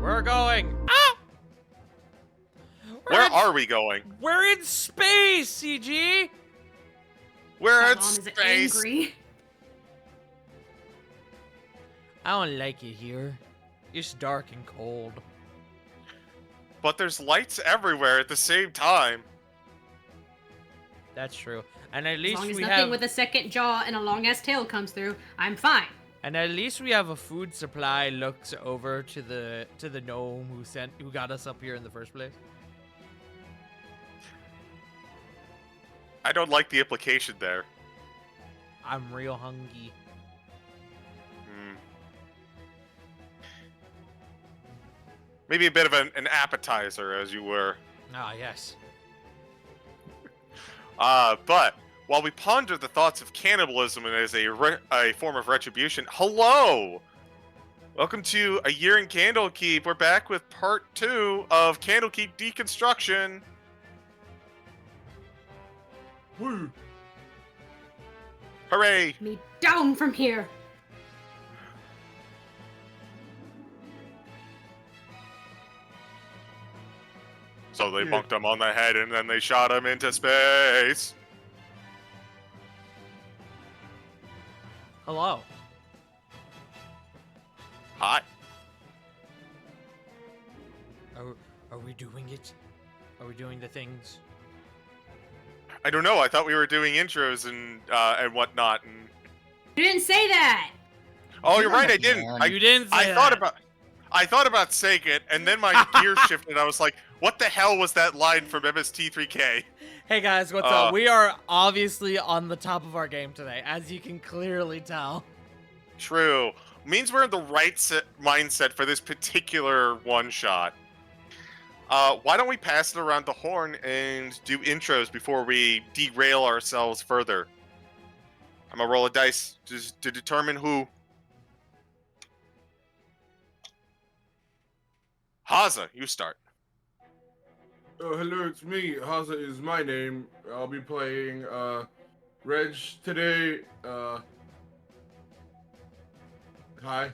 We're going. Ah! Where are we going? We're in space, Ceegee. We're in Mom is space. angry. I don't like it here. It's dark and cold. But there's lights everywhere at the same time. That's true. And at As least long as we nothing have with a second jaw and a long ass tail comes through, I'm fine. and at least we have a food supply looked over to the gnome who got us up here in the first place. I don't like the implication there. I'm real hungry. Maybe a bit of an appetizer, as you were. Ah, yes. But while we ponder the thoughts of cannibalism as a form of retribution, hello! Welcome to A Year in Candlekeep. We're back with part 2 of Candlekeep Dekonstruktion. Woo! Hooray! Me down from here. So they bunked him on the head and then they shot him into space. Hello. Hi. Are we doing it? Are we doing the things? I don't know. I thought we were doing intros and whatnot. And... You didn't say that. Oh, you're right. I didn't. You didn't say I that. thought about saying it, and then my gear shifted. I was like, "What the hell was that line from MST3K?" Hey guys, what's up? We are obviously on the top of our game today, as you can clearly tell. True. Means we're in the right mindset for this particular one shot. Why don't we pass it around the horn and do intros before we derail ourselves further? I'm gonna roll a dice to determine who. Haza, you start. Hello, it's me. Haza is my name. I'll be playing Reg today. Hi.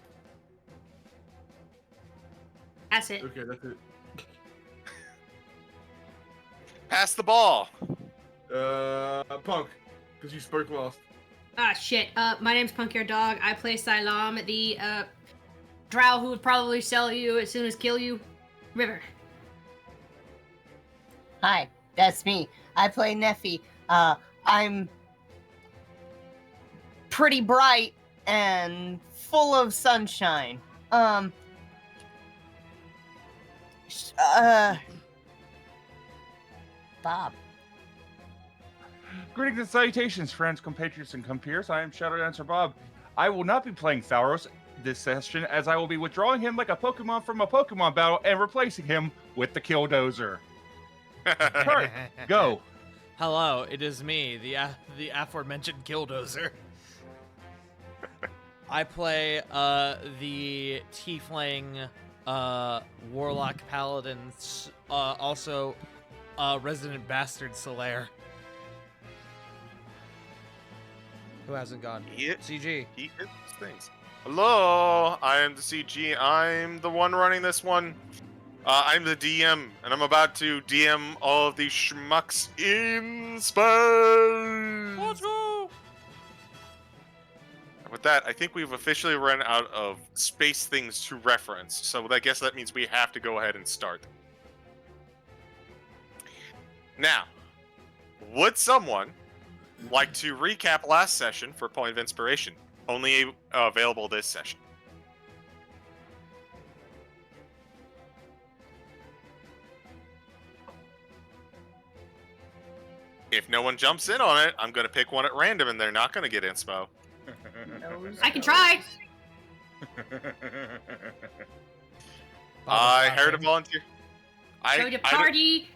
That's it. Okay, that's it. Pass the ball. Punk, because you spoke last. Ah, shit. My name's Punkier Dog. I play Silam, the drow who would probably sell you as soon as kill you. River. Hi, that's me. I play Neffy. I'm pretty bright and full of sunshine. Bob. Greetings and salutations, friends, compatriots, and compeers. I am Shadow Dancer Bob. I will not be playing Tharos this session, as I will be withdrawing him like a Pokemon from a Pokemon battle and replacing him with the Killdozer. Alright, go. Hello, it is me, the aforementioned Killdozer. I play the Tiefling Warlock Paladin, also Resident Bastard Solaire. Who hasn't gone? Ceegee. He is things. Hello, I am the Ceegee. I'm the one running this one. I'm the DM, and I'm about to DM all of these schmucks in space. Let's go! And with that, I think we've officially run out of space things to reference, so I guess that means we have to go ahead and start. Now, would someone like to recap last session for a point of inspiration? Only available this session. If no one jumps in on it, I'm going to pick one at random and they're not going to get inspo. I can try. I heard a volunteer. So the party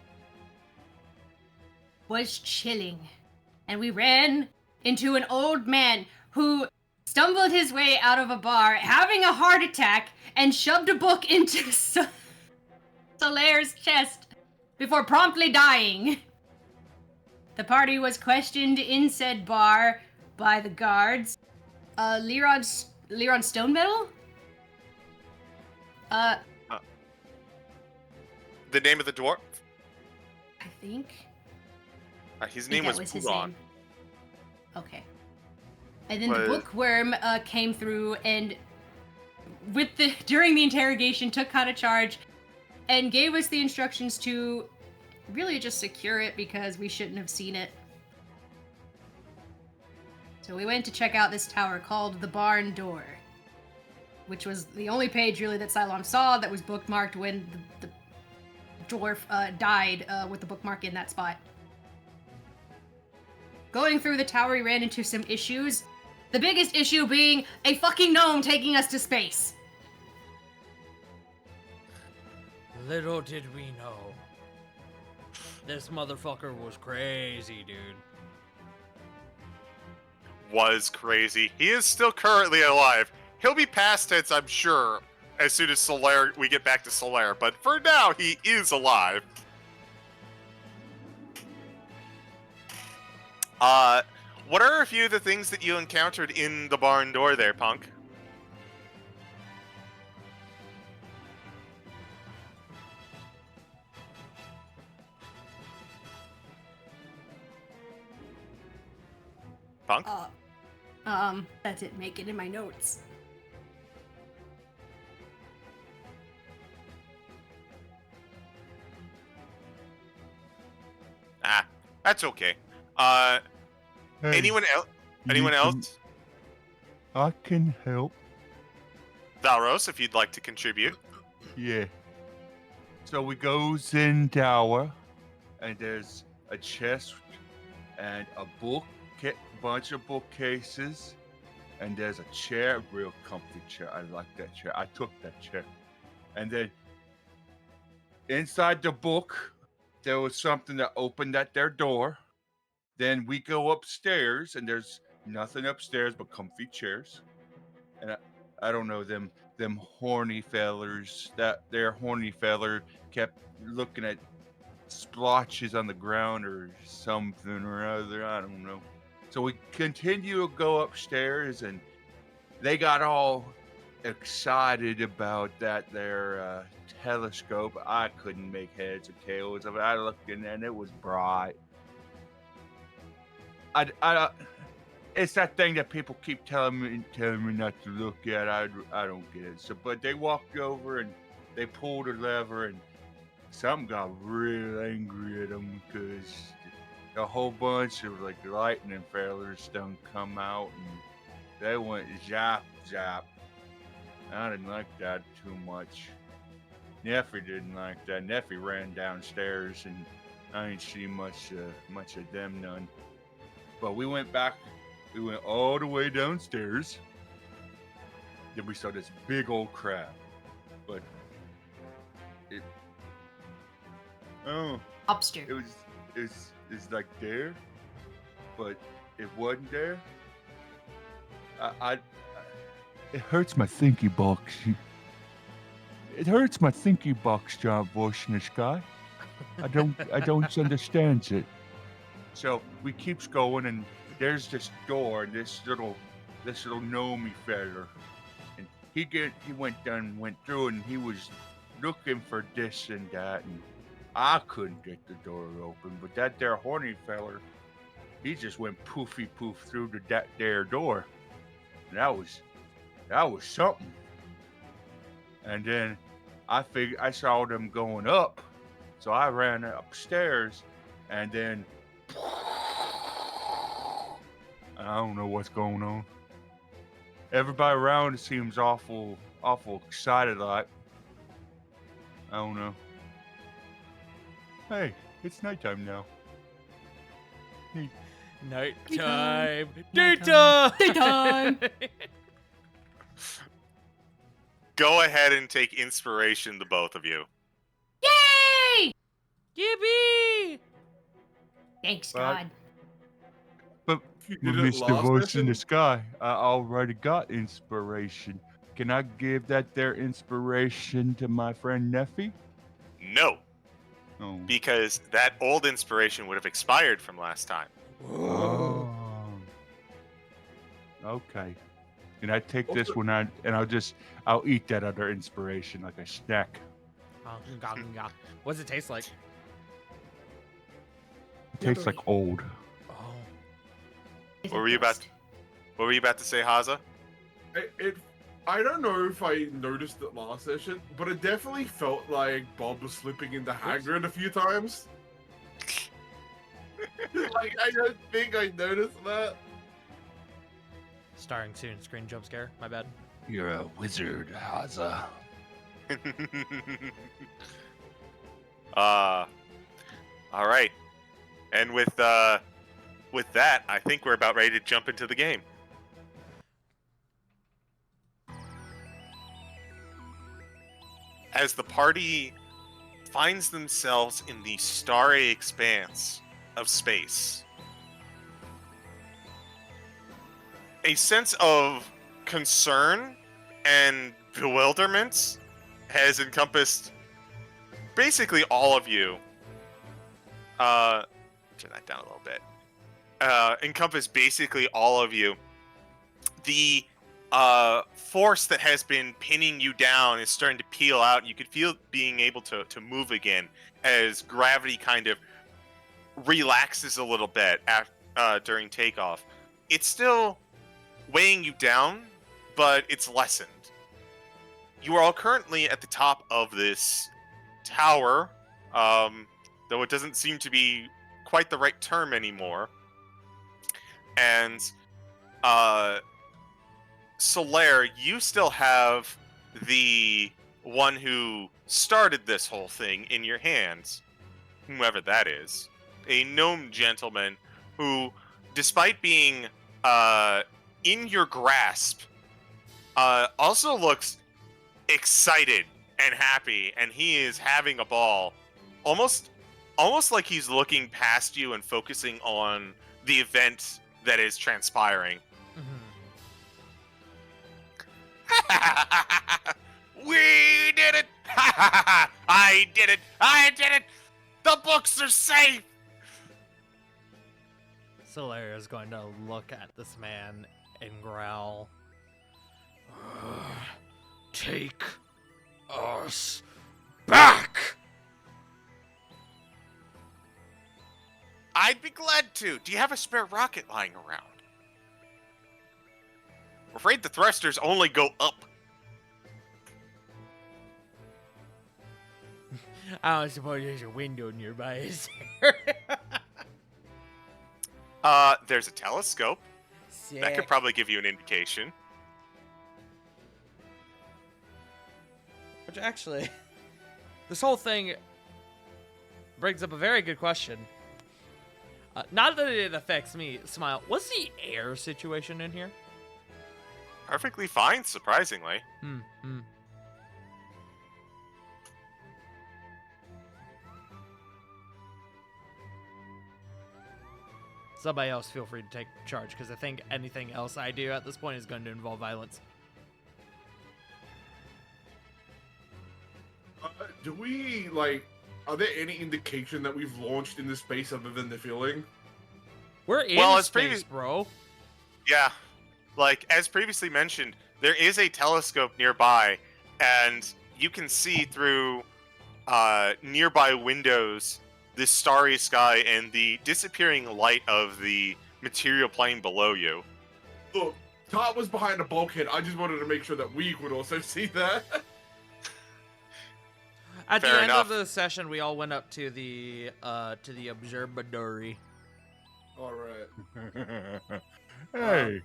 was chilling, and we ran into an old man who stumbled his way out of a bar, having a heart attack, and shoved a book into Solaire's chest before promptly dying. The party was questioned in said bar by the guards. Leron Stonemetal? The name of the dwarf? I think. His I think name that was his Buron. name. Okay. And then the Was- bookworm came through and during the interrogation took kind of charge and gave us the instructions to really just secure it because we shouldn't have seen it. So we went to check out this tower called the Barn Door, which was the only page really that Cylon saw that was bookmarked when the dwarf died with the bookmark in that spot. Going through the tower, we ran into some issues. The biggest issue being a fucking gnome taking us to space. Little did we know. This motherfucker was crazy, dude. Was crazy. He is still currently alive. He'll be past tense, I'm sure, as soon as we get back to Solaire. But for now, he is alive. What are a few of the things that you encountered in the barn door there, Punk? Punk? That didn't make it in my notes. That's okay. Hey, Anyone else? Anyone else? I can help. Valros, if you'd like to contribute. Yeah. So we goes in tower, and there's a chest and a bunch of bookcases, and there's a chair, real comfy chair. I like that chair. I took that chair. And then inside the book, there was something that opened at their door. Then we go upstairs, and there's nothing upstairs but comfy chairs. And I don't know, them horny fellers, their horny feller kept looking at splotches on the ground or something or other. I don't know. So we continue to go upstairs, and they got all excited about their telescope. I couldn't make heads or tails of it. I looked in and it was bright. It's that thing that people keep telling me not to look at. I don't get it. So, but they walked over and they pulled a lever, and something got real angry at them because a whole bunch of like lightning fellers done come out and they went zap zap. I didn't like that too much. Neffy didn't like that. Neffy ran downstairs, and I ain't seen much of them none. But we went back. We went all the way downstairs. Then we saw this big old crab. But it Upstairs. it's like there, but it wasn't there. It hurts my thinky box. It hurts my thinky box, John Bush in the sky. I don't understand it. So we keeps going, and there's this door, and this little gnomey feller, and he went through, and he was looking for this and that, and I couldn't get the door open, but that there horny feller, he just went poofy poof through that there door, and that was something. And then I saw them going up, so I ran upstairs, and then I don't know what's going on. Everybody around seems awful excited like. I don't know. Hey, it's nighttime now. Hey. Nighttime. Nighttime. Daytime. Go ahead and take inspiration, the both of you. Yay! Yippee! Thanks, Well, God. But You did it Mr. last Voice in session? the Sky, I already got inspiration. Can I give that there inspiration to my friend Neffy? No, Oh. because that old inspiration would have expired from last time. Oh. Okay. And I take this Also- one out, and I'll eat that other inspiration like a snack. What does it taste like? It tastes like old. Oh. Is What it were you about? dust? What were you about to say, Haza? I don't know if I noticed it last session, but it definitely felt like Bob was slipping into Hagrid a few times. Like, I don't think I noticed that. Starring soon. Screen jump scare. My bad. You're a wizard, Haza. All right. And with that, I think we're about ready to jump into the game. As the party finds themselves in the starry expanse of space, a sense of concern and bewilderment has encompassed basically all of you. Turn that down a little bit. Encompass basically all of you. The force that has been pinning you down is starting to peel out. You could feel being able to move again as gravity kind of relaxes a little bit during takeoff. It's still weighing you down, but it's lessened. You are all currently at the top of this tower, though it doesn't seem to be quite the right term anymore. And Solaire, you still have the one who started this whole thing in your hands, whoever that is. A gnome gentleman who, despite being in your grasp, also looks excited and happy, and he is having a ball. Almost like he's looking past you and focusing on the event that is transpiring. We did it! I did it! I did it! The books are safe! Solaire is going to look at this man and growl. Take us back! I'd be glad to. Do you have a spare rocket lying around? I'm afraid the thrusters only go up. I don't suppose there's a window nearby, is There's a telescope. there? That could probably give you an indication. Which actually, this whole thing brings up a very good question. Not that it affects me, Smile. What's the air situation in here? Perfectly fine, surprisingly. Somebody else feel free to take charge, because I think anything else I do at this point is going to involve violence. Do we, like, are there any indication that we've launched into space other than the feeling? We're in Well, as space, bro. Yeah. Like, as previously mentioned, there is a telescope nearby, and you can see through nearby windows the starry sky and the disappearing light of the material plane below you. Look, Tart was behind a bulkhead. I just wanted to make sure that we could also see that. At Fair the end enough. of the session, we all went up to the observatory. All right. Hey,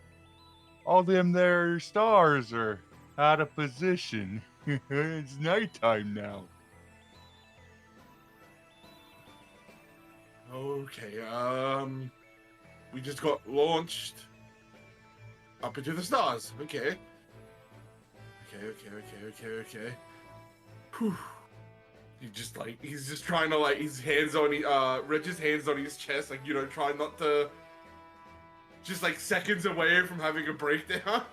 all them there stars are out of position. It's nighttime now. Okay, we just got launched up into the stars. Okay. Okay. Whew. He's just trying to, like, his hands on, Reg's hands on his chest, like, try not to, just, like, seconds away from having a breakdown.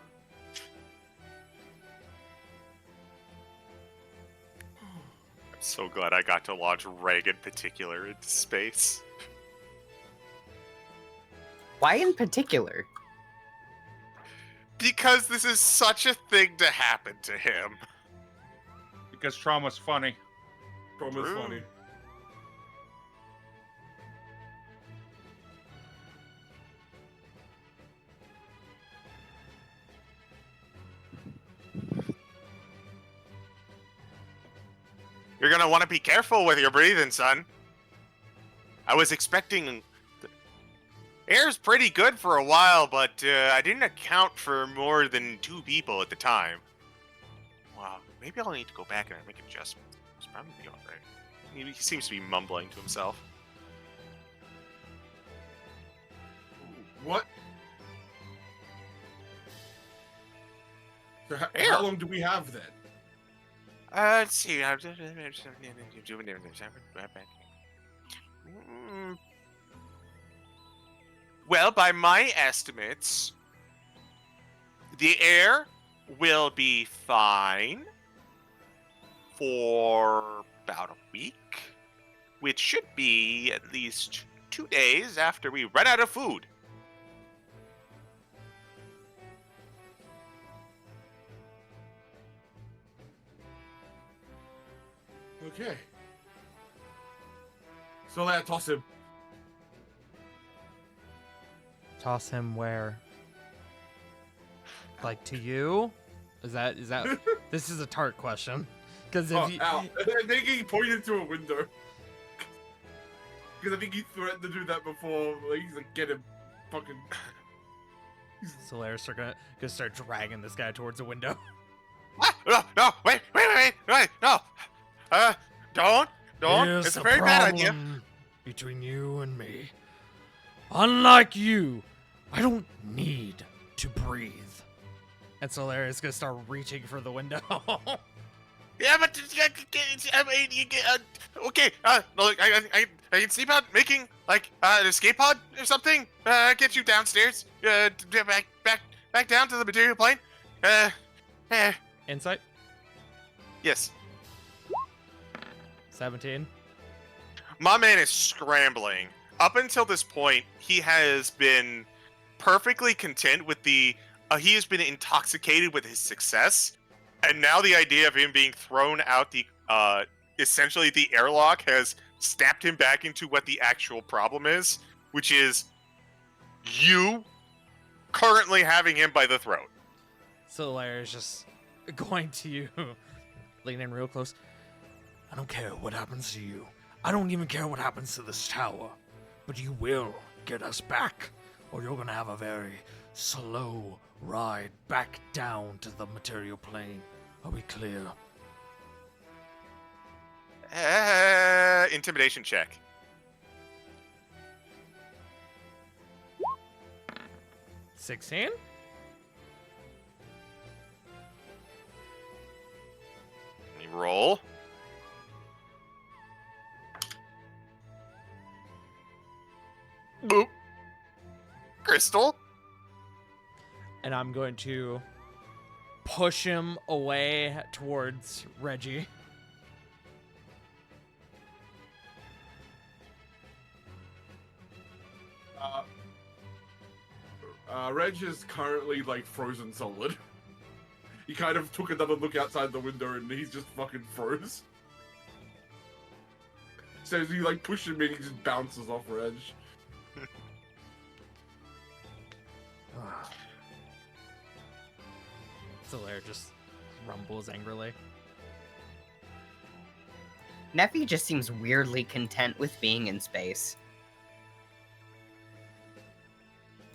I'm so glad I got to launch Reg in particular into space. Why in particular? Because this is such a thing to happen to him. Because trauma's funny. Promise True. funny. You're gonna want to be careful with your breathing, son. I was expecting... Air's pretty good for a while, but I didn't account for more than 2 people at the time. Wow, maybe I'll need to go back and make adjustments. It's probably alright. He seems to be mumbling to himself. What? So Air. how long do we have then? Let's see. Well, by my estimates, the air will be fine for about a week, which should be at least 2 days after we run out of food. Okay. So let's toss him. Toss him where? Like to you? Is that this is a tart question. Because if you Out. I think he pointed to a window. Because I think he threatened to do that before. Like, he's like, get him. Fucking. Solaris are gonna start dragging this guy towards a window. No, wait, no. Don't. Here's It's a the very bad idea. problem between you and me. Unlike you, I don't need to breathe. And Solaris is gonna start reaching for the window. Yeah, but I mean, okay. Look, I can sleep out making like an escape pod or something. Get you downstairs. Back down to the material plane. Insight Yes. 17. My man is scrambling. Up until this point, he has been perfectly content with the. He has been intoxicated with his success, and now the idea of him being thrown out the essentially the airlock has snapped him back into what the actual problem is, which is you currently having him by the throat. Solaris is just going to you, lean in real close. I don't care what happens to you. I don't even care what happens to this tower. But you will get us back, or you're gonna have a very slow ride back down to the material plane. Are we clear? Intimidation check. $16? Let me roll. Boop. Crystal. And I'm going to push him away towards Reggie. Reg is currently like frozen solid. He kind of took another look outside the window and he's just fucking froze. So as you like push him in, he just bounces off Reg. Solaire just rumbles angrily. Neffy just seems weirdly content with being in space.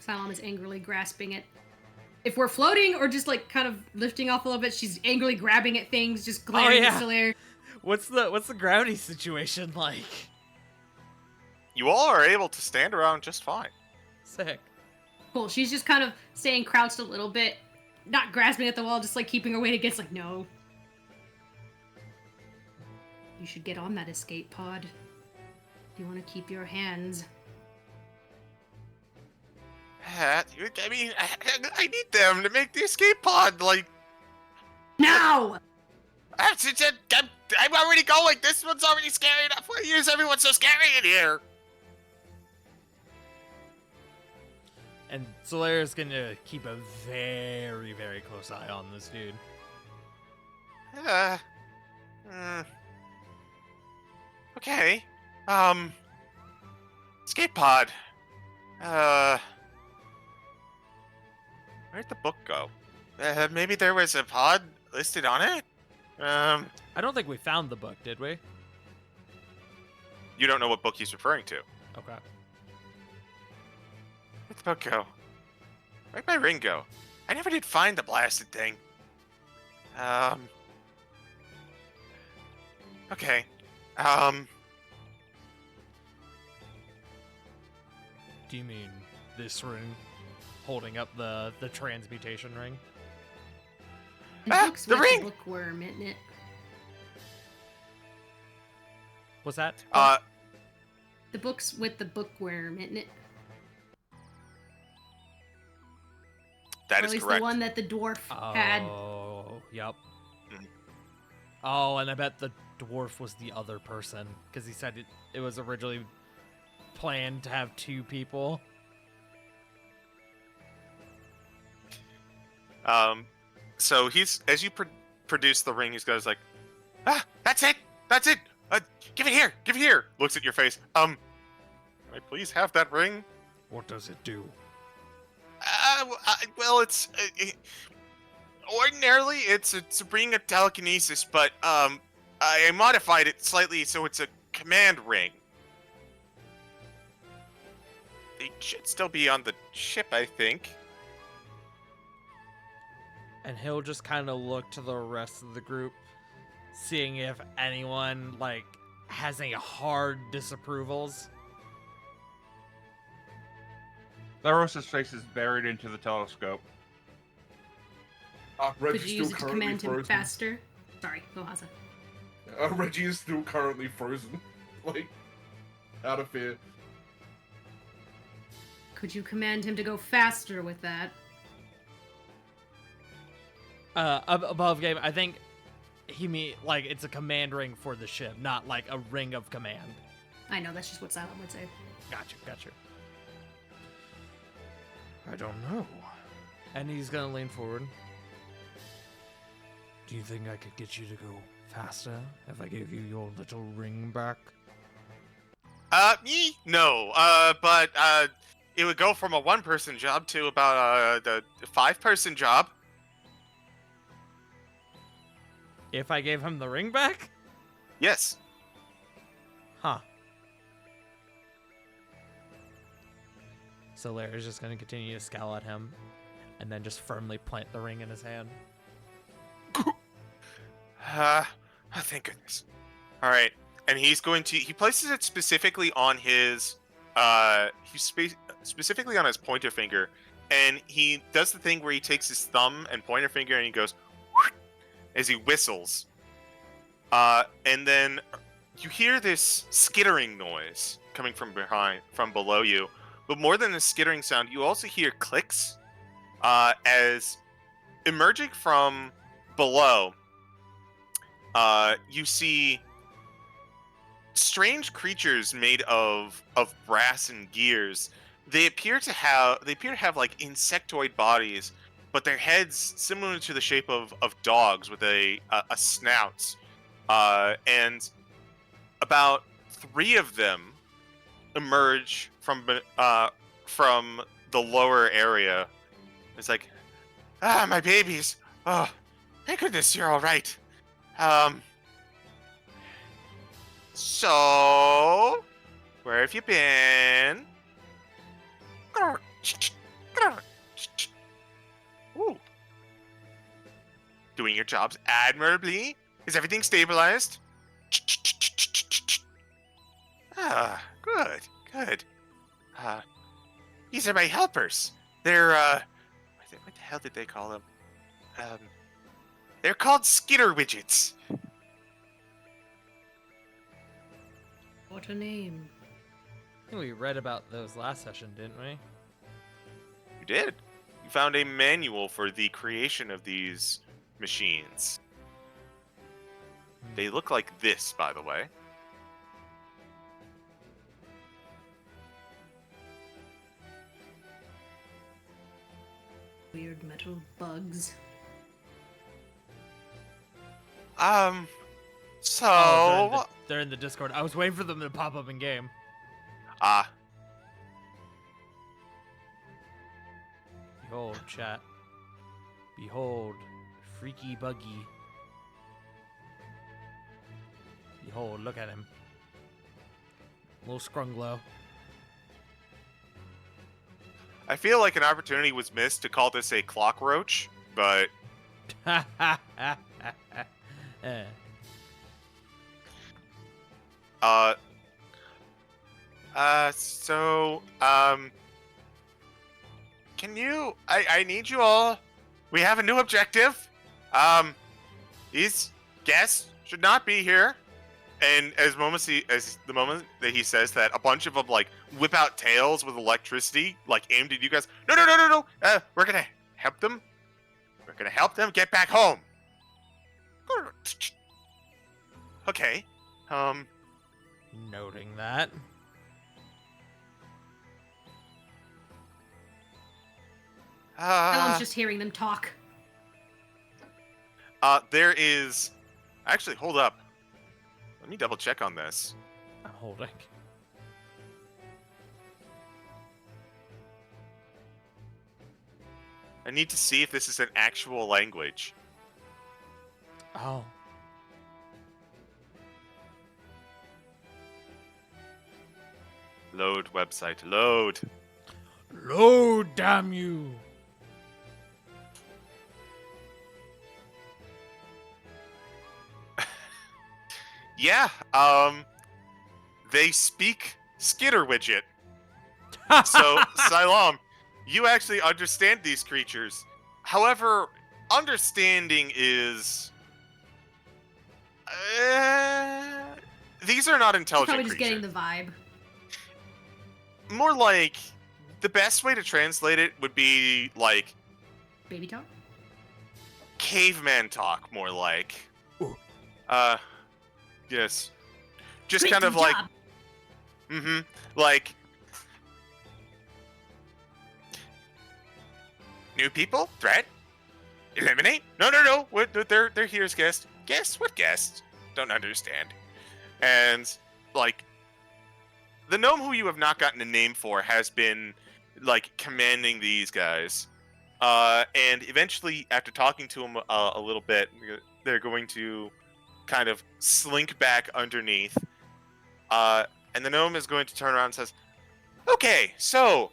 Salom is angrily grasping it. If we're floating or just like kind of lifting off a little bit, she's angrily grabbing at things, just glaring at Solaire. What's the gravity situation like? You all are able to stand around just fine. Sick. Cool. She's just kind of staying crouched a little bit, not grasping at the wall, just like keeping her weight against. Like, no. You should get on that escape pod. You want to keep your hands. I mean, I need them to make the escape pod. Like, Now! I'm already going. This one's already scary enough. Why is everyone so scary in here? And Solaire is gonna keep a very, very close eye on this dude. Okay. Escape pod. Where'd the book go? Maybe there was a pod listed on it? I don't think we found the book, did we? You don't know what book he's referring to. Okay. Where'd the book go? Where'd my ring go? I never did find the blasted thing. Okay. Do you mean this ring holding up the transmutation ring? The book's the with ring! the bookworm, isn't it? What's that? The book's with the bookworm, isn't it? That or is at least correct. the one that the dwarf had. Oh, yep. Mhm. Oh, and I bet the dwarf was the other person because he said it was originally planned to have 2 people. So he's as you produce the ring, he's goes like, that's it, give it here. Looks at your face. Can I please have that ring? What does it do? Well, it's ordinarily it's a ring of telekinesis, but I modified it slightly so it's a command ring. They should still be on the ship, I think. And he'll just kind of look to the rest of the group, seeing if anyone like has any hard disapprovals. Tharos' face is buried into the telescope. Could Reggie's you use still it to currently command him frozen. faster? Sorry, go Haza. Reggie is still currently frozen. Like, out of fear. Could you command him to go faster with that? Above game, I think he mean like it's a command ring for the ship, not like a ring of command. I know, that's just what Silent would say. Gotcha. I don't know. And he's gonna lean forward. Do you think I could get you to go faster if I gave you your little ring back? No. But it would go from a 1-person job to about the 5-person job. If I gave him the ring back? Yes. Huh. So Larry's just gonna continue to scowl at him and then just firmly plant the ring in his hand. Thank goodness. All right, and he places it specifically on his specifically on his pointer finger, and he does the thing where he takes his thumb and pointer finger and he goes as he whistles, and then you hear this skittering noise coming from below you. But more than the skittering sound, you also hear clicks as emerging from below. You see strange creatures made of brass and gears. They appear to have like insectoid bodies, but their heads similar to the shape of dogs with a snout. And about 3 of them emerge from the lower area. It's like, my babies. Oh, thank goodness you're all right. So, where have you been? Ooh. Doing your jobs admirably. Is everything stabilized? Good. These are my helpers. They're, what the hell did they call them? They're called skitter widgets. What a name. I think we read about those last session, didn't we? You did. You found a manual for the creation of these machines. They look like this, by the way. Weird metal bugs. So, Oh, They're in the Discord. I was waiting for them to pop up in game. Ah, Behold, chat. Behold, freaky buggy. Behold, look at him. Little scrunglow. I feel like an opportunity was missed to call this a clock roach, but Eh. can you, I need you all, we have a new objective. These guests should not be here. And as the moment that he says that, a bunch of them like whip out tails with electricity, like aimed at you guys. No. We're gonna help them. We're gonna help them get back home. Okay. Noting that. Alan's just hearing them talk. There is. Actually, hold up. Let me double check on this. I'm holding. I need to see if this is an actual language. Oh. Load website. Load. Load, damn you. Yeah. They speak Skitter widget. So, Silam, you actually understand these creatures. However, understanding is... these are not intelligent Probably just creatures. getting the vibe. More like, the best way to translate it would be, like, Baby talk? caveman talk, more like. Ooh. Yes. Just Great kind of job. like... like... New people? Threat? Eliminate? No. What? They're here as guests. Guests? What guests? Don't understand. And, like, the gnome who you have not gotten a name for has been, like, commanding these guys. And eventually, after talking to them a little bit, they're going to kind of slink back underneath. And the gnome is going to turn around and says, okay, so,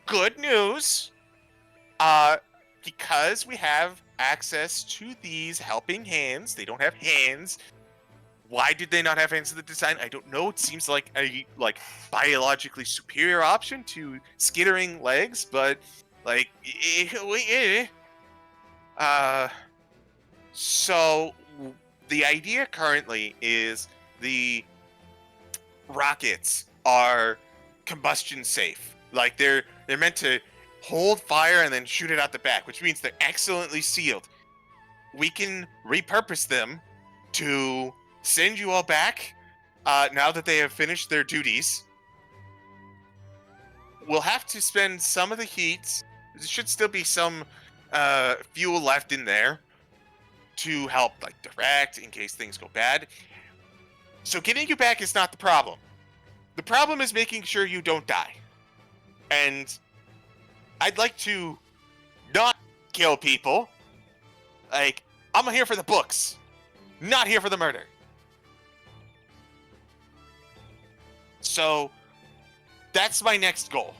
good news. Because we have access to these helping hands, they don't have hands. Why did they not have hands in the design? I don't know. It seems like a biologically superior option to skittering legs, but like so the idea currently is the rockets are combustion safe. Like they're meant to hold fire and then shoot it out the back, which means they're excellently sealed. We can repurpose them to send you all back now that they have finished their duties. We'll have to spend some of the heat. There should still be some fuel left in there to help like direct in case things go bad. So getting you back is not the problem. The problem is making sure you don't die. And I'd like to not kill people. Like, I'm here for the books, not here for the murder. So, that's my next goal.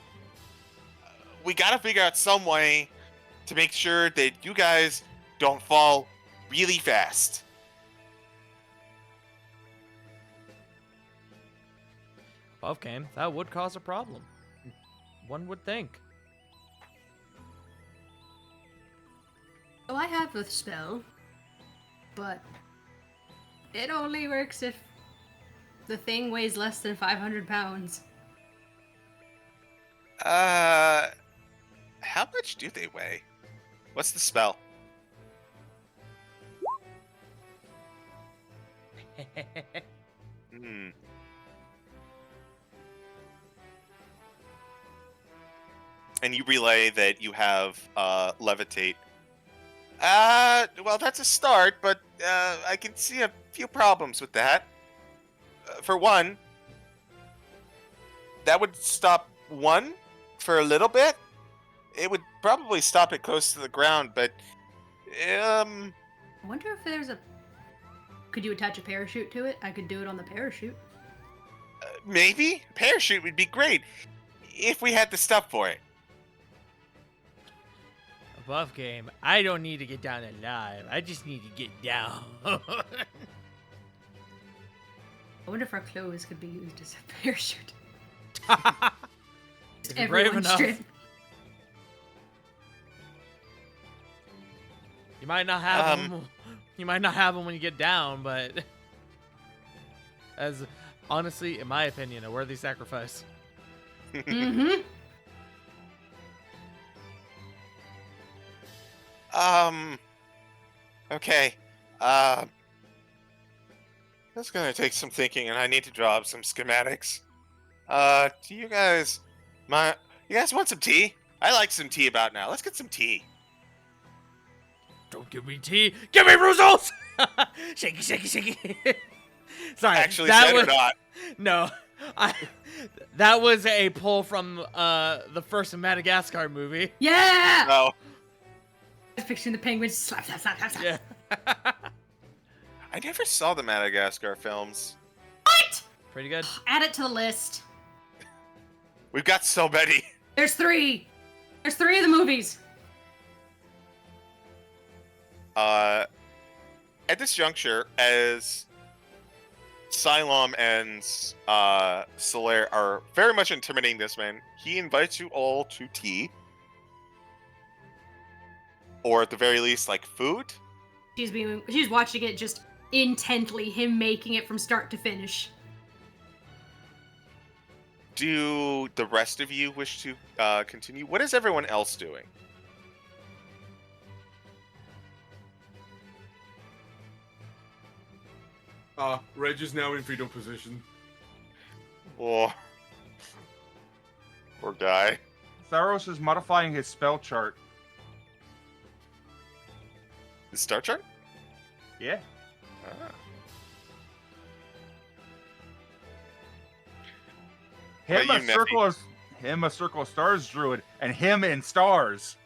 We gotta figure out some way to make sure that you guys don't fall really fast. Above game, that would cause a problem. One would think. So I have a spell, but it only works if the thing weighs less than 500 pounds. How much do they weigh? What's the spell? And you relay that you have levitate. Well, that's a start, but I can see a few problems with that. for one, that would stop one for a little bit. It would probably stop it close to the ground, but I wonder if there's a. Could you attach a parachute to it? I could do it on the parachute. maybe parachute would be great if we had the stuff for it. Above game. I don't need to get down alive. I just need to get down. I wonder if our clothes could be used as a parachute. If you're brave enough. You might not have them. You might not have them when you get down, but as honestly, in my opinion, a worthy sacrifice. Mm-hmm. Okay. That's gonna take some thinking, and I need to draw up some schematics. Do you guys you guys want some tea? I like some tea about now. Let's get some tea. Don't give me tea. Give me results. Shaky, shaky, shaky. Sorry. Actually that said was, or not? No. That was a pull from the first Madagascar movie. Yeah! No. I was picturing the penguins slap, slap, slap, slap, slap. Yeah. I never saw the Madagascar films. What? Pretty good. Add it to the list. We've got so many. There's 3. There's 3 of the movies. At this juncture, as Cylom and Solaire are very much intimidating this man, he invites you all to tea. Or at the very least, like, food. She's watching it just intently, him making it from start to finish. Do the rest of you wish to continue? What is everyone else doing? Reg is now in fetal position. Oh, poor guy. Tharos is modifying his spell chart. The star chart? Yeah. Ah. Him How a you, circle of stars druid, and him in stars.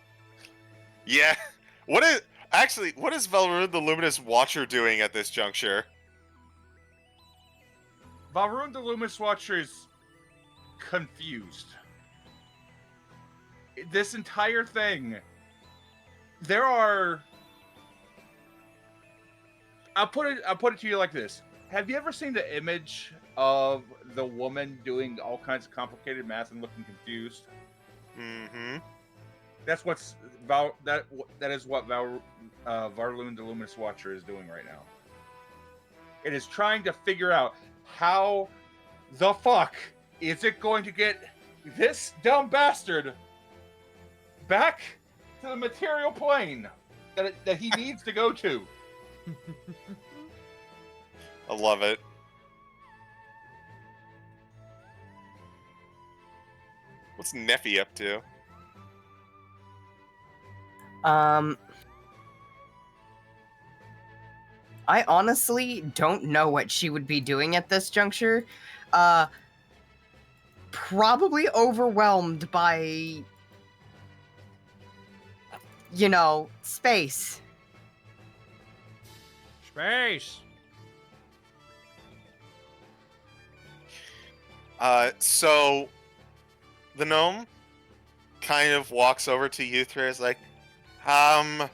Yeah. What is Valrune the Luminous Watcher doing at this juncture? Valrune the Luminous Watcher is confused. This entire thing, there are. I'll put it to you like this: have you ever seen the image of the woman doing all kinds of complicated math and looking confused? Mm-hmm. That's that is what Valrune the Luminous Watcher is doing right now. It is trying to figure out how the fuck is it going to get this dumb bastard back to the material plane that he needs to go to. I love it. What's Neffy up to? I honestly don't know what she would be doing at this juncture. Probably overwhelmed by, space. Space. So the gnome kind of walks over to you three, is like, you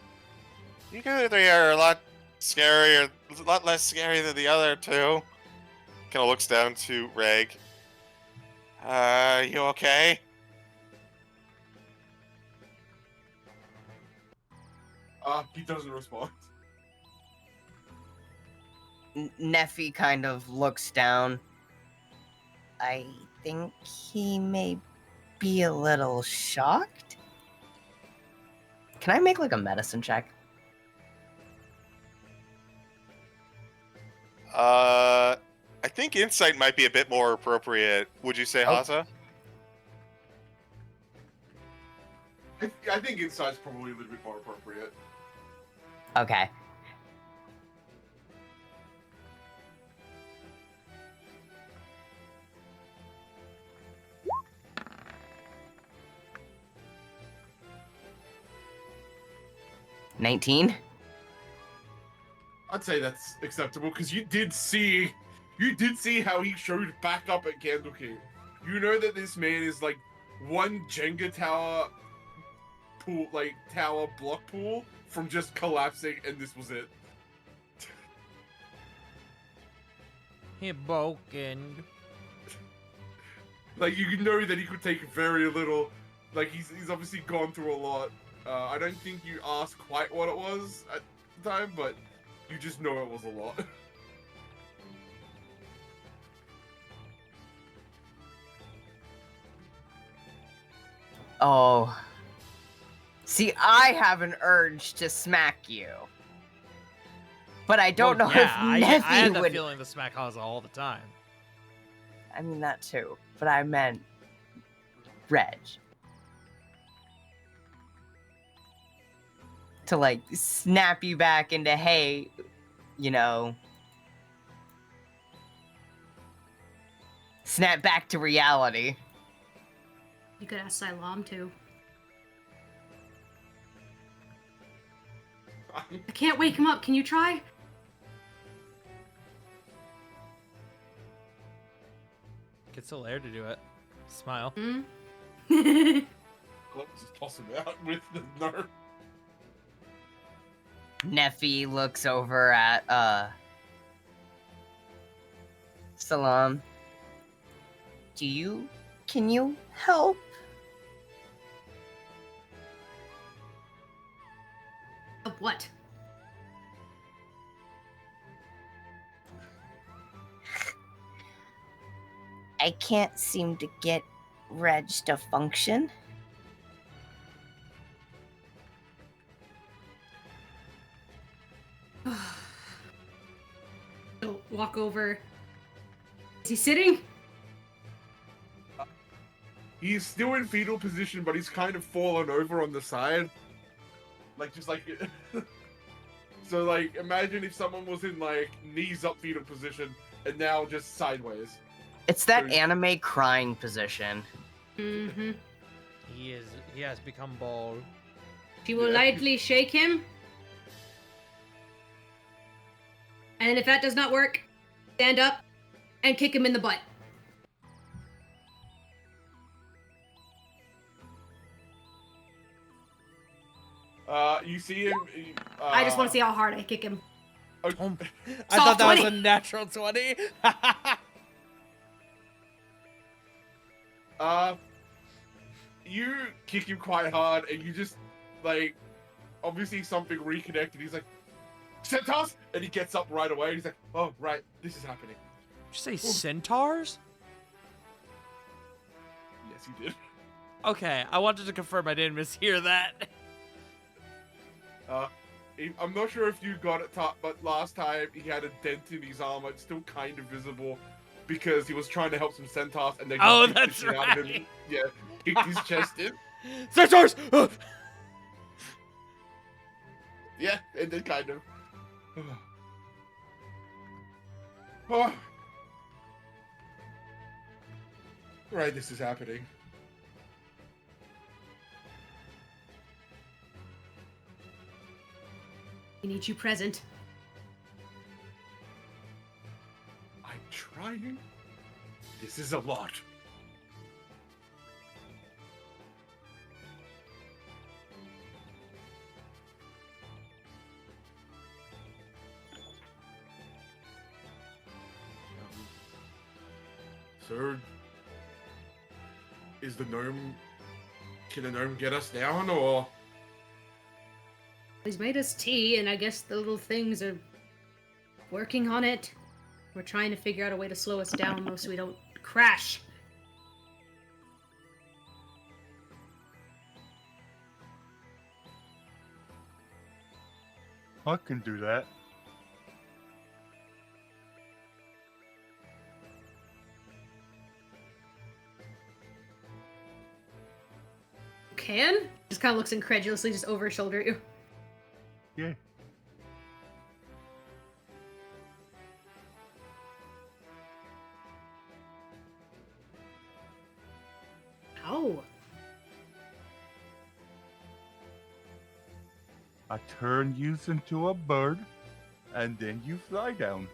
guys are a lot scarier, a lot less scary than the other two. Kind of looks down to Reg. You okay? He doesn't respond. Neffy kind of looks down. I think he may be a little shocked. Can I make like a medicine check? I think insight might be a bit more appropriate. Would you say, Haza? I think insight's probably a little bit more appropriate. Okay. 19. I'd say that's acceptable because you did see how he showed back up at Candlekeep. You know that this man is like one Jenga tower pool, like tower block pool from just collapsing, and this was it. He broken. Like you know that he could take very little. Like he's obviously gone through a lot. I don't think you asked quite what it was at the time, but you just know it was a lot. Oh. See, I have an urge to smack you. But I don't know if I Neffy had the would. feeling the smack calls all the time. I mean that too, but I meant Reg. To like snap you back into, hey, you know, snap back to reality. You could ask Silam too. I can't wake him up. Can you try? Get Solaire to do it. Smile. Hmm? Let's just toss him out with the nerve. Neffy looks over at Salam. Can you help? What? I can't seem to get Reg to function. He'll walk over. Is he sitting? He's still in fetal position, but he's kind of fallen over on the side. Like, just like... So, like, imagine if someone was in, like, knees up fetal position, and now just sideways. It's that So- anime crying position. Mm-hmm. He has become bald. She will Yeah. lightly shake him. And if that does not work, stand up and kick him in the butt. You see him... I just want to see how hard I kick him. I Soft thought that was 20. a natural 20. You kick him quite hard, and you just, like... Obviously something reconnected. He's like, Centaurs! And he gets up right away. He's like, oh, right, this is happening. Did you say centaurs? Yes, he did. Okay, I wanted to confirm I didn't mishear that. I'm not sure if you got it, but last time he had a dent in his armor. It's still kind of visible because he was trying to help some centaurs, and they Oh, kicked the that's shit out of him. right. Yeah, kicked his chest in. Centaurs! Yeah, and then kind of. Oh. Right, this is happening. He needs you present. I'm trying. This is a lot. So, is the gnome? Can the gnome get us down, or? He's made us tea, and I guess the little things are working on it. We're trying to figure out a way to slow us down so we don't crash. I can do that. Can? Just kind of looks incredulously just over his shoulder at you. Yeah. How? I turn you into a bird, and then you fly down.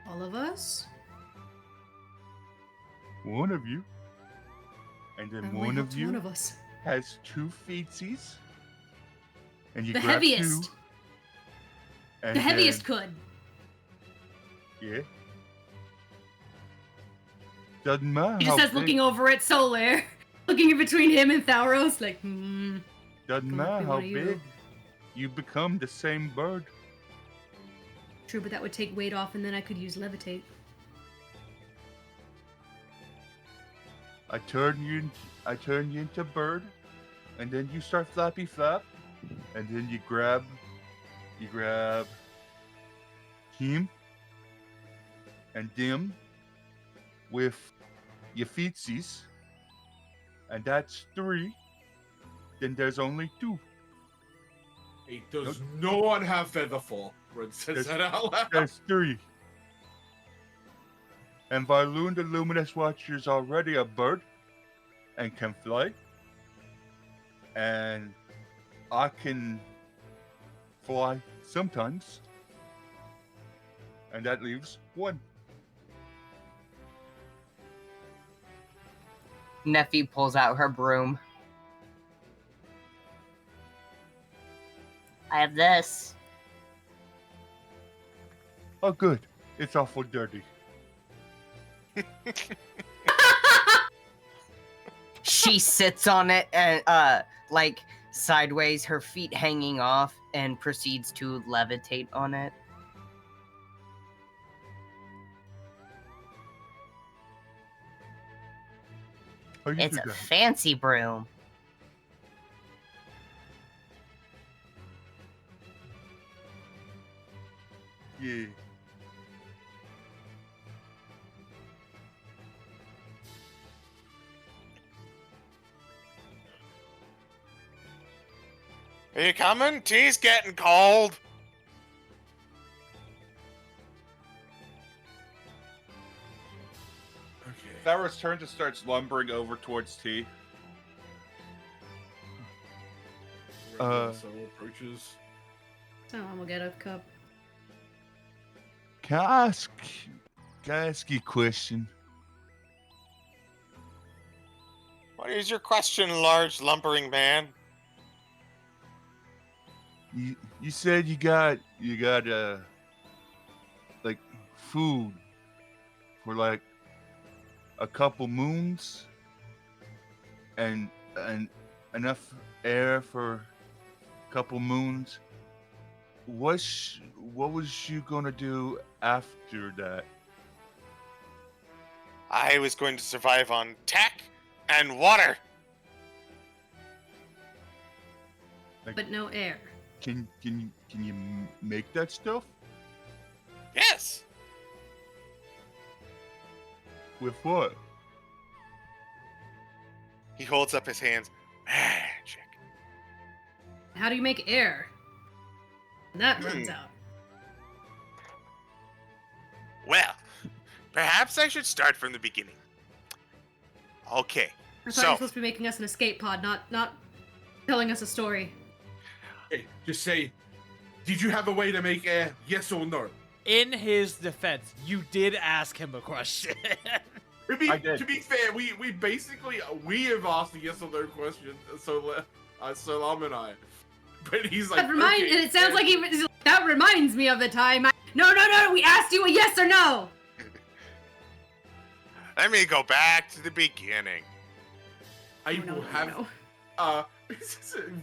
All of us? One of you. And I then only one of helped you one of us. has 2 feetsies. And you The grab heaviest. 2. And The heaviest then, could. yeah. Doesn't matter He how just says, big. looking over at Solar, looking in between him and Thalros, like, Doesn't gonna matter be how one of you. big. You become the same bird. True, but that would take weight off, and then I could use levitate. I turn you into bird, and then you start flappy flap, and then you grab him and them with your feetsies, and that's 3. Then there's only 2. Hey, does no one have Featherfall? Red says that out loud. There's 3. And Varloon the Luminous Watcher is already a bird and can fly. And I can fly sometimes. And that leaves 1. Neffy pulls out her broom. I have this. Oh, good. It's awful dirty. She sits on it and like sideways, her feet hanging off, and proceeds to levitate on it. How you It's do a that? fancy broom. Yeah. Are you coming? Tea's getting cold. Okay. Tharos turns and starts lumbering over towards T. So approaches. So I'm gonna get a cup. Can I ask you a question? What is your question, large lumbering man? You said you got like food for like a couple moons and enough air for a couple moons. What was you gonna do after that? I was going to survive on tech and water. But no air. Can you make that stuff Yes. with what? He holds up his hands. Magic. How do you make air? That runs out. Well, perhaps I should start from the beginning. Okay. I thought you were So, supposed to be making us an escape pod, not telling us a story. Hey, just say, did you have a way to make air? Yes or no? In his defense, you did ask him a question. I did. To be fair, we basically we have asked a yes or no question. So Salam and I, but he's like, okay, It sounds yeah. like he was, that reminds me of the time. No, we asked you a yes or no. let me go back to the beginning. I Oh, no, will no, have no.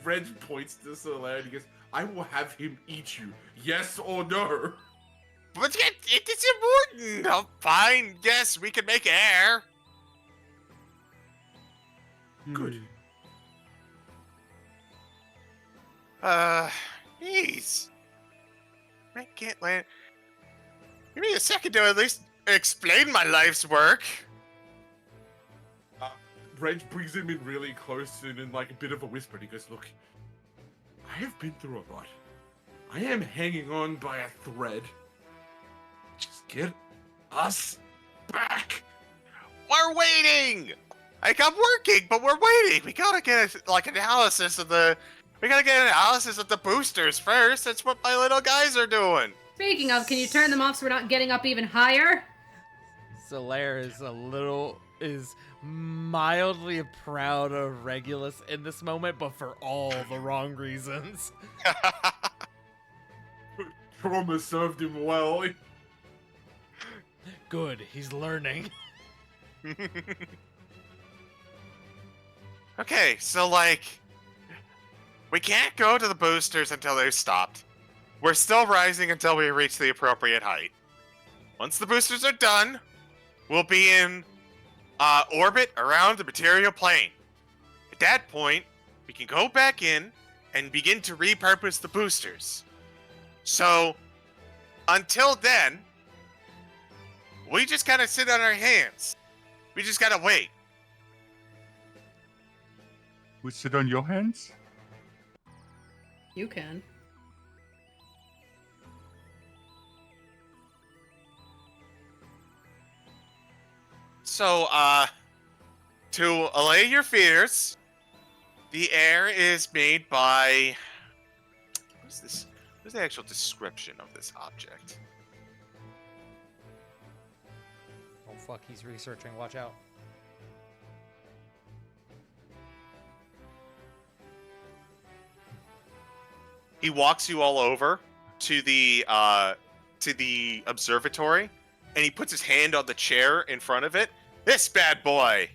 Reg points to Solar and he goes, I will have him eat you. Yes or no? But it is important. Oh, fine. Yes, we can make air. Good. Jeez. I can't land. Give me a second to at least explain my life's work. Reg brings him in really close and in like a bit of a whisper. And he goes, look, I have been through a lot. I am hanging on by a thread. Just get us back. are waiting. Like, I'm working, but we're waiting. We gotta get analysis of the. We gotta get an analysis of the boosters first. That's what my little guys are doing. Speaking of, can you turn them off so we're not getting up even higher? Solaire is mildly proud of Regulus in this moment, but for all the wrong reasons. Trauma served him well. Good, he's learning. Okay, so like, we can't go to the boosters until they've stopped. We're still rising until we reach the appropriate height. Once the boosters are done, we'll be in orbit around the material plane. At that point, we can go back in and begin to repurpose the boosters. So, until then, we just gotta sit on our hands. We just gotta wait. We sit on your hands? You can. So, to allay your fears, the air is made by... What is this? What's the actual description of this object? Oh fuck, he's researching, watch out. He walks you all over to the observatory, and he puts his hand on the chair in front of it. This bad boy!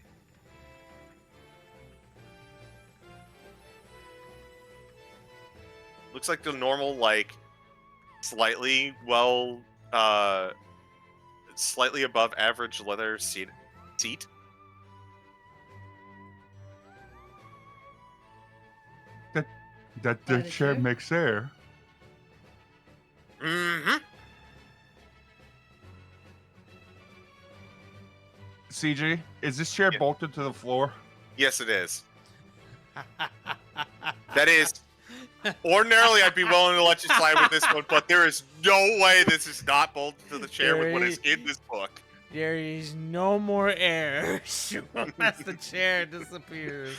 Looks like the normal, like, slightly above average leather seat. That By the the chair chair? makes air. Mm-hmm. CG, is this chair Yeah. bolted to the floor? Yes, it is. That is... Ordinarily, I'd be willing to let you slide with this one, but there is no way this is not bolted to the chair with what is in this book. There is no more air as the chair disappears.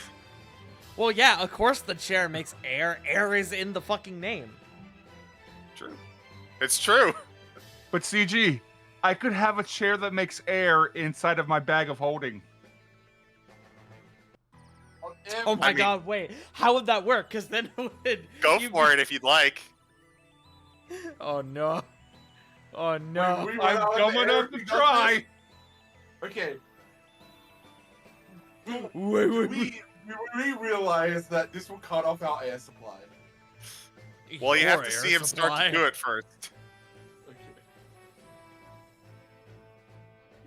Well, yeah, of course the chair makes air. Air is in the fucking name. True. It's true. But CG, I could have a chair that makes air inside of my bag of holding. Oh my I mean- god, wait. How would that work? Because then it would... Go you- for it if you'd like. Oh no. Oh no. We went I'm out dumb there, enough we to got try. this. Okay. Wait. We realized that this will cut off our air supply. Well, you have Your to air see him start supply. to do it first. Okay.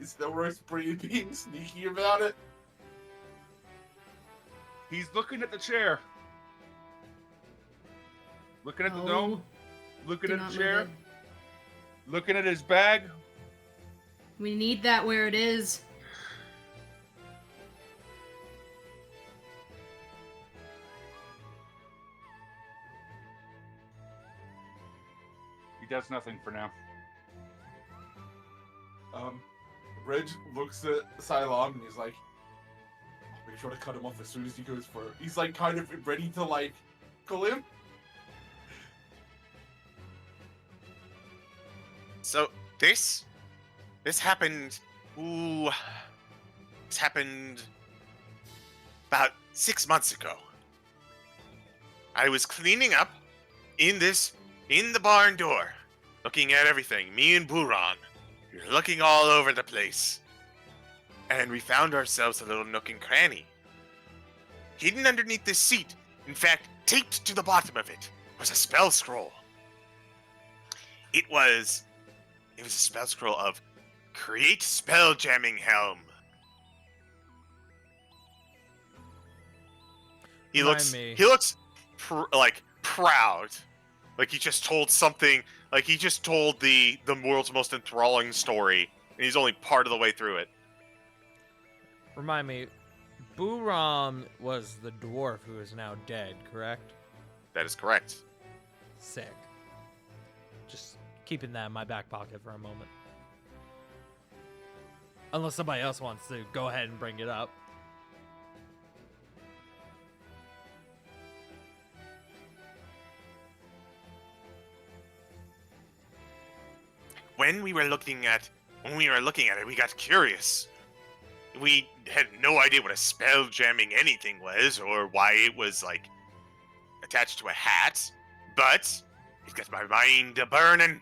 Is the roast being sneaky about it? He's looking at the chair. Looking at the No, dome. Looking do at not the move chair. it. Looking at his bag. We need that where it is. He does nothing for now. Reg looks at Cylon and he's like, make sure to cut him off as soon as he goes for it. He's like kind of ready to like kill him. So this happened. This happened about 6 months ago. I was cleaning up in the barn door, looking at everything. Me and Buran, we were looking all over the place, and we found ourselves a little nook and cranny, hidden underneath this seat. In fact, taped to the bottom of it was a spell scroll. It was a spell scroll of create spell jamming helm. He Remind me. looks proud, like he just told something, like he just told the world's most enthralling story, and he's only part of the way through it. Remind me, Buram was the dwarf who is now dead, correct? That is correct. Sick. Just keeping that in my back pocket for a moment. Unless somebody else wants to go ahead and bring it up. When we were looking at it, we got curious. We had no idea what a spell jamming anything was, or why it was like attached to a hat. But it got my mind a burning.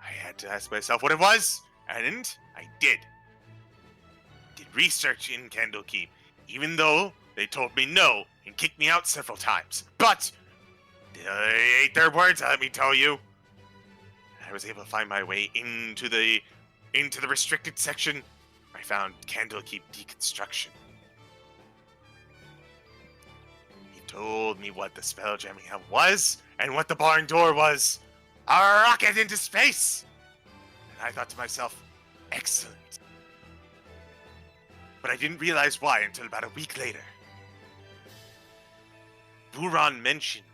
I had to ask myself what it was, and I did. Did research in Candlekeep, even though they told me no and kicked me out several times. But they ate their words, let me tell you. I was able to find my way into the restricted section. I found Candlekeep Dekonstruktion. He told me what the spell jamming hell was and what the barn door was. A rocket into space! And I thought to myself, excellent. But I didn't realize why until about a week later. Buran mentioned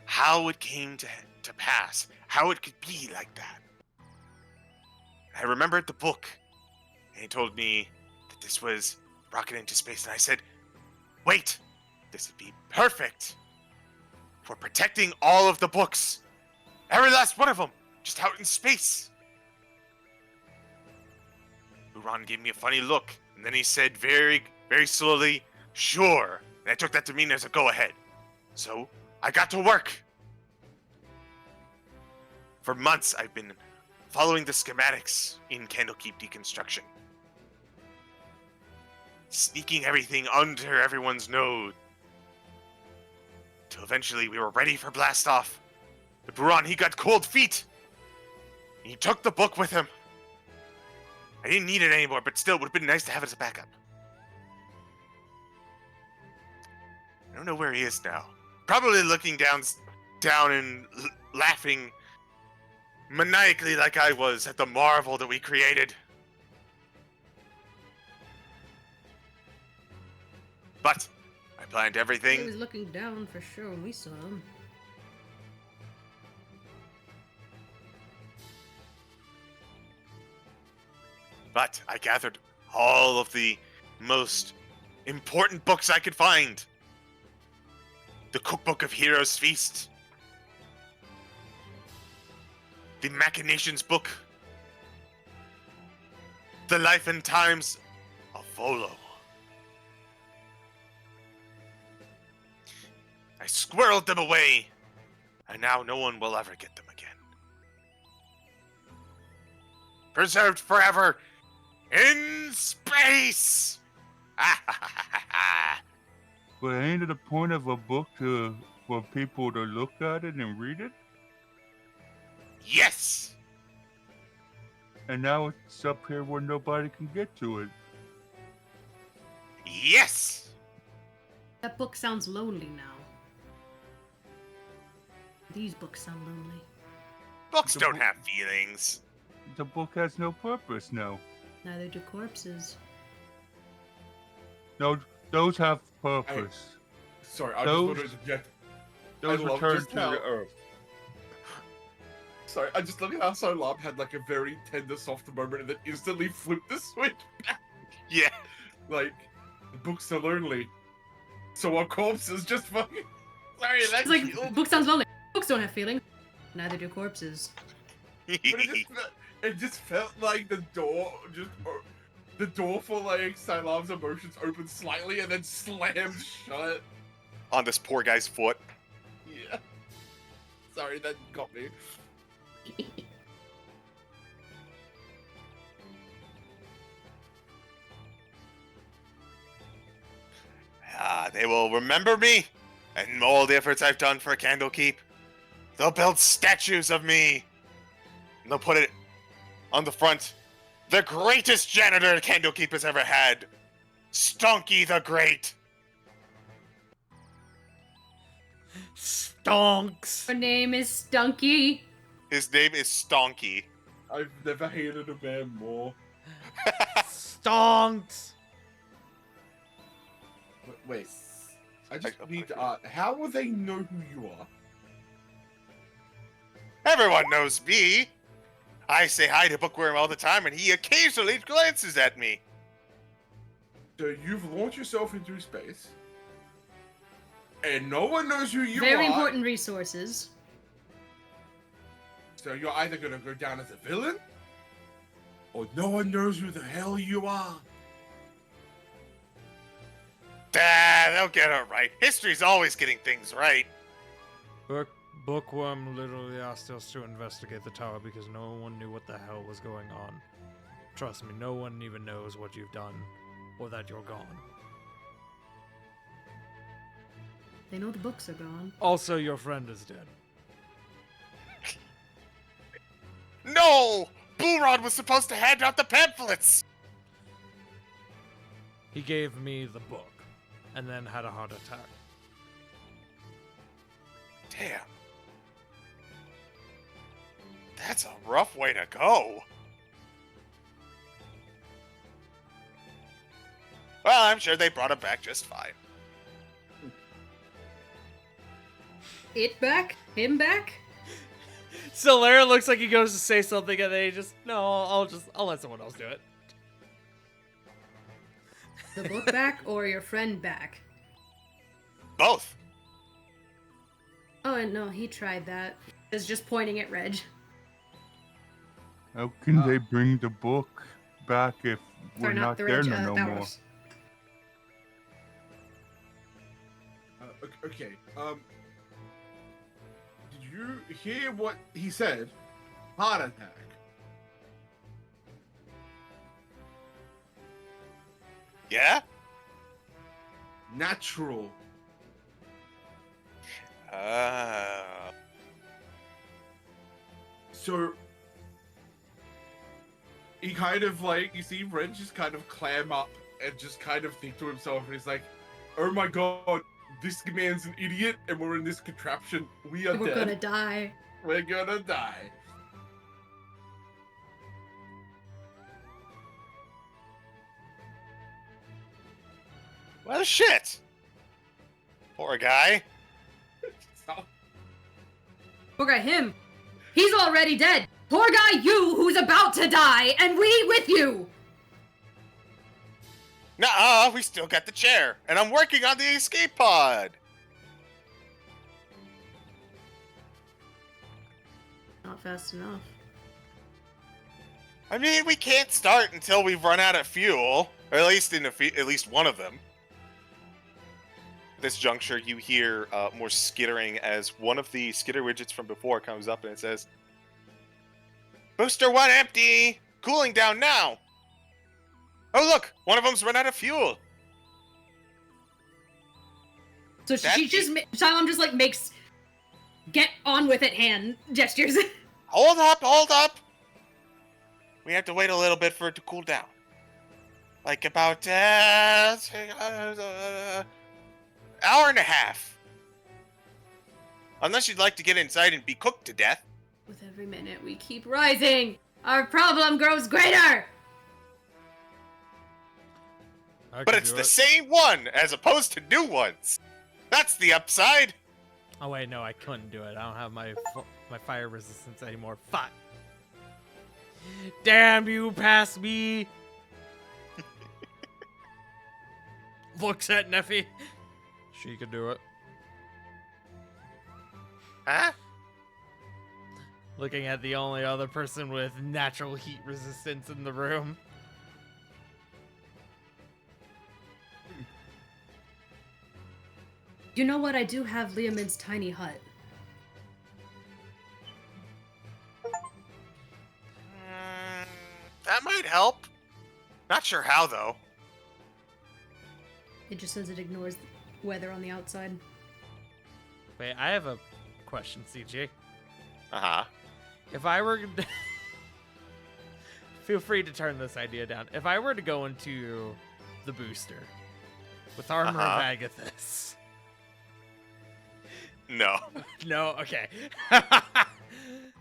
how it came to pass, how it could be like that. I remembered the book, and he told me that this was rocket into space, and I said, wait, this would be perfect for protecting all of the books. Every last one of them, just out in space. Buran gave me a funny look, and then he said very, very slowly, sure. And I took that to mean as a go-ahead. So, I got to work. For months, I've been following the schematics in Candlekeep Dekonstruktion. Sneaking everything under everyone's nose. Till eventually we were ready for blast-off. But Buran, he got cold feet. He took the book with him. I didn't need it anymore, but still, it would have been nice to have it as a backup. I don't know where he is now. Probably looking down and laughing maniacally like I was at the marvel that we created. But I planned He everything. was looking down for sure when we saw him. But I gathered all of the most important books I could find. The Cookbook of Heroes Feast. The Machinations book. The Life and Times of Volo. I squirreled them away, and now no one will ever get them again. Preserved forever in space! But ain't it the point of a book for people to look at it and read it? Yes! And now it's up here where nobody can get to it. Yes! That book sounds lonely now. These books sound lonely. Books The don't book- have feelings. The book has no purpose now. Neither do corpses. No, those have purpose. Sorry, I Those- just want to interject. Those I love return just to how- the earth. Sorry, I just look at how Solam had like a very tender, soft moment and then instantly flipped the switch back. Yeah. Like, the books are lonely. So our corpses just fucking. Sorry, that's It's like, book sounds lonely. Books don't have feelings. Neither do corpses. But it just felt like the door for like Silam's emotions opened slightly and then slammed shut. On this poor guy's foot. Yeah. Sorry, that got me. They will remember me and all the efforts I've done for Candlekeep. They'll build statues of me. And they'll put it on the front. The greatest janitor Candlekeep has ever had. Stonky the Great. Stonks. Her name is Stunky. His name is Stonky. I've never hated a man more. Stonks. Wait, I just need to ask, how will they know who you are? Everyone knows me. I say hi to Bookworm all the time, and he occasionally glances at me. So you've launched yourself into space, and no one knows who you are. Very important resources. So you're either gonna go down as a villain, or no one knows who the hell you are. They'll get it right. History's always getting things right. Bookworm literally asked us to investigate the tower because no one knew what the hell was going on. Trust me, no one even knows what you've done or that you're gone. They know the books are gone. Also, your friend is dead. No! Bullrod was supposed to hand out the pamphlets! He gave me the book and then had a heart attack. Damn. That's a rough way to go. Well, I'm sure they brought him back just fine. It back? Him back? Solera looks like he goes to say something and then he just, no, I'll let someone else do it. The book back or your friend back? Both. Oh, and no, he tried that. Is just pointing at Reg. How can they bring the book back if we're Or not the there Reg, no more? Bowers. Okay. Did you hear what he said? Heart attack. Yeah? Natural. So he kind of like, you see Ren just kind of clam up and just kind of think to himself, and he's like, oh my god, this man's an idiot and we're in this contraption. We are We're dead. gonna die. We're gonna die. Well, shit. Poor guy. Stop. Poor guy, him. He's already dead. Poor guy, you, who's about to die, and we with you. Nuh-uh, we still got the chair, and I'm working on the escape pod. Not fast enough. I mean, we can't start until we've run out of fuel, or at least at least one of them. This juncture, you hear more skittering as one of the skitter widgets from before comes up and it says, "Booster 1 empty! Cooling down now!" Oh look, one of them's run out of fuel. So she just, Shylam just like makes get on with it hand gestures. Hold up! We have to wait a little bit for it to cool down. Like about hour and a half. Unless you'd like to get inside and be cooked to death. With every minute we keep rising, our problem grows greater. But it's the same one as opposed to new ones. That's the upside. Oh wait, no, I couldn't do it. I don't have my fire resistance anymore. Fuck. Damn you, pass me. Looks at Neffy. She could do it. Huh? Looking at the only other person with natural heat resistance in the room. You know what? I do have Liamin's tiny hut. That might help. Not sure how, though. It just says it ignores the weather on the outside. Wait, I have a question, CJ. Uh-huh. If I were... Feel free to turn this idea down. If I were to go into the booster with Armor of Agathis... No. No? Okay.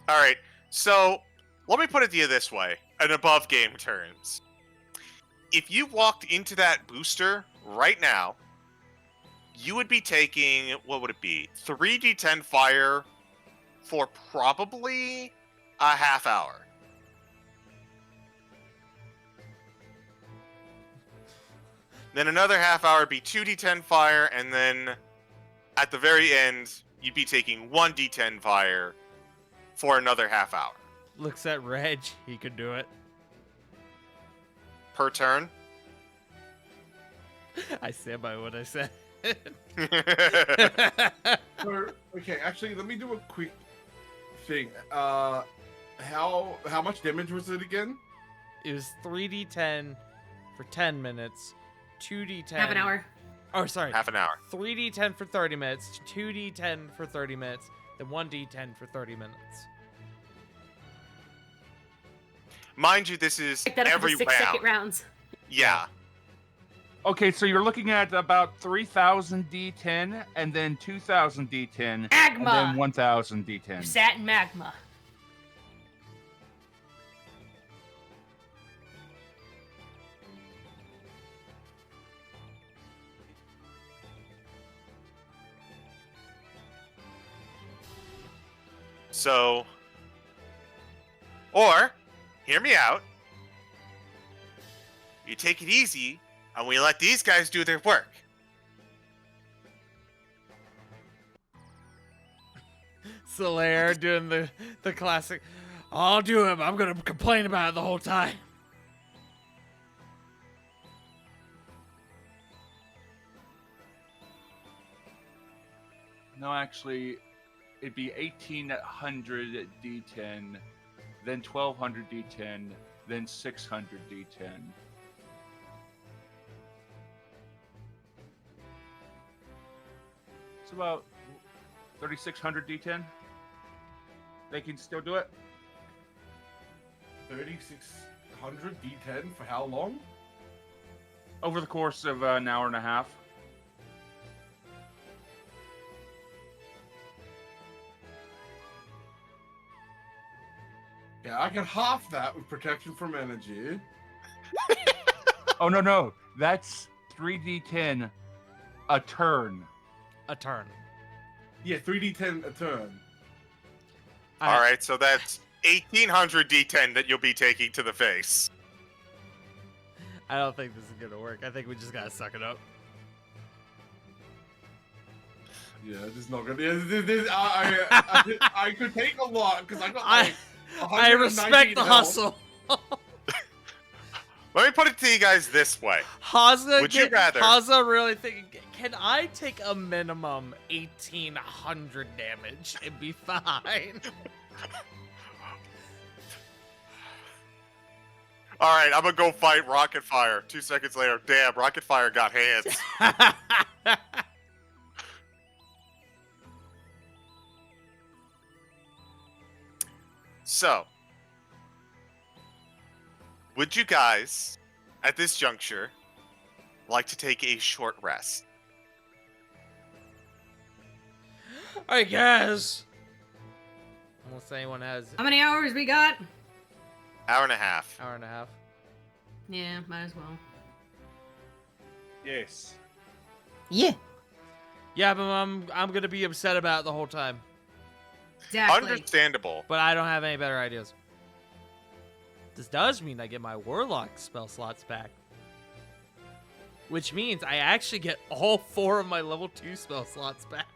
Alright, so let me put it to you this way, in above game terms. If you walked into that booster right now, you would be taking, what would it be? 3d10 fire for probably a half hour. Then another half hour be 2d10 fire, and then at the very end, you'd be taking 1d10 fire for another half hour. Looks at Reg. He could do it. Per turn. I stand by what I said. So, okay, actually, let me do a quick thing. How much damage was it again? It was 3d10 for 10 minutes, 2d10. Half an hour. Oh, sorry. Half an hour. 3d10 for 30 minutes, 2d10 for 30 minutes, then 1d10 for 30 minutes. Mind you, this is Pick that up every to 6 second round. rounds. Yeah. Okay, so you're looking at about 3,000 D10, and then 2,000 D10, and Magma. then 1,000 You D10. sat in magma. So, or, hear me out. You take it easy, and we let these guys do their work. Solaire doing the classic, I'll do him. I'm going to complain about it the whole time. No, actually, it'd be 1,800 D10, then 1,200 D10, then 600 D10. It's about 3,600 D10. They can still do it. 3,600 D10 for how long? Over the course of an hour and a half. Yeah, I can half that with protection from energy. Oh, no. That's 3D10 a turn. A turn. Yeah, 3D10 a turn. All right, so that's 1,800 D10 that you'll be taking to the face. I don't think this is going to work. I think we just got to suck it up. Yeah, this is not gonna. I could take a lot because I got like. I respect the hustle. Let me put it to you guys this way. Would you rather- Haza really thinking, can I take a minimum 1,800 damage and be fine? All right, I'm gonna go fight Rocket Fire. 2 seconds later, damn, Rocket Fire got hands. So, would you guys, at this juncture, like to take a short rest? I guess. Unless anyone has How many hours we got? Hour and a half. hour and a half. Yeah, might as well. Yes. Yeah. Yeah, but I'm gonna be upset about it the whole time. Exactly. Understandable. But I don't have any better ideas. This does mean I get my Warlock spell slots back. Which means I actually get all 4 of my level 2 spell slots back.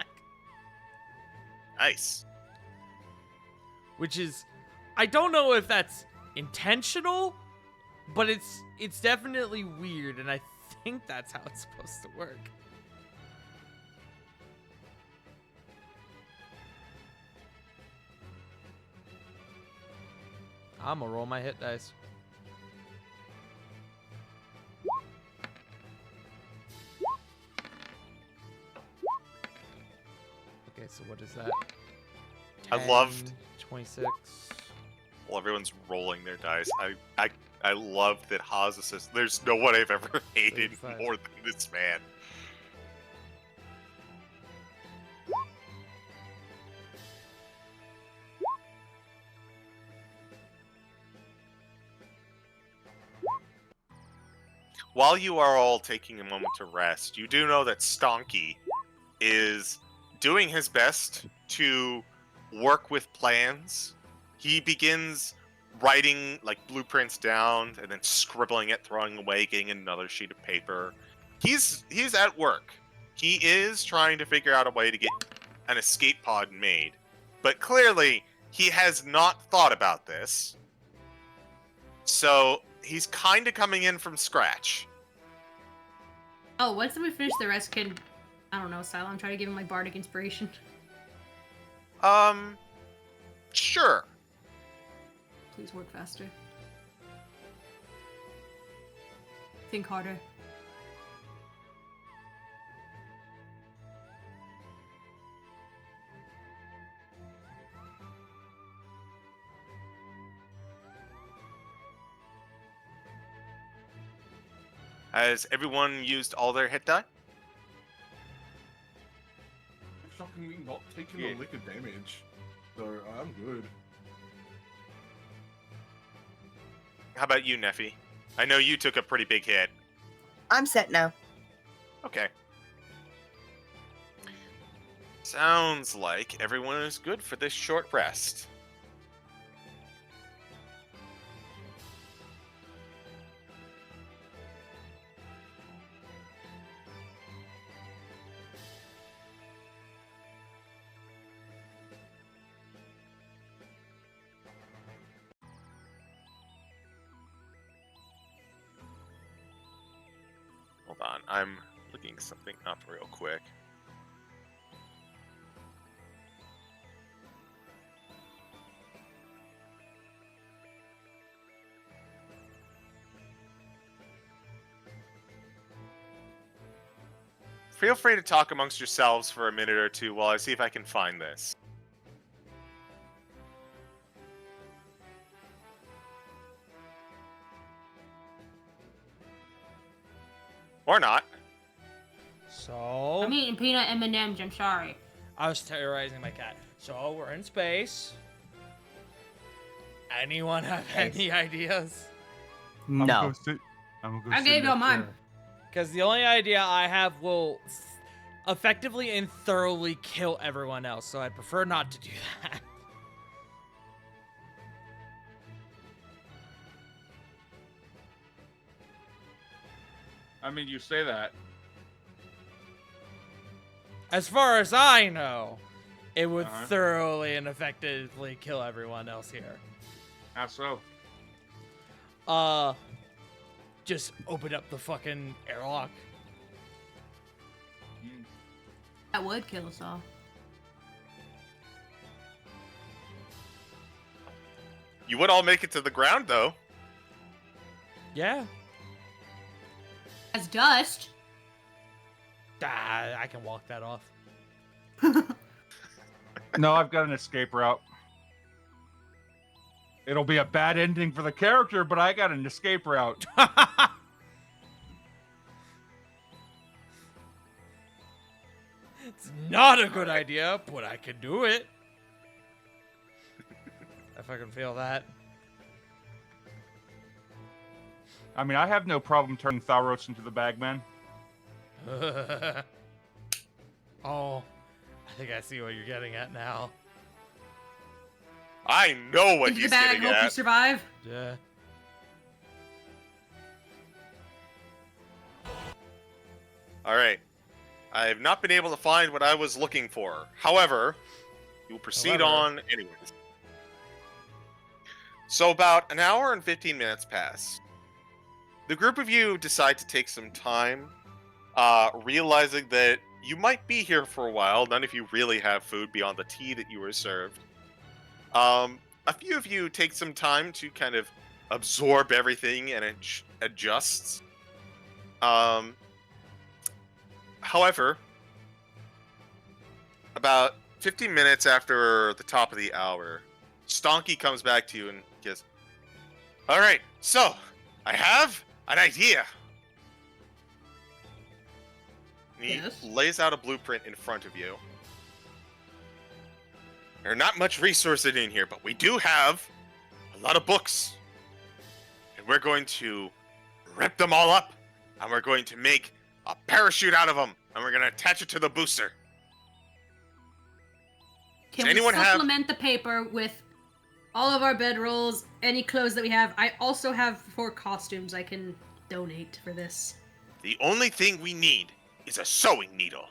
Nice. Which is, I don't know if that's intentional, but it's definitely weird, and I think that's how it's supposed to work. I'm gonna roll my hit dice. Okay, so what is that? I loved- 26. Well, everyone's rolling their dice. I love that Haas says there's no one I've ever hated 35. more than this man. While you are all taking a moment to rest, you do know that Stonky is doing his best to work with plans. He begins writing like blueprints down and then scribbling it, throwing away, getting another sheet of paper. he's at work. He is trying to figure out a way to get an escape pod made, but clearly he has not thought about this. So he's kind of coming in from scratch. Oh, once we finish the rest, can I don't know, Cylon try to give him like bardic inspiration. Sure. Please work faster. Think harder. Has everyone used all their hit die? Shockingly not taking Yeah. a lick of damage. So I'm good. How about you, Neffy? I know you took a pretty big hit. I'm set now. Okay. Sounds like everyone is good for this short rest. Hold on, I'm looking something up real quick. Feel free to talk amongst yourselves for a minute or two while I see if I can find this. Or not. So I'm eating peanut M&Ms. I'm sorry. I was terrorizing my cat. So we're in space. Anyone have any ideas? No. I gave you mine. Because the only idea I have will effectively and thoroughly kill everyone else, so I prefer not to do that. I mean, you say that. As far as I know, it would Uh-huh. thoroughly and effectively kill everyone else here. How so? Just open up the fucking airlock. That would kill us all. You would all make it to the ground, though. Yeah. As dust. I can walk that off. No, I've got an escape route. It'll be a bad ending for the character, but I got an escape route. It's not a good idea, but I can do it. I fucking feel that. I mean, I have no problem turning Tharos into the bagman. Oh, I think I see what you're getting at now. I know what Into the he's bag, getting hope you at. survive. Yeah. Alright. I have not been able to find what I was looking for. However, you will proceed on anyways. So about an hour and 15 minutes pass. The group of you decide to take some time, realizing that you might be here for a while. None of you really have food beyond the tea that you were served. A few of you take some time to kind of absorb everything and adjust. However, about 15 minutes after the top of the hour, Stonky comes back to you and goes, "All right, so I have an idea." And he Yes? lays out a blueprint in front of you. There are not much resources in here, but we do have a lot of books. And we're going to rip them all up, and we're going to make a parachute out of them, and we're going to attach it to the booster. Can Does anyone we have- supplement the paper with all of our bedrolls, any clothes that we have? I also have 4 costumes I can donate for this. The only thing we need is a sewing needle.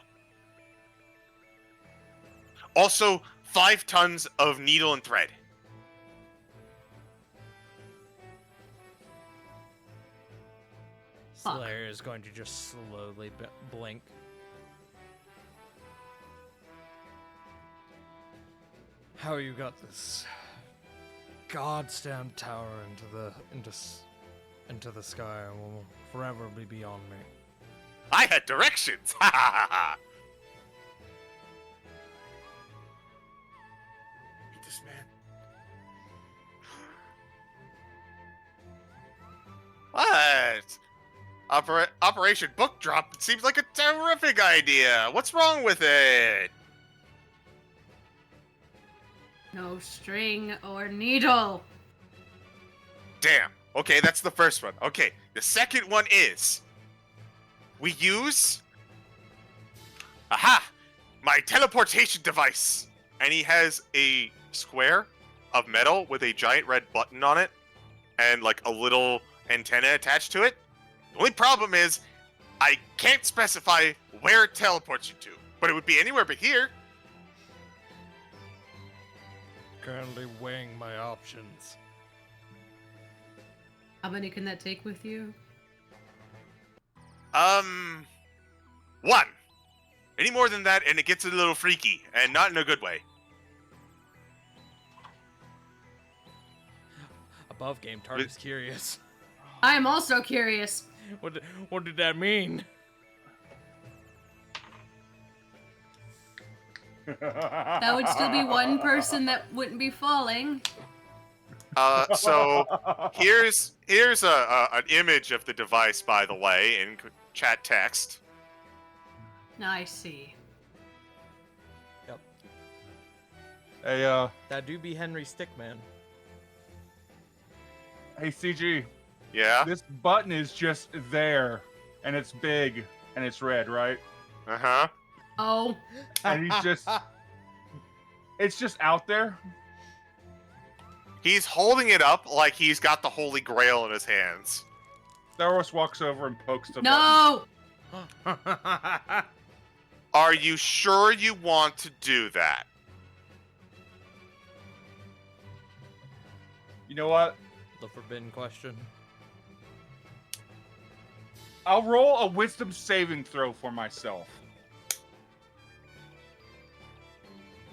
Also, 5 tons of needle and thread. Fuck. Slayer is going to just slowly blink. How you got this goddamn tower into the sky will forever be beyond me. I had directions. Ha ha ha ha. Beat this man. What? Operation Book Drop seems like a terrific idea. What's wrong with it? No string or needle. Damn. Okay, that's the first one. Okay, the second one is we use my teleportation device. And he has a square of metal with a giant red button on it and like a little antenna attached to it. The only problem is I can't specify where it teleports you to, but it would be anywhere but here. Currently weighing my options. How many can that take with you? 1. Any more than that, and it gets a little freaky, and not in a good way. Above game, Target's curious. I am also curious. What did that mean? That would still be one person that wouldn't be falling. So here's an image of the device, by the way, in chat text. I see. Yep. Hey, That do be Henry Stickman. hey, CG. Yeah. This button is just there, and it's big, and it's red, right? Uh huh. Oh, And he's just, it's just out there. He's holding it up like he's got the Holy Grail in his hands. Tharos walks over and pokes the button. no! Are you sure you want to do that? You know what? The forbidden question. I'll roll a wisdom saving throw for myself.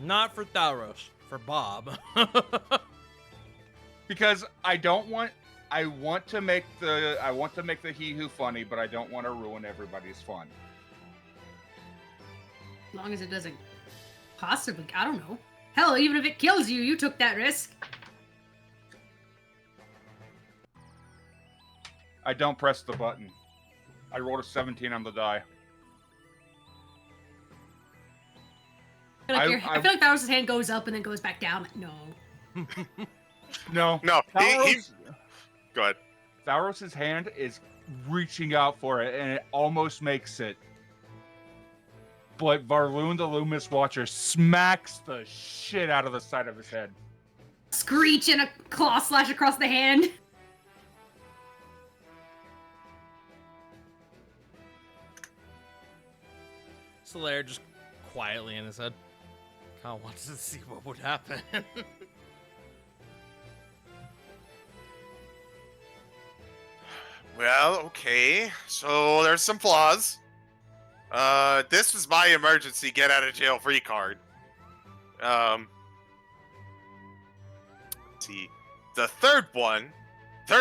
Not for Tharos, for Bob. Because I want to make the he who funny, but I don't want to ruin everybody's fun. As long as it doesn't possibly, I don't know. Hell, even if it kills you, you took that risk. I don't press the button. I rolled a 17 on the die. I feel like Tharos' hand goes up and then goes back down. No. No. No. Go ahead. Tharos' hand is reaching out for it, and it almost makes it. But Varloon the Loomis Watcher smacks the shit out of the side of his head. Screech and a claw slash across the hand. Slayer just quietly in his head. Kind of wants to see what would happen. Well, okay. So there's some flaws. This was my emergency get out of jail free card. Let's see. The third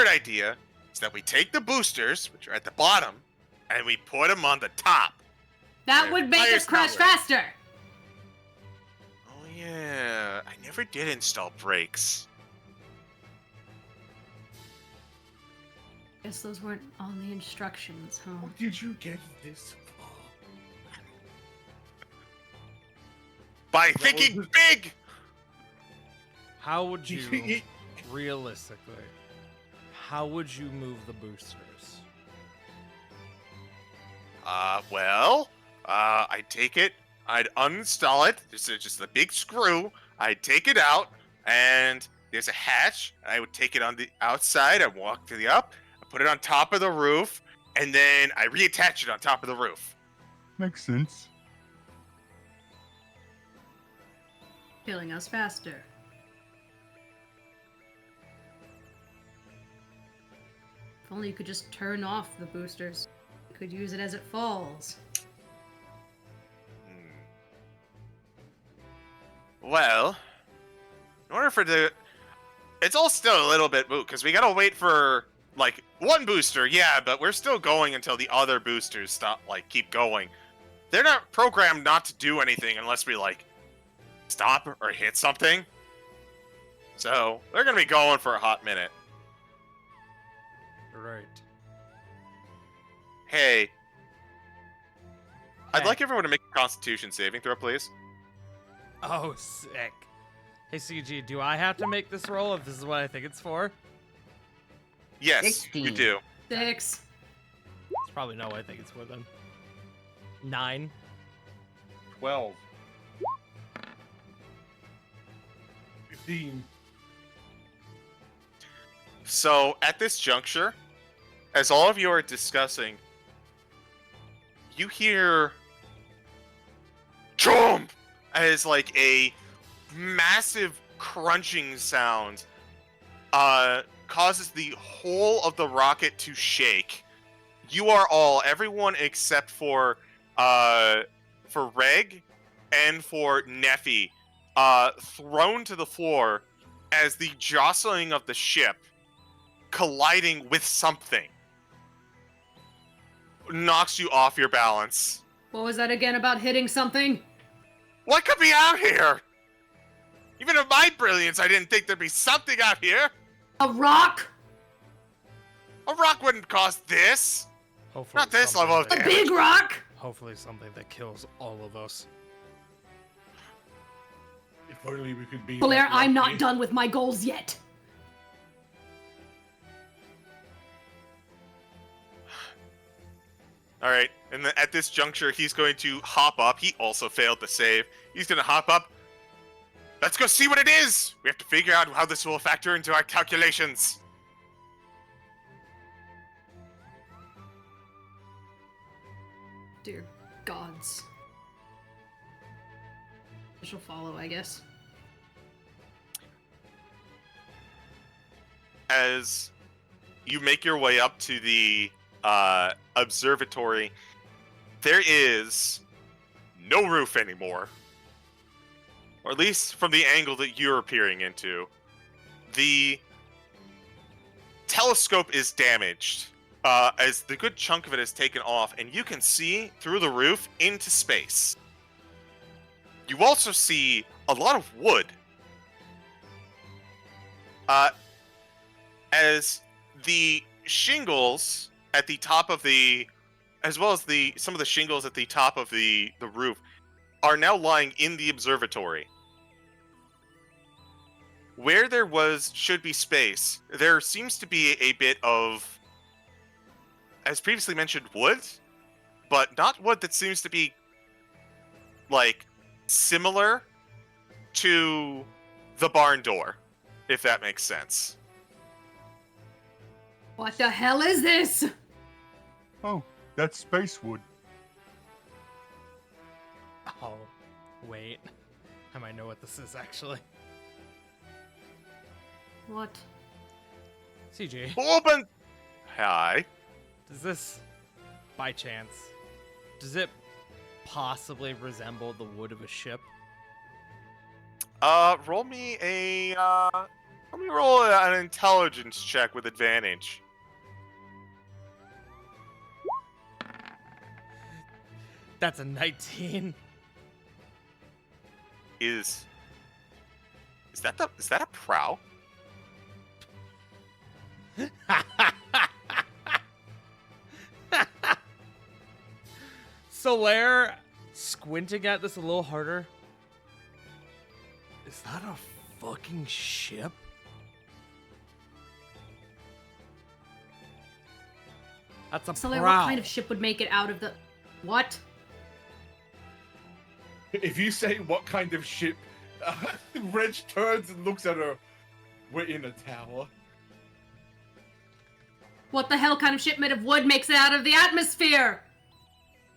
idea is that we take the boosters, which are at the bottom, and we put them on the top. That Yeah, would make fire us crash power. faster. Oh yeah, I never did install brakes. Guess those weren't on the instructions, huh? How did you get this far? By That thinking was- big! How would you, realistically, how would you move the boosters? I'd take it, I'd uninstall it, there's just a big screw, I'd take it out, and there's a hatch, I would take it on the outside, I'd walk to the up, I'd put it on top of the roof, and then I reattach it on top of the roof. Makes sense. Killing us faster. If only you could just turn off the boosters. You could use it as it falls. Well, in order for the... It's all still a little bit moot, because we gotta wait for, like, one booster, yeah, but we're still going until the other boosters keep going. They're not programmed not to do anything unless we, stop or hit something. So, they're gonna be going for a hot minute. Right. Hey. I'd Hey. like everyone to make a Constitution saving throw, please. Oh, sick. Hey, Ceegee, do I have to make this roll if this is what I think it's for? Yes, 16. you do. 6. It's probably not what I think it's for then. 9. 12. 15. So, at this juncture, as all of you are discussing, you hear Chomp! As a massive crunching sound causes the whole of the rocket to shake. You are all, everyone except for Reg and for Neffy, thrown to the floor as the jostling of the ship colliding with something knocks you off your balance. What was that again about hitting something? What could be out here? Even in my brilliance, I didn't think there'd be something out here. A rock? A rock wouldn't cause this. Hopefully Not this something level of A that- damage. big rock? Hopefully something that kills all of us. If only we could be. Blair, that I'm not lucky. done with my goals yet. All right, and then at this juncture, he's going to hop up. He also failed to save. He's going to hop up. Let's go see what it is. We have to figure out how this will factor into our calculations. Dear gods. I shall follow, I guess. As you make your way up to the observatory, there is no roof anymore. Or at least from the angle that you're peering into. The telescope is damaged, as the good chunk of it is taken off, and you can see through the roof into space. You also see a lot of wood. As the shingles at the top of the, as well as some of the shingles at the top of the roof, are now lying in the observatory. Where there should be space, there seems to be a bit of, as previously mentioned, wood, but not wood that seems to be similar to the barn door, if that makes sense. What the hell is this? Oh, that's space wood. Oh, wait. I might know what this is actually. What? CJ, Open. Hi. does this, by chance, does it possibly resemble the wood of a ship? Roll me roll an intelligence check with advantage. That's a 19. Is that a prow? Solaire, squinting at this a little harder. Is that a fucking ship? That's a So, like, prow. what kind of ship would make it out of the... What? If you say what kind of ship, Reg turns and looks at her. We're in a tower. What the hell kind of ship made of wood makes it out of the atmosphere?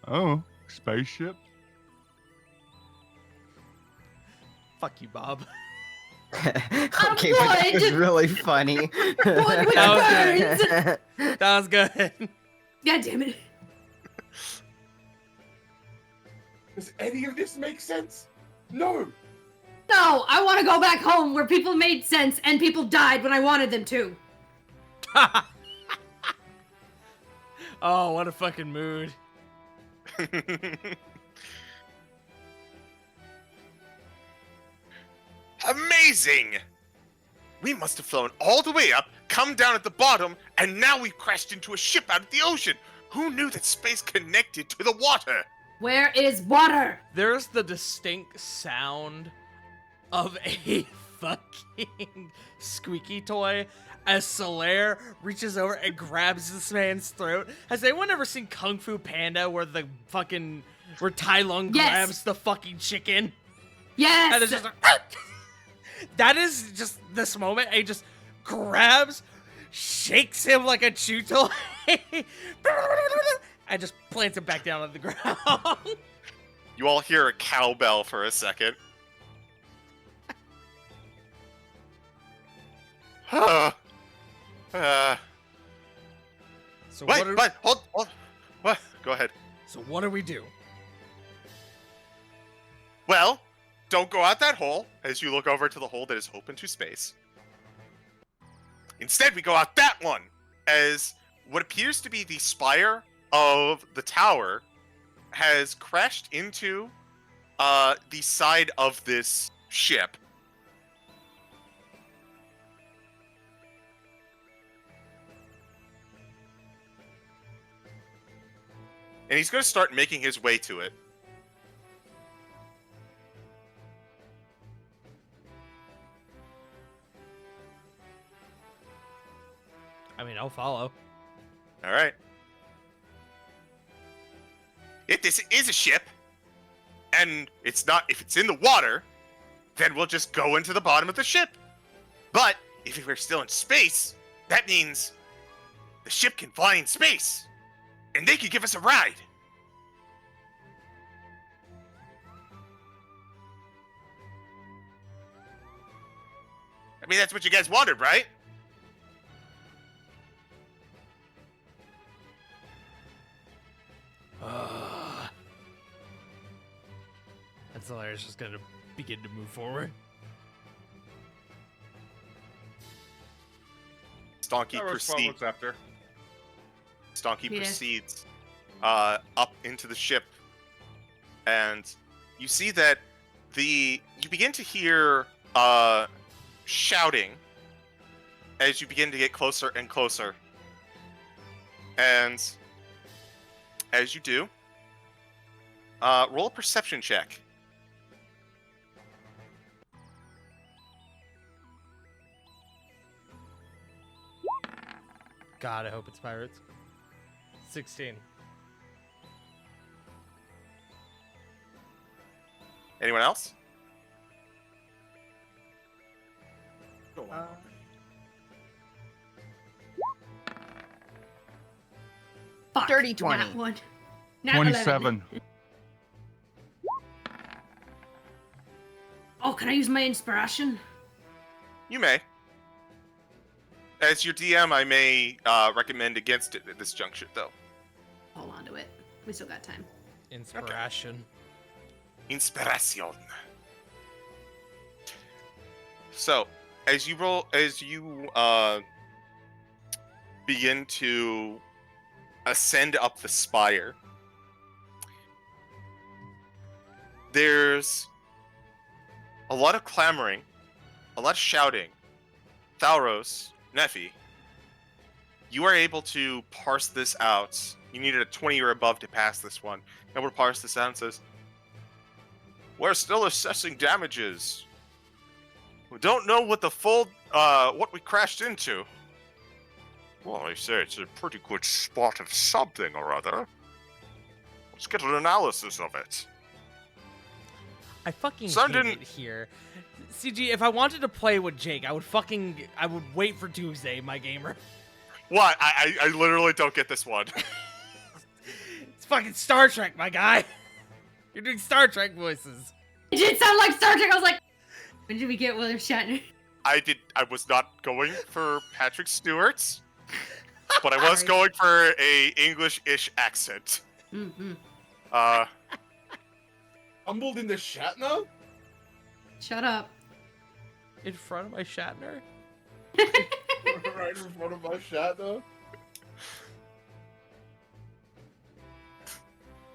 Oh, spaceship? Fuck you, Bob. Okay, but that was would. really funny. Wood with That birds. That was good. God damn it. Does any of this make sense? No. No, I want to go back home where people made sense and people died when I wanted them to. Oh, what a fucking mood. Amazing! We must have flown all the way up, come down at the bottom, and now we've crashed into a ship out of the ocean. Who knew that space connected to the water? Where is water? There's the distinct sound of a fucking squeaky toy as Solaire reaches over and grabs this man's throat. Has anyone ever seen Kung Fu Panda where Tai Lung Yes. grabs the fucking chicken? Yes. And it's just like, that is just this moment. And he just grabs, shakes him like a chew toy, and just plants him back down on the ground. You all hear a cowbell for a second. So Wait, hold. What? Go ahead. So what do we do? Well, don't go out that hole as you look over to the hole that is open to space. Instead, we go out that one as what appears to be the spire of the tower has crashed into the side of this ship. And he's going to start making his way to it. I mean, I'll follow. All right. If this is a ship, and it's not, if it's in the water, then we'll just go into the bottom of the ship. But if we're still in space, that means the ship can fly in space, and they can give us a ride. I mean, that's what you guys wanted, right? And Solaire's just gonna begin to move forward. Stonky That was 12 proceeds. months after. Stonky Yeah. proceeds up into the ship, and you see that you begin to hear shouting as you begin to get closer and closer. And as you do, roll a perception check. God, I hope it's pirates. 16. Anyone else? Fuck. Dirty 20. Nat one. Nat 11. 27. Oh, can I use my inspiration? You may. As your DM, I may recommend against it at this juncture, though. Hold on to it. We still got time. Inspiration. Inspiration. So, as you begin to ascend up the spire, there's a lot of clamoring, a lot of shouting. Thalros, Nephi, you are able to parse this out. You needed a 20 or above to pass this one. Able to parse this out and says, "We're still assessing damages. We don't know what the full, what we crashed into. Well, I say it's a pretty good spot of something or other. Let's get an analysis of it." I fucking Sun hate didn't- it here. CG, if I wanted to play with Jake, I would wait for Tuesday, my gamer. What? I literally don't get this one. It's fucking Star Trek, my guy. You're doing Star Trek voices. It did sound like Star Trek. I was like, when did we get William Shatner? I was not going for Patrick Stewart's, but I was Sorry. going for a English-ish accent. Mm-hmm. Humbled in the Shatner? Shut up. In front of my Shatner? Right in front of my Shatner?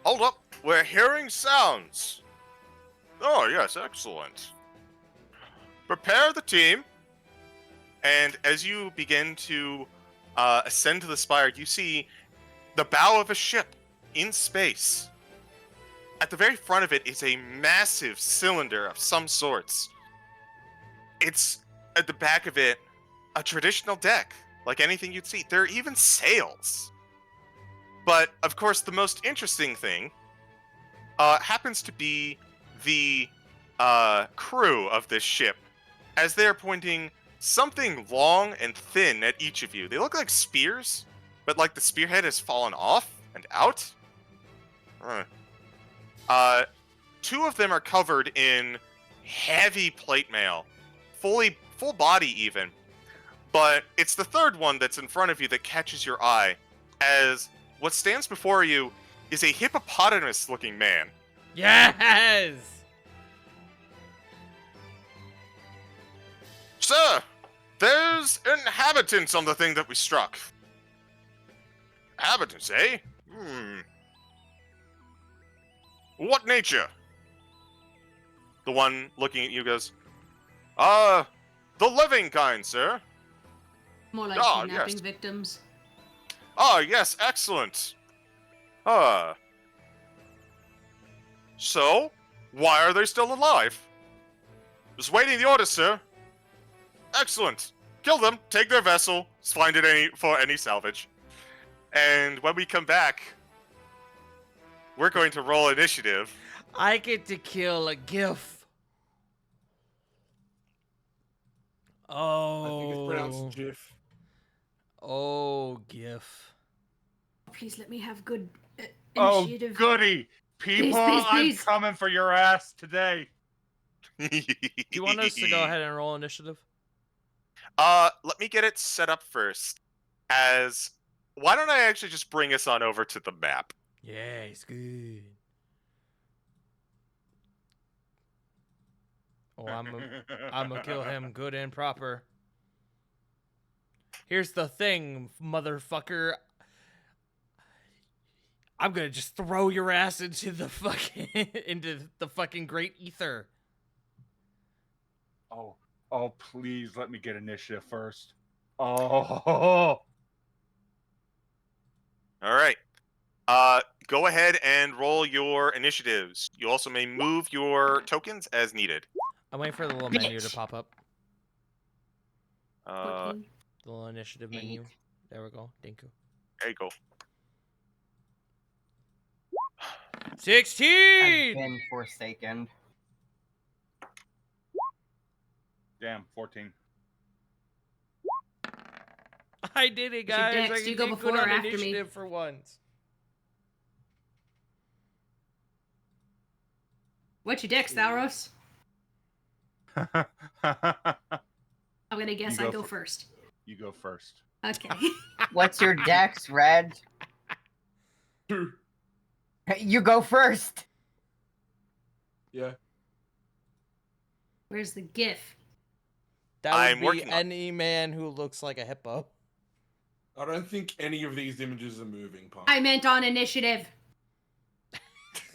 Hold up, we're hearing sounds. Oh, yes, excellent. Prepare the team, and as you begin to ascend to the spire, you see the bow of a ship in space. At the very front of it is a massive cylinder of some sorts. It's, at the back of it, a traditional deck, like anything you'd see. There are even sails. But, of course, the most interesting thing happens to be the crew of this ship, as they are pointing something long and thin at each of you. They look like spears, but like the spearhead has fallen off and out. Two of them are covered in heavy plate mail, full body even. But it's the third one that's in front of you that catches your eye, as what stands before you is a hippopotamus-looking man. Yes! Sir, there's inhabitants on the thing that we struck. Inhabitants, eh? What nature? The one looking at you goes, the living kind, sir. More like Ah, kidnapping yes. victims. Ah, yes, excellent. So, why are they still alive? Just waiting the order, sir. Excellent. Kill them, take their vessel, find it for any salvage. And when we come back, we're going to roll initiative. I get to kill a GIF. I think it's Oh. pronounced GIF. Oh, GIF. Please let me have good Oh, initiative. goody! People, please, I'm please. coming for your ass today. Do you want us to go ahead and roll initiative? Let me get it set up first. Why don't I actually just bring us on over to the map? Yeah, it's good. Oh, I'm gonna kill him good and proper. Here's the thing, motherfucker. I'm gonna just throw your ass into the fucking great ether. Oh, please let me get initiative first. Oh, All right. Go ahead and roll your initiatives. You also may move your tokens as needed. I'm waiting for the little menu to Bitch. pop up. 14. The little initiative menu. There we go. Thank you. There you go. 16! I've been forsaken. damn, 14. I did it, your guys. dex? I Do you can go do before good or on after me? initiative for once. What's your dex, Tharos? I'm gonna guess You I go go fir- first. You go first. Okay. What's your dex, Reg? 2. You go first. Yeah. Where's the GIF? That would I'm be working on any man who looks like a hippo. I don't think any of these images are moving, Punk. I meant on initiative.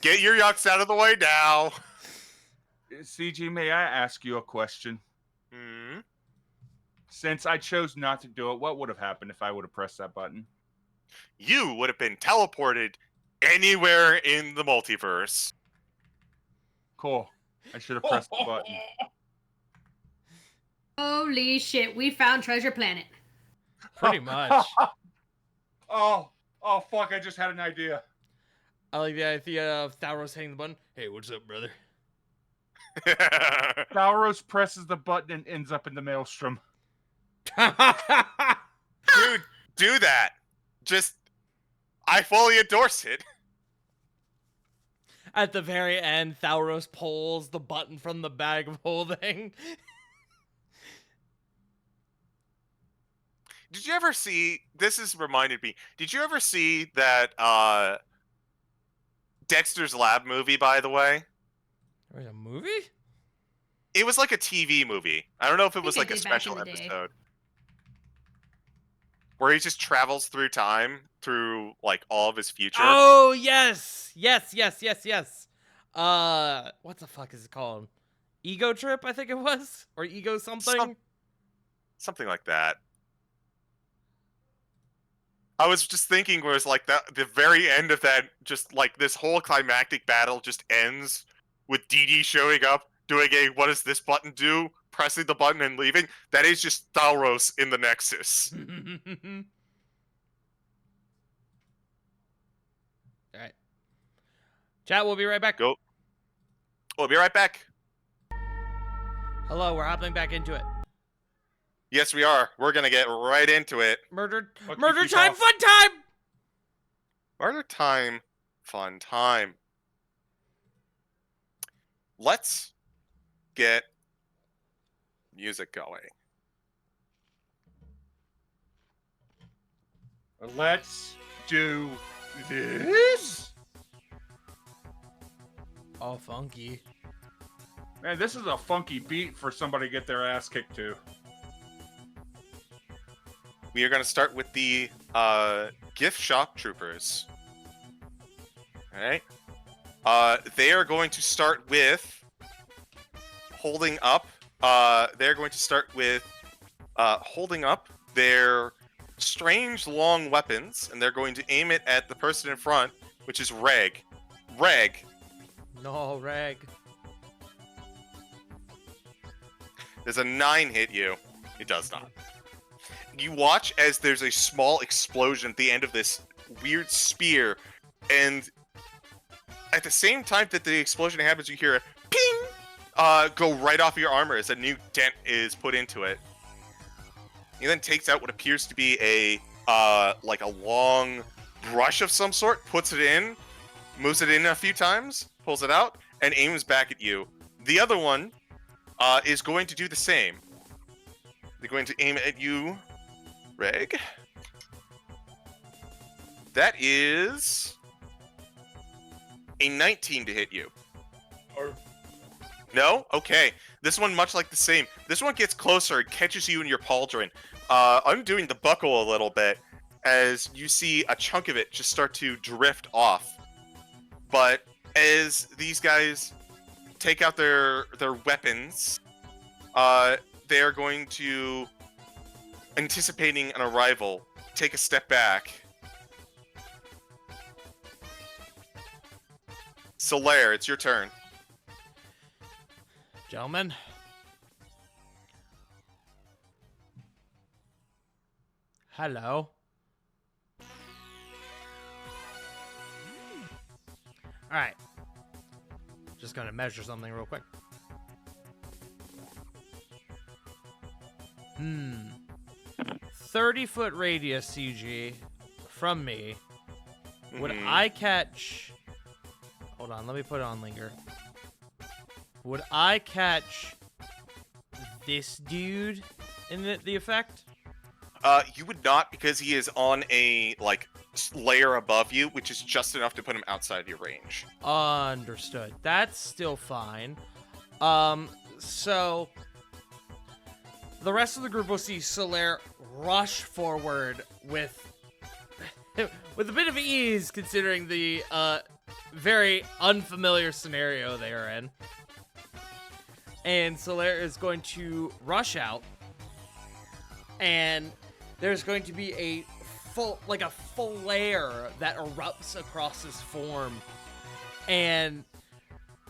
Get your yucks out of the way now. Ceegee, may I ask you a question? Hmm. Since I chose not to do it, what would have happened if I would have pressed that button? You would have been teleported anywhere in the multiverse. Cool. I should have pressed the button. Holy shit, we found Treasure Planet. Pretty much. oh, fuck, I just had an idea. I like the idea of Tharos hitting the button. Hey, what's up, brother? Tharos presses the button and ends up in the maelstrom. Dude, do that. Just, I fully endorse it. At the very end, Thalros pulls the button from the bag of holding. Did you ever see, this has reminded me, did you ever see that Dexter's Lab movie, by the way? There's a movie? It was like a TV movie. I don't know if it was they like a did back in special the day. episode. Where he just travels through time, through like all of his future. Oh, yes. Yes. What the fuck is it called? Ego Trip, I think it was? Or Ego something? Something like that. I was just thinking, where it's like that, the very end of that, just like this whole climactic battle just ends with Dee Dee showing up, doing a what does this button do? Pressing the button and leaving. That is just Thalros in the Nexus. All right. Chat, we'll be right back. Go. We'll be right back. Hello, we're hopping back into it. Yes, we are. We're gonna get right into it. Murder Fuck time, you, Chief. fun time! Murder time, fun time. Let's get music going. Let's do this. Oh, funky. Man, this is a funky beat for somebody to get their ass kicked to. We are going to start with the gift shop troopers. All right. They are going to start with holding up. They're going to start with holding up their strange long weapons, and they're going to aim it at the person in front, which is Reg. Reg. No, Reg. Does a 9 hit you? It does not. You watch as there's a small explosion at the end of this weird spear, and at the same time that the explosion happens, you hear a ping go right off your armor as a new dent is put into it. He then takes out what appears to be a like a long brush of some sort, puts it in, moves it in a few times, pulls it out, and aims back at you. The other one is going to do the same. They're going to aim at you, Reg. That is a 19 to hit you. No? Okay. This one, much like the same. This one gets closer and catches you in your pauldron. Undoing the buckle a little bit as you see a chunk of it just start to drift off. But as these guys take out their weapons, they are going to, anticipating an arrival, take a step back. Solaire, it's your turn. Gentlemen. Hello. Alright. Just gonna measure something real quick. 30-foot radius, Ceegee, from me. Would I catch... Hold on, let me put it on Linger. Would I catch this dude in the effect? You would not, because he is on a, like, layer above you, which is just enough to put him outside your range. Understood. That's still fine. So... The rest of the group will see Solaire rush forward with a bit of ease, considering the very unfamiliar scenario they are in. And Solaire is going to rush out, and there's going to be a flare that erupts across his form. And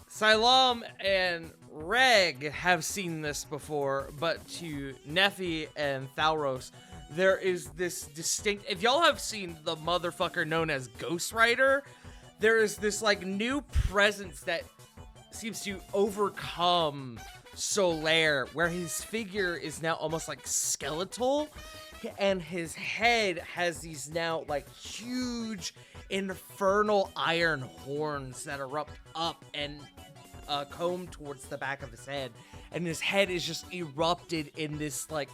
Silam and Reg have seen this before, but to Nephi and Thalros, there is this distinct... If y'all have seen the motherfucker known as Ghost Rider, there is this, like, new presence that seems to overcome solaire, where his figure is now almost like skeletal, and his head has these now like huge infernal iron horns that erupt up and comb towards the back of his head, and his head is just erupted in this like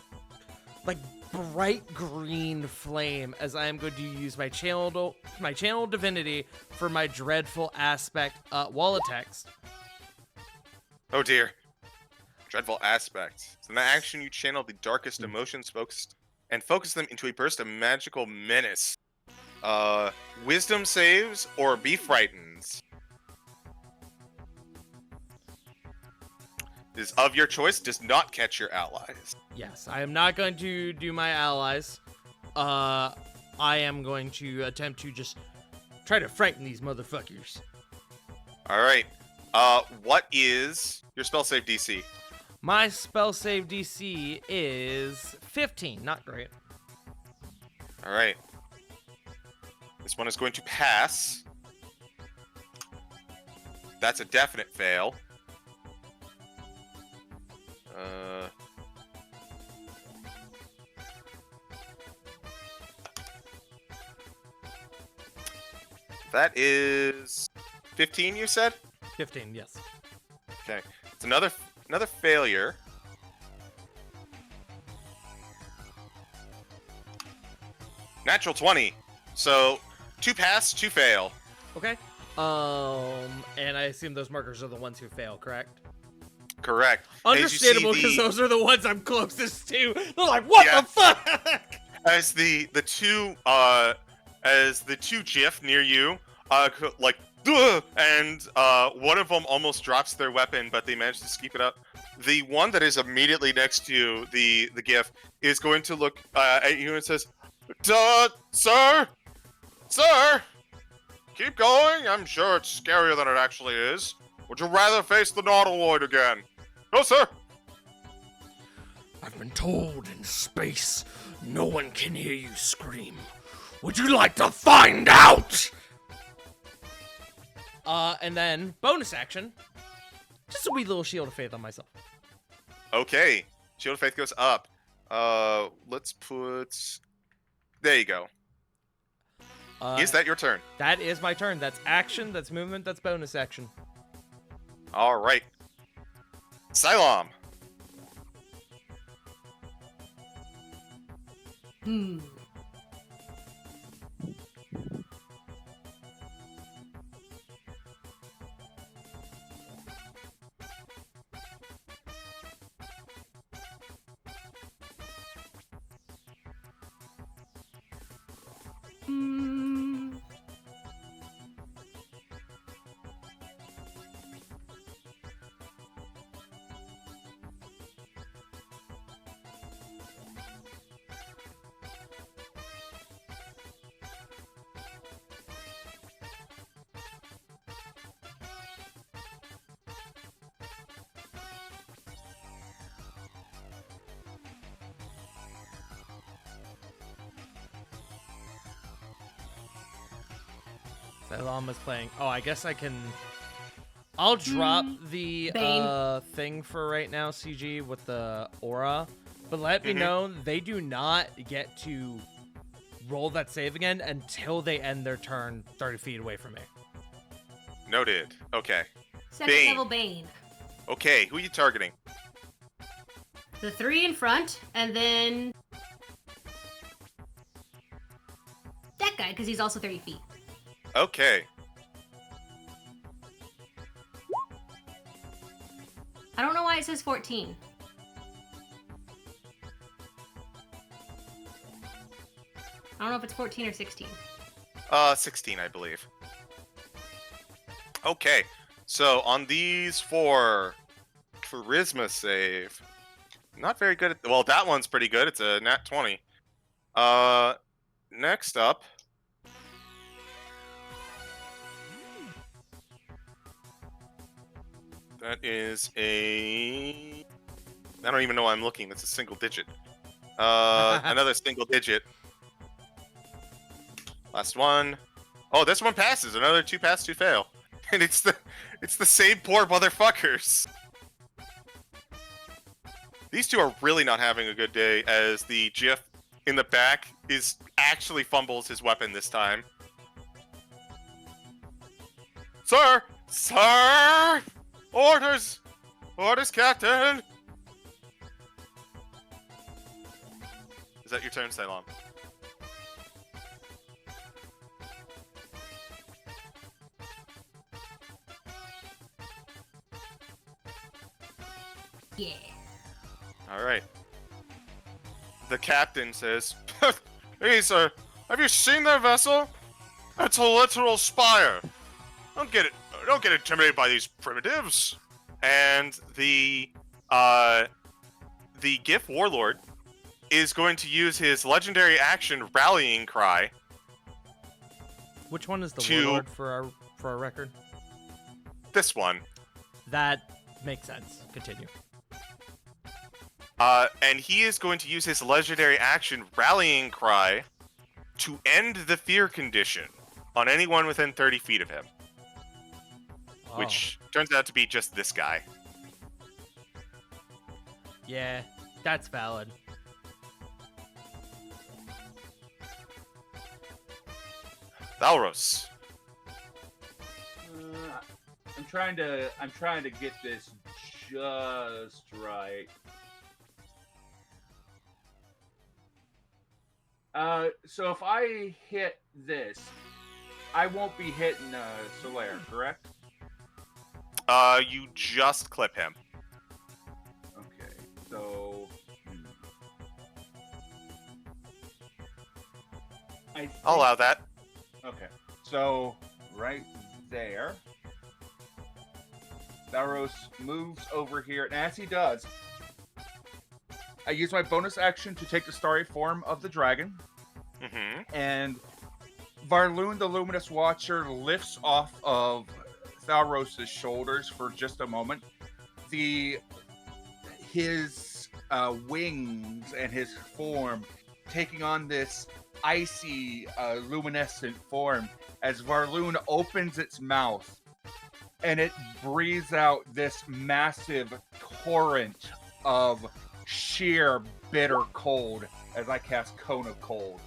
bright green flame, as I am going to use my channel divinity for my dreadful aspect wall of text. Oh dear. Dreadful aspect. So in that action, you channel the darkest emotions focus them into a burst of magical menace. Wisdom saves or be frightened. Is of your choice, does not catch your allies. Yes, I am not going to do my allies. I am going to attempt to just try to frighten these motherfuckers. Alright. What is your spell save DC? My spell save DC is 15. Not great. Alright. This one is going to pass. That's a definite fail. That is 15, you said? 15, yes. Okay. It's another failure. Natural 20. So 2 pass, 2 fail. Okay. And I assume those markers are the ones who fail, correct? Correct. Understandable, because those are the ones I'm closest to. They're like, what the fuck? As the two GIF near you, like, duh! And one of them almost drops their weapon, but they manage to keep it up. The one that is immediately next to you, the GIF, is going to look at you and says, sir, keep going. I'm sure it's scarier than it actually is. Would you rather face the Nautiloid again? No, sir. I've been told in space, no one can hear you scream. Would you like to find out? And then, bonus action, just a wee little Shield of Faith on myself. Okay. Shield of Faith goes up. Let's put... There you go. Is that your turn? That is my turn. That's action, that's movement, that's bonus action. All right. Xylom. Xylom is playing. Oh, I guess I can... I'll drop the thing for right now, CG, with the aura. But let me know, they do not get to roll that save again until they end their turn 30 feet away from me. Noted. Okay. Second Bane. level Bane. Okay, who are you targeting? The 3 in front, and then that guy, because he's also 30 feet. Okay. I don't know why it says 14. I don't know if it's 14 or 16. 16, I believe. Okay. So, on these 4, charisma save. Not very good at... Well, that one's pretty good. It's a nat 20. Next up... That is a... I don't even know why I'm looking. That's a single digit. Another single digit. Last one. Oh, this one passes. Another 2 pass, 2 fail. And it's the same poor motherfuckers. These two are really not having a good day as the GF in the back is actually fumbles his weapon this time. Sir! Sir! Orders! Orders, Captain! Is that your turn, Ceylon? Yeah. Alright. The captain says, Hey, sir, have you seen their vessel? It's a literal spire. Don't get intimidated by these primitives. And the GIF warlord is going to use his legendary action rallying cry. Which one is the To- warlord for our record? This one. That makes sense. Continue. And he is going to use his legendary action rallying cry to end the fear condition on anyone within 30 feet of him. Oh. Which turns out to be just this guy. Yeah, that's valid. Valros. I'm trying to get this just right. So if I hit this, I won't be hitting Solaire, correct? You just clip him. Okay, so I'll allow that. Okay, so right there, Tharos moves over here, and as he does, I use my bonus action to take the starry form of the dragon, Mm-hmm. and Varloon, the Luminous Watcher, lifts off of Tharos' shoulders for just a moment. His wings and his form taking on this icy, luminescent form as Varloon opens its mouth, and it breathes out this massive torrent of sheer bitter cold as I cast Cone of Cold.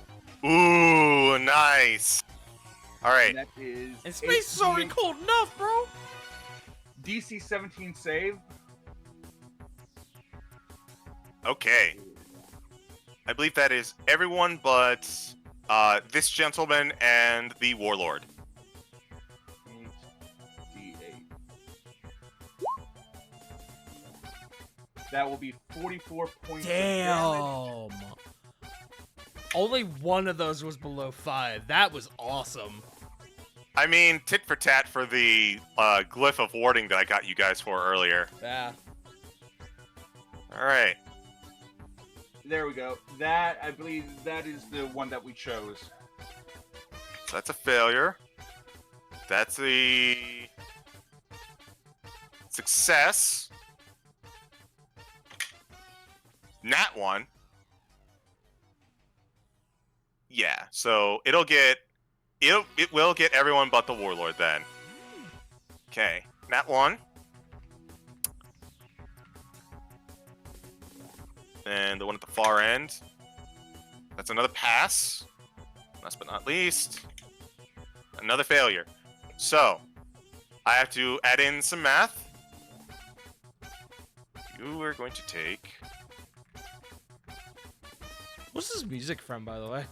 Ooh, nice. All right. And that is And space is already 18 cold enough, bro. DC 17 save. Okay. I believe that is everyone but this gentleman and the warlord. 8d8. That will be 44 points of damage. Damn. Only one of those was below 5. That was awesome. I mean, tit for tat for the glyph of warding that I got you guys for earlier. Yeah. All right. There we go. That, I believe, that is the one that we chose. So that's a failure. That's a success. Nat one. Yeah, so it will get everyone but the warlord then. Okay, Nat one. And the one at the far end. That's another pass. Last but not least, another failure. So, I have to add in some math. You are going to take... What's this music from, by the way?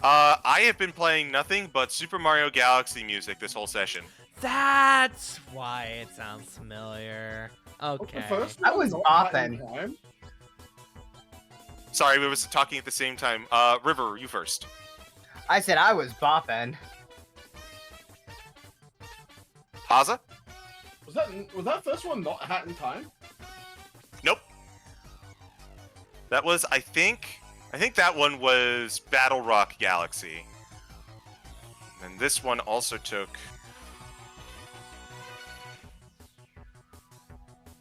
I have been playing nothing but Super Mario Galaxy music this whole session. That's why it sounds familiar. Okay. I was bopping. Sorry, we was talking at the same time. River, you first. I said I was bopping. Haza? Was that first one not Hat in Time? Nope. That was, I think that one was Battle Rock Galaxy. And this one also took...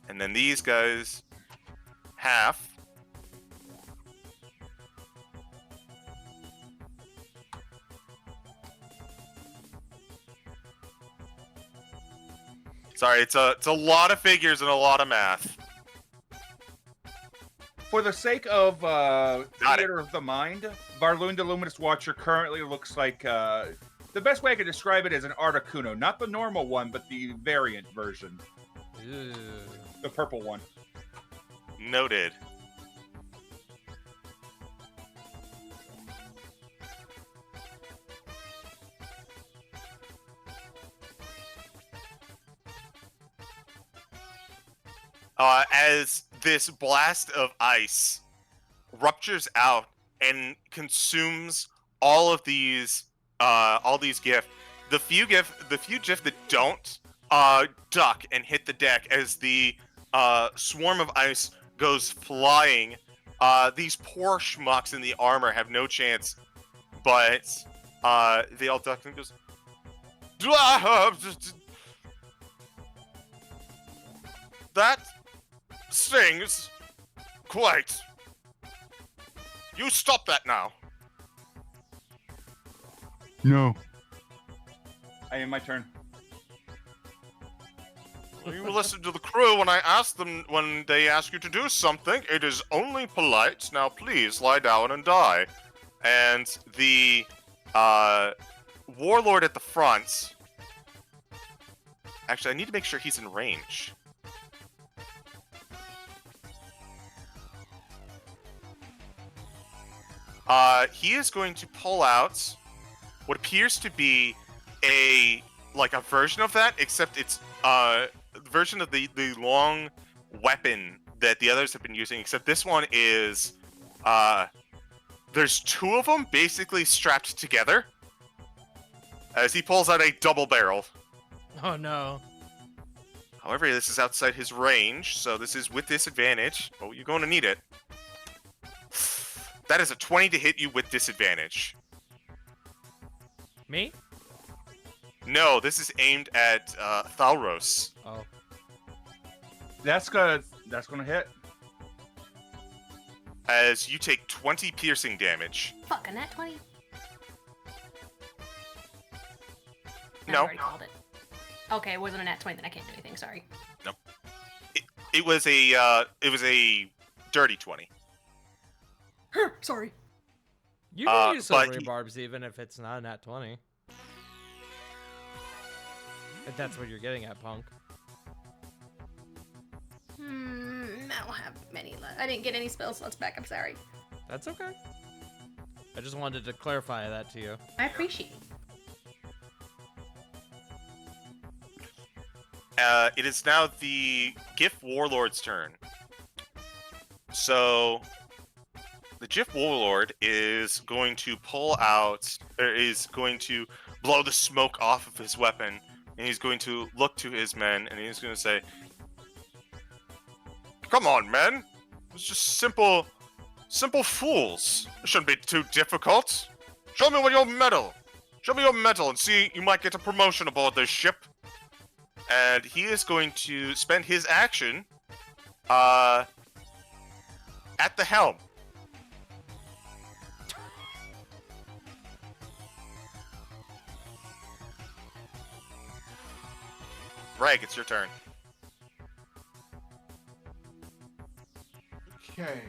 And then these guys, half. Sorry, it's a lot of figures and a lot of math. For the sake of Got it. theater of the mind, Varloon the Luminous Watcher currently looks like the best way I could describe it is an Articuno, not the normal one, but the variant version, Ew. the purple one. Noted. As this blast of ice ruptures out and consumes all these GIF, the few GIF that don't duck and hit the deck as the swarm of ice goes flying. These poor schmucks in the armor have no chance, but they all duck and goes. That stings quite. You stop that now. No. I am my turn. You listen to the crew when I ask them, when they ask you to do something. It is only polite. Now please lie down and die. And the warlord at the front. Actually, I need to make sure he's in range. He is going to pull out what appears to be a version of that, except it's the version of the long weapon that the others have been using, except this one is there's two of them basically strapped together as he pulls out a double barrel. Oh no. However, this is outside his range, so this is with disadvantage. Oh, you're going to need it. That is a 20 to hit you with disadvantage. Me? No, this is aimed at Thalros. Oh. That's gonna hit. As you take 20 piercing damage. Fuck, a nat 20? No. I already called it. Okay, it wasn't a nat 20, then I can't do anything, sorry. It was a dirty 20. Sorry. You can use but silvery barbs even if it's not a nat 20. If that's what you're getting at, punk. I don't have many left. I didn't get any spell slots back, I'm sorry. That's okay. I just wanted to clarify that to you. I appreciate it. It is now the GIF Warlord's turn. So, the GIF Warlord is going to pull out, or is going to blow the smoke off of his weapon, and he's going to look to his men, and he's going to say, "Come on, men. It's just simple fools. It shouldn't be too difficult. Show me your medal. Show me your medal and see you might get a promotion aboard this ship." And he is going to spend his action at the helm. Reg, it's your turn. Okay.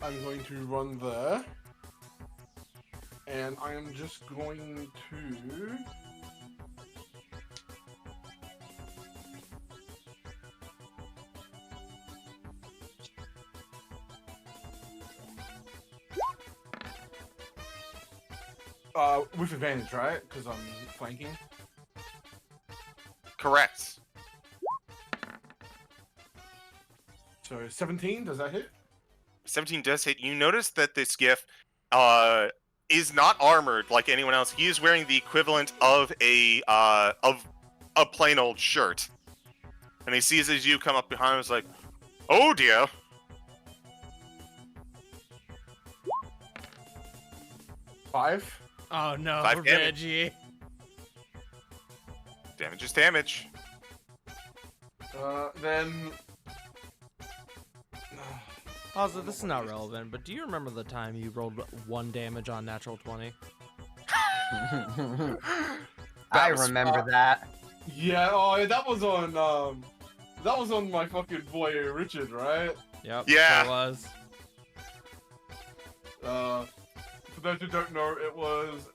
I'm going to run there. And I am just going to... with advantage, right? Because I'm flanking. Correct. So 17, does that hit? 17 does hit. You notice that this GIF is not armored like anyone else. He is wearing the equivalent of a plain old shirt. And he sees as you come up behind him, he's like, "Oh dear." Five. Oh no, 5 damage. Reggie. Damage is damage. Then Also, this is not relevant, but do you remember the time you rolled 1 damage on natural 20? I was remember that. Yeah, that was on my fucking boy Richard, right? Yep. Yeah. Sure was. For those who don't know, it was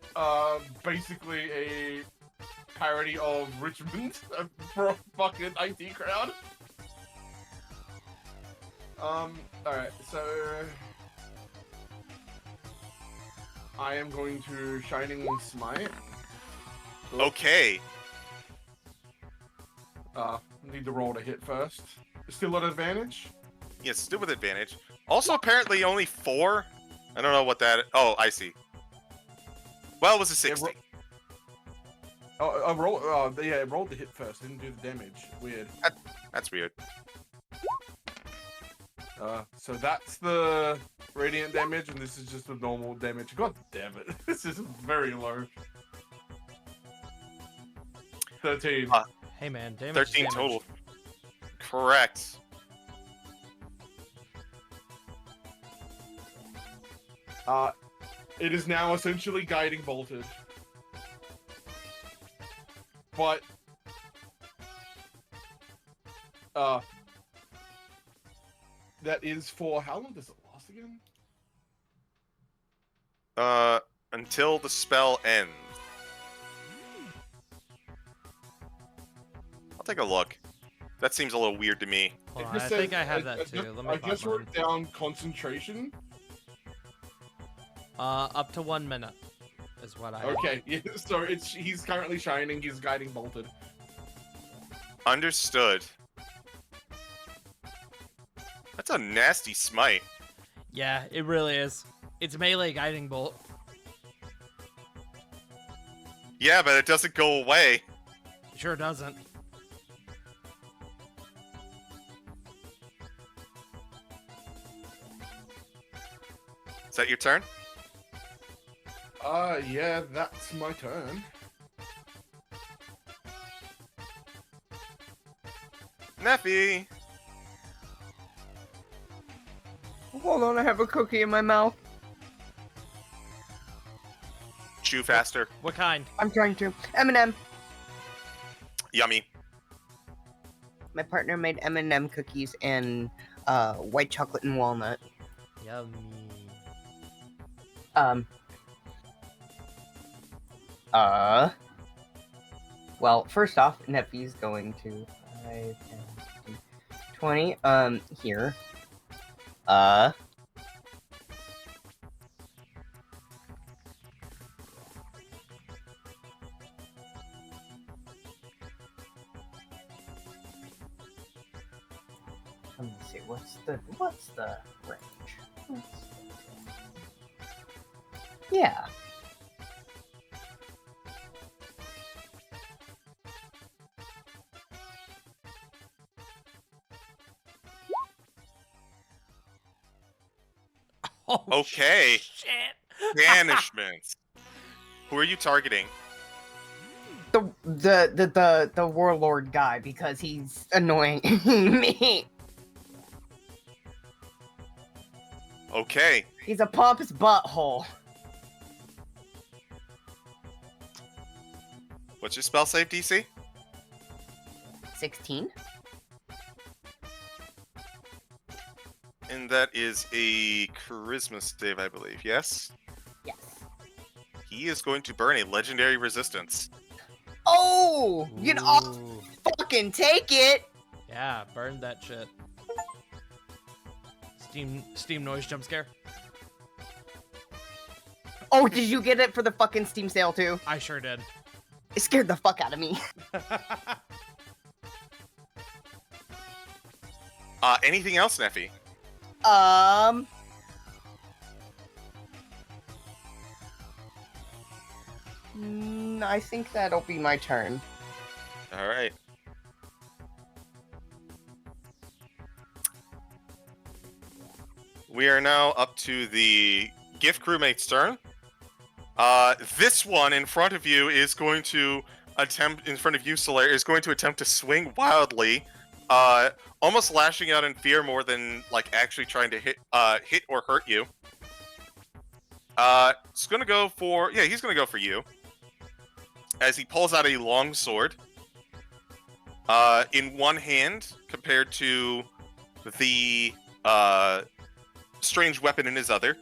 basically a parody of Richmond for a fucking IT crowd. Alright, so I am going to Shining Smite. Okay. Need to roll to hit first. Still at advantage? Yes, still with advantage. Also, apparently only 4. I don't know what that. Oh, I see. Well, it was a 60. I roll. Yeah, I rolled the hit first. Didn't do the damage. Weird. That's weird. So that's the radiant damage, and this is just the normal damage. God damn it! This is very low. 13. Hey man, damage. 13 damage. total. Correct. It is now essentially guiding bolted. But that is for how long does it last again? Until the spell ends. I'll take a look. That seems a little weird to me. Hold It on, just I says- think I have that too. Just, Let me I find just mine. wrote down concentration. Up to 1 minute is what I. Okay, yeah, so he's currently shining. He's guiding bolted. Understood. That's a nasty smite. Yeah, it really is. It's melee guiding bolt. Yeah, but it doesn't go away. It sure doesn't. Is that your turn? Yeah, that's my turn. Neffy! Hold on, I have a cookie in my mouth. Chew faster. What kind? I'm trying to. M&M. Yummy. My partner made M&M cookies and white chocolate and walnut. Yummy. Well, first off, Neffy's going to 5, 10, 15, 20. Here. Let me see. What's the range? Yeah. Oh, Okay. Shit. Banishments. Who are you targeting? The warlord guy, because he's annoying me. Okay. He's a pompous butthole. What's your spell save DC? 16. And that is a charisma save, I believe. Yes? Yes. He is going to burn a legendary resistance. Oh, you can all Ooh. fucking take it. Yeah, burn that shit. Steam noise jump scare. Oh, did you get it for the fucking Steam sale too? I sure did. It scared the fuck out of me. Anything else, Neffy? I think that'll be my turn. All right. We are now up to the gift crewmate's turn. This one in front of you is going to attempt, in front of you, Solaire, is going to attempt to swing wildly almost lashing out in fear more than like actually trying to hit or hurt you. He's gonna go for you. As he pulls out a long sword. In one hand, compared to the strange weapon in his other.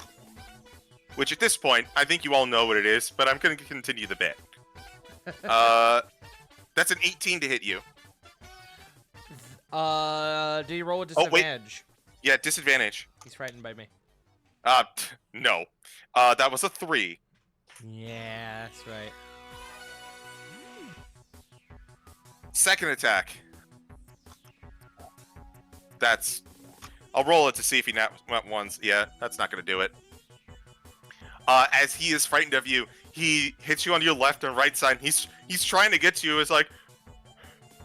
Which at this point, I think you all know what it is, but I'm gonna continue the bit. That's an 18 to hit you. Do you roll a disadvantage? Yeah, disadvantage. He's frightened by me. No. That was a 3. Yeah, that's right. Second attack. I'll roll it to see if he went once. Yeah, that's not gonna do it. As he is frightened of you, he hits you on your left and right side. He's trying to get to you. It's like,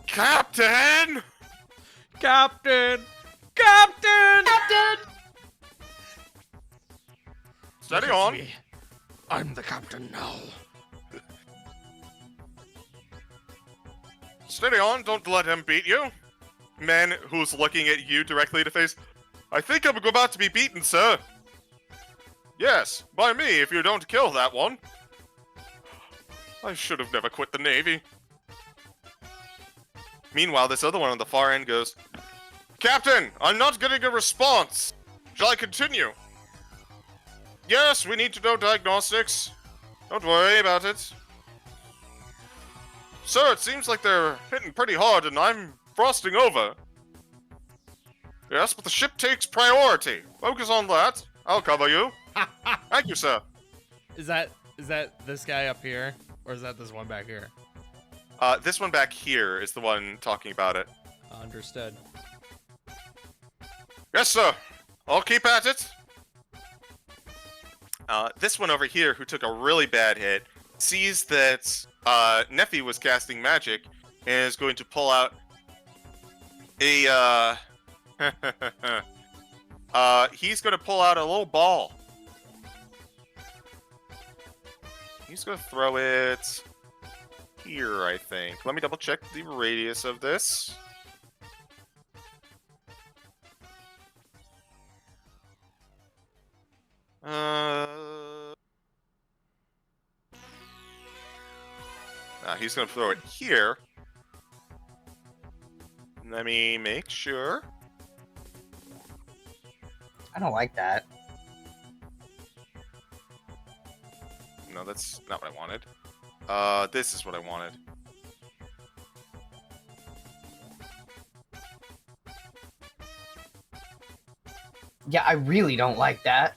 Captain! Captain! Captain! Captain! Steady Look at on. me. I'm the captain now. Steady on, don't let him beat you. Man who's looking at you directly to face. I think I'm about to be beaten, sir. Yes, by me if you don't kill that one. I should have never quit the Navy. Meanwhile, this other one on the far end goes, Captain, I'm not getting a response. Shall I continue? Yes, we need to know diagnostics. Don't worry about it. Sir, it seems like they're hitting pretty hard and I'm frosting over. Yes, but the ship takes priority. Focus on that. I'll cover you. Thank you, sir. Is that this guy up here, or is that this one back here? This one back here is the one talking about it. Understood. Yes, sir. I'll keep at it. This one over here, who took a really bad hit, sees that Neffy was casting magic and is going to pull out a he's going to pull out a little ball. He's going to throw it here, I think. Let me double check the radius of this. He's going to throw it here. Let me make sure. I don't like that. No, that's not what I wanted. This is what I wanted. Yeah, I really don't like that.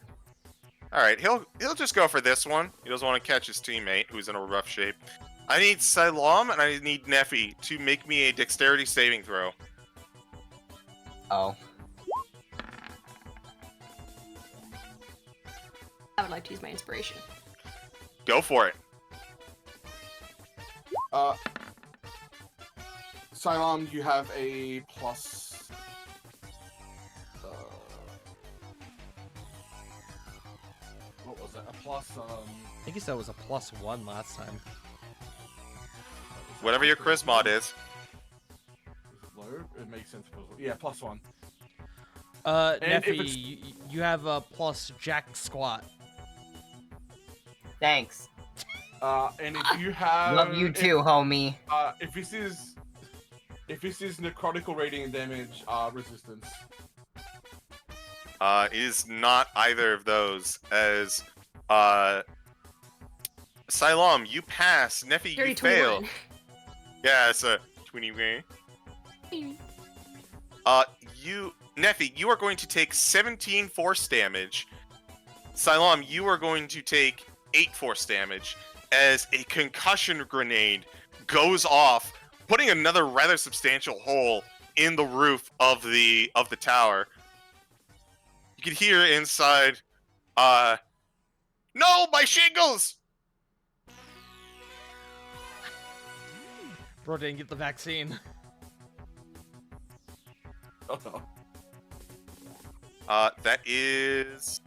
Alright, he'll just go for this one. He doesn't want to catch his teammate, who's in a rough shape. I need Silam and I need Neffy to make me a dexterity saving throw. Oh. I would like to use my inspiration. Go for it. Silam, you have a plus. What was it? A plus. I think you said it was a +1 last time. Whatever your charisma mod is. Is it low? It makes sense. Yeah, +1. Neffy, if it's- you have a plus jack squat. Thanks. And if you have. Love you too, homie. If this is necrotical radiant damage, resistance. It is not either of those, as Silam, you pass. Neffy, Dirty you fail. 21. Yeah, it's a 21. Neffy, you are going to take 17 force damage. Silam, you are going to take 8 force damage as a concussion grenade goes off, putting another rather substantial hole in the roof of the tower. You can hear inside, no, my shingles! Bro didn't get the vaccine. Oh no. That is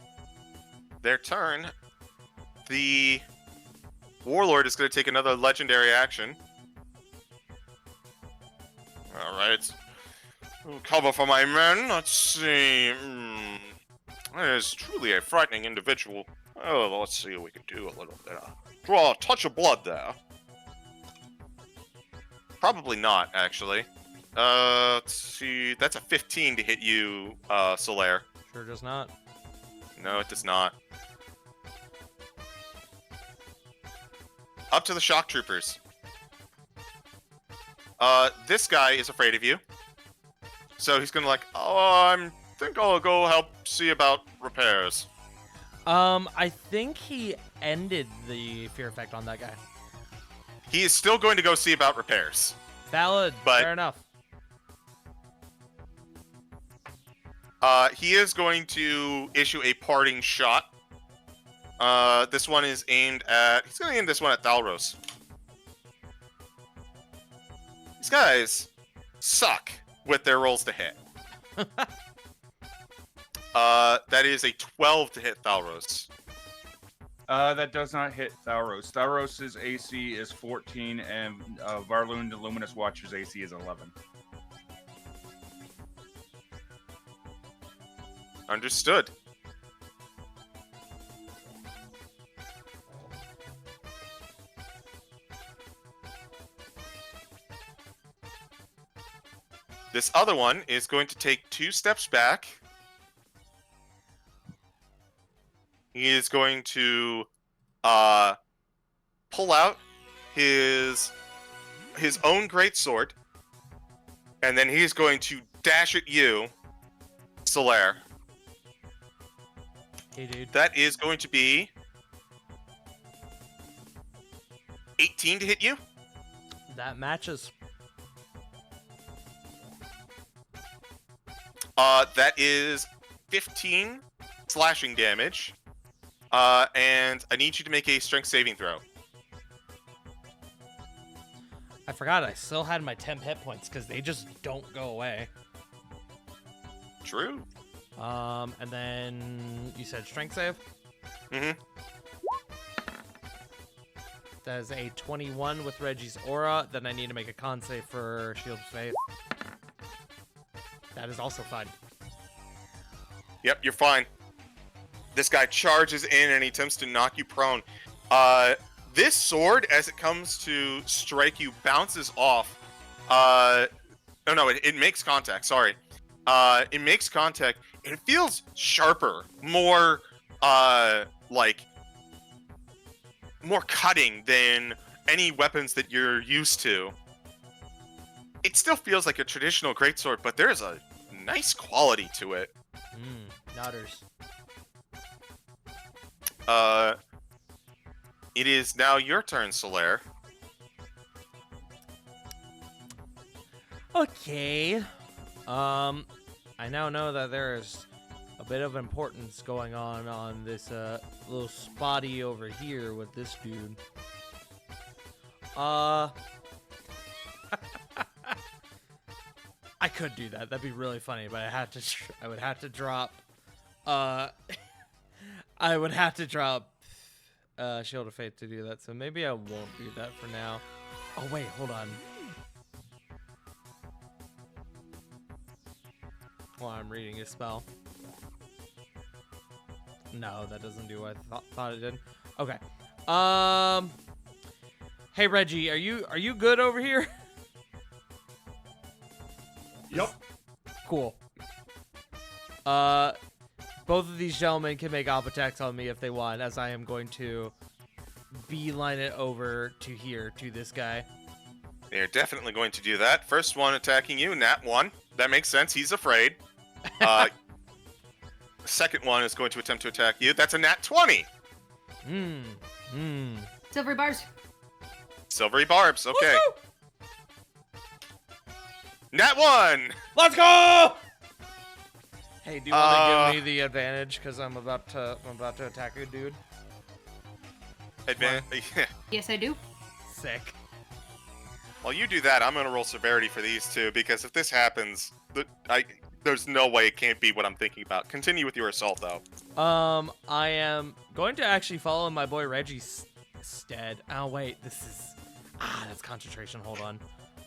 their turn. The Warlord is going to take another legendary action. Alright. Cover for my men. Let's see. That is truly a frightening individual. Oh, let's see what we can do a little bit. Draw a touch of blood there. Probably not, actually. Let's see. That's a 15 to hit you, Solaire. Sure does not. No, it does not. Up to the shock troopers. This guy is afraid of you. So he's gonna I think I'll go help see about repairs. I think he ended the fear effect on that guy. He is still going to go see about repairs. Valid. But- Fair enough. He is going to issue a parting shot. This one is aimed at... He's going to aim this one at Thalros. These guys suck with their rolls to hit. That is a 12 to hit Thalros. That does not hit Thalros. Thalros' AC is 14, and Varloon, the Luminous Watcher's AC is 11. Understood. This other one is going to take 2 steps back. He is going to pull out his own greatsword, and then he's going to dash at you, Solaire. Hey, dude. That is going to be 18 to hit you. That matches. That is 15 slashing damage. And I need you to make a strength saving throw. I forgot I still had my 10 hit points because they just don't go away. True. And then you said strength save? Mm-hmm. That is a 21 with Reggie's aura. Then I need to make a con save for Shield of Faith. That is also fine. Yep, you're fine. This guy charges in and he attempts to knock you prone. This sword, as it comes to strike you, bounces off. It makes contact. Sorry. It makes contact. It feels sharper, more more cutting than any weapons that you're used to. It still feels like a traditional greatsword, but there's a nice quality to it. Nutters. It is now your turn, Solaire. Okay. I now know that there is a bit of importance going on this little spotty over here with this dude. I could do that. That'd be really funny, but I would have to drop. I would have to drop Shield of Faith to do that. So maybe I won't do that for now. Oh wait, hold on. Well, I'm reading a spell. No, that doesn't do what I thought it did. Okay. Hey Reggie, are you good over here? Yep. Cool. Both of these gentlemen can make op attacks on me if they want, as I am going to beeline it over to here, to this guy. They're definitely going to do that. First one attacking you, Nat 1. That makes sense. He's afraid. The second one is going to attempt to attack you. That's a Nat 20. Silvery bars. Silvery barbs. Okay. Woo-hoo! Nat 1. Let's go! Hey, do you want to give me the advantage because I'm about to attack a dude? Yes, I do. Sick. While you do that, I'm going to roll severity for these two, because if this happens, there's no way it can't be what I'm thinking about. Continue with your assault, though. I am going to actually follow my boy Reggie's stead. Oh, wait, this is... that's concentration. Hold on.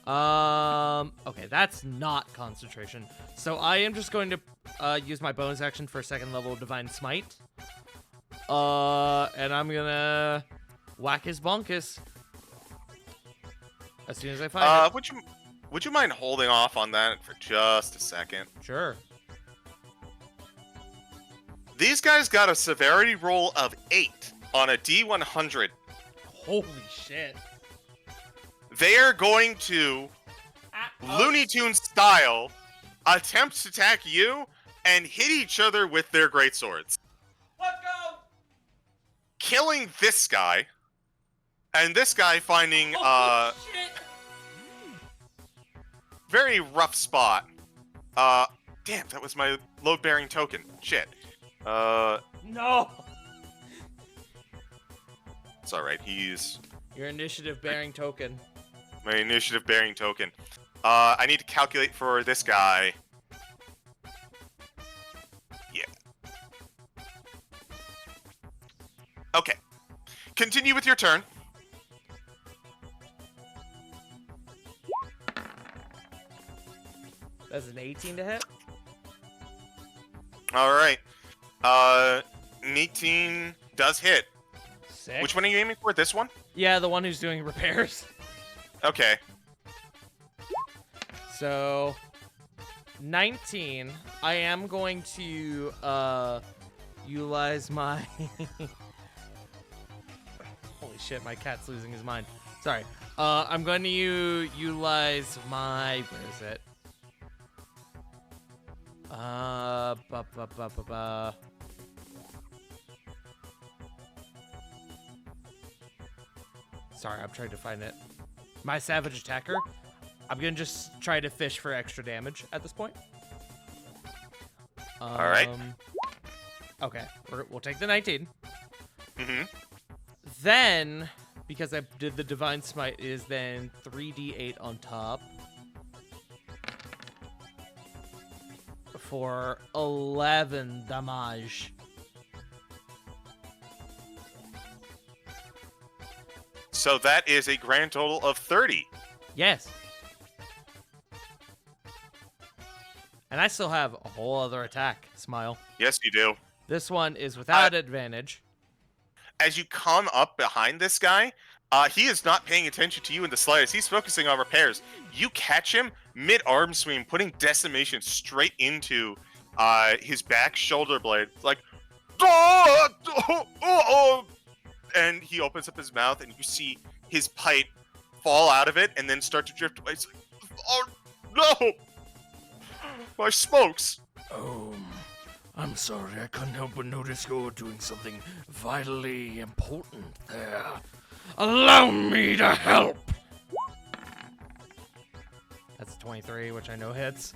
Okay, that's not concentration. So I am just going to use my bonus action for second level Divine Smite. And I'm gonna whack his bonkus as soon as I find it. Would you mind holding off on that for just a second? Sure. These guys got a severity roll of 8 on a D100. Holy shit. They are going to, Looney Tunes style, attempt to attack you and hit each other with their greatswords. Let's go! Killing this guy, and this guy finding Shit. very rough spot. Damn, that was my load-bearing token. Shit. No! It's alright, he's Your initiative bearing token. my initiative-bearing token. I need to calculate for this guy. Yeah. Okay. Continue with your turn. That's an 18 to hit. Alright. 18 does hit. Sick. Which one are you aiming for? This one? Yeah, the one who's doing repairs. Okay. So, 19. I am going to utilize my. Holy shit! My cat's losing his mind. Sorry. I'm going to utilize my. Where is it? Sorry, I'm trying to find it. My Savage Attacker. I'm gonna just try to fish for extra damage at this point. Alright. Okay, we'll take the 19. Mm-hmm. Then, because I did the Divine Smite, is then 3d8 on top. For 11 damage. So that is a grand total of 30. Yes. And I still have a whole other attack, Smile. Yes, you do. This one is without advantage. As you come up behind this guy, he is not paying attention to you in the slightest. He's focusing on repairs. You catch him mid-arm swing, putting decimation straight into his back shoulder blade. Like, and he opens up his mouth, and you see his pipe fall out of it and then start to drift away. It's like, oh, no! My smokes! I'm sorry, I couldn't help but notice you're doing something vitally important there. Allow me to help! That's a 23, which I know hits.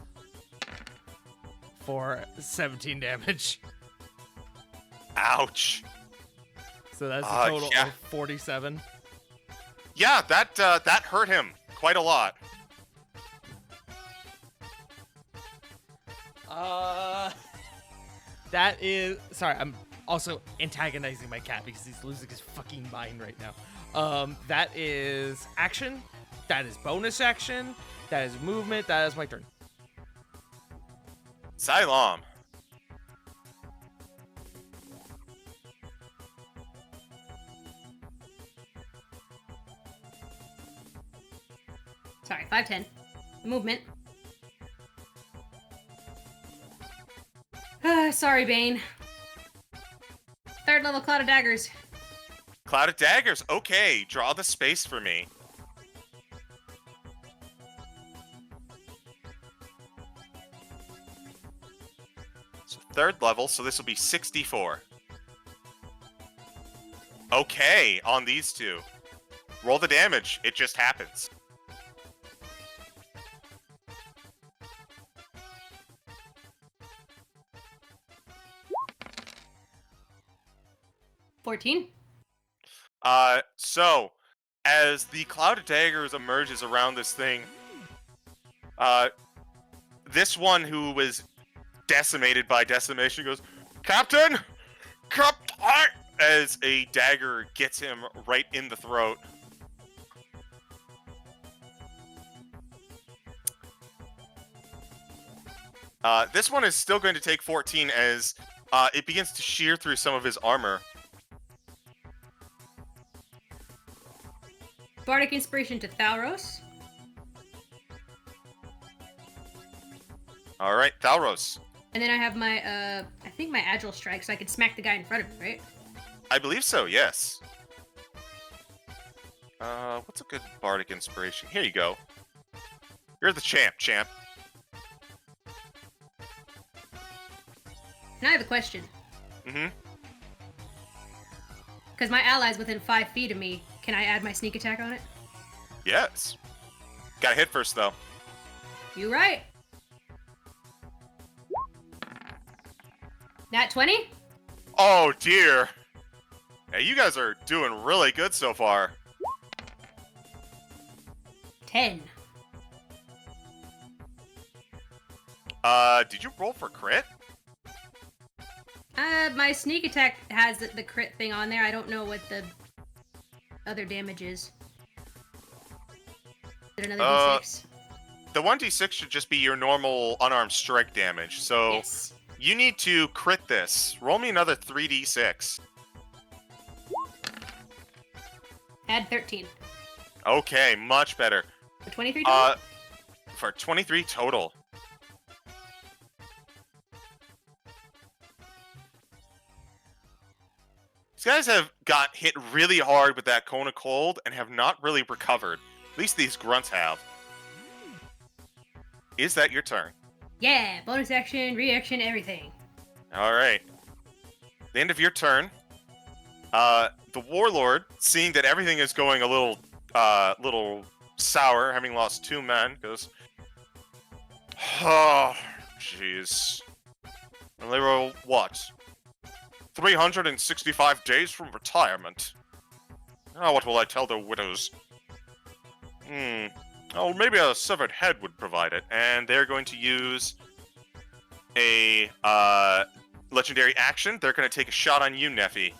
For 17 damage. Ouch. So that's a total yeah. of 47. Yeah, that hurt him quite a lot. That is... Sorry, I'm also antagonizing my cat because he's losing his fucking mind right now. That is action. That is bonus action. That is movement. That is my turn. Xylom. Sorry, 5'10". Movement. Sorry, Bane. 3rd level Cloud of Daggers. Cloud of Daggers. Okay, draw the space for me. So 3rd level, so this will be 64. Okay, on these two. Roll the damage. It just happens. $14. So, as the Cloud of Daggers emerges around this thing, this one who was decimated by decimation goes, Captain! Captain! As a dagger gets him right in the throat. This one is still going to take 14 as it begins to shear through some of his armor. Bardic Inspiration to Thalros. All right, Thalros. And then I have my, I think my Agile Strike, so I can smack the guy in front of me, right? I believe so, yes. What's a good bardic inspiration? Here you go. You're the champ. And I have a question. Mm-hmm. Because my ally's within 5 feet of me, can I add my sneak attack on it? Yes. Gotta hit first, though. You right. Nat 20? Oh, dear. Yeah, you guys are doing really good so far. 10. Did you roll for crit? My sneak attack has the crit thing on there. I don't know what the other damage is. Is it another D6? The 1d6 should just be your normal unarmed strike damage, so Yes. you need to crit this. Roll me another 3d6. Add 13. Okay, much better. For 23 total? For 23 total. These guys have got hit really hard with that cone of cold and have not really recovered. At least these grunts have. Is that your turn? Yeah, bonus action, reaction, everything. Alright. The end of your turn. The Warlord, seeing that everything is going a little sour, having lost 2 men, goes, oh, jeez. And they were, what? 365 days from retirement. Oh, what will I tell their widows? Oh, maybe a severed head would provide it. And they're going to use a legendary action. They're going to take a shot on you, Neffy.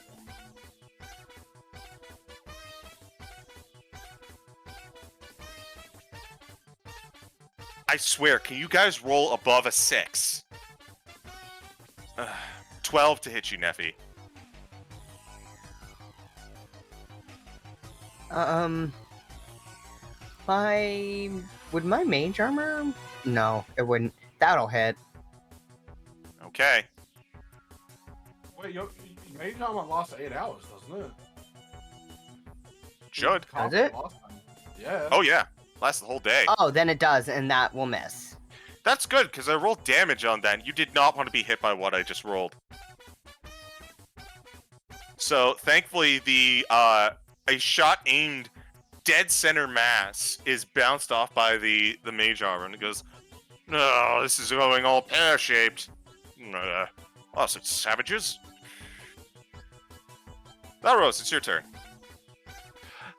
I swear, can you guys roll above a 6? 12 to hit you, Neffy. Would my mage armor? No, it wouldn't. That'll hit. Okay. Wait, Mage Armor lasts 8 hours, doesn't it? Should. Does it? Last time. Yeah. Oh, yeah. Lasts the whole day. Oh, then it does, and that will miss. That's good, because I rolled damage on that. You did not want to be hit by what I just rolled. So, thankfully, a shot aimed dead center mass is bounced off by the mage armor, and it goes, no, this is going all pear-shaped. Us, it's savages. Thalros, it's your turn.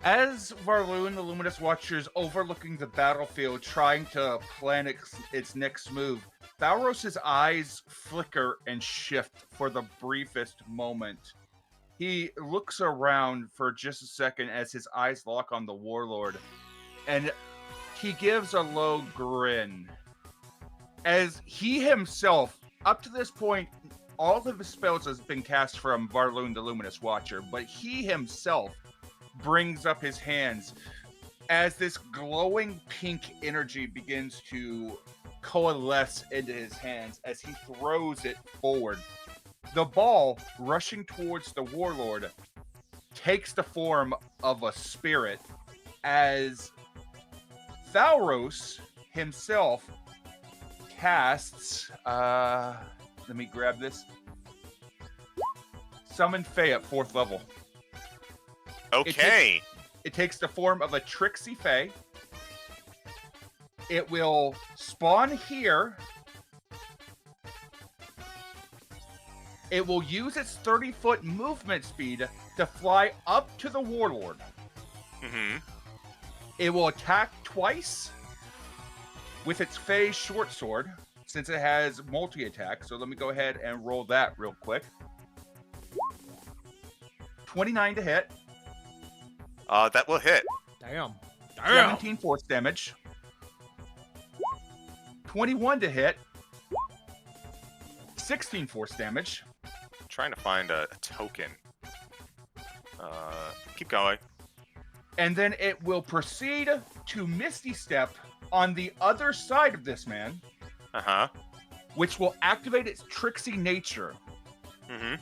As Varloon, the Luminous Watcher, is overlooking the battlefield, trying to plan its next move, Thalros' eyes flicker and shift for the briefest moment. He looks around for just a second as his eyes lock on the Warlord, and he gives a low grin. As he himself, up to this point, all of his spells has been cast from Varloon, the Luminous Watcher, but he himself brings up his hands as this glowing pink energy begins to coalesce into his hands as he throws it forward. The ball, rushing towards the Warlord, takes the form of a spirit as Thalros himself casts, let me grab this, Summon Fae at 4th level. Okay. It takes the form of a Tricksy Fae. It will spawn here. It will use its 30-foot movement speed to fly up to the Warlord. Mm-hmm. It will attack twice with its Fae short sword, since it has multi-attack. So let me go ahead and roll that real quick. 29 to hit. That will hit. Damn. 17 force damage. 21 to hit. 16 force damage. Trying to find a token. Keep going. And then it will proceed to Misty Step on the other side of this man, Uh-huh. which will activate its tricksy nature. Mm-hmm.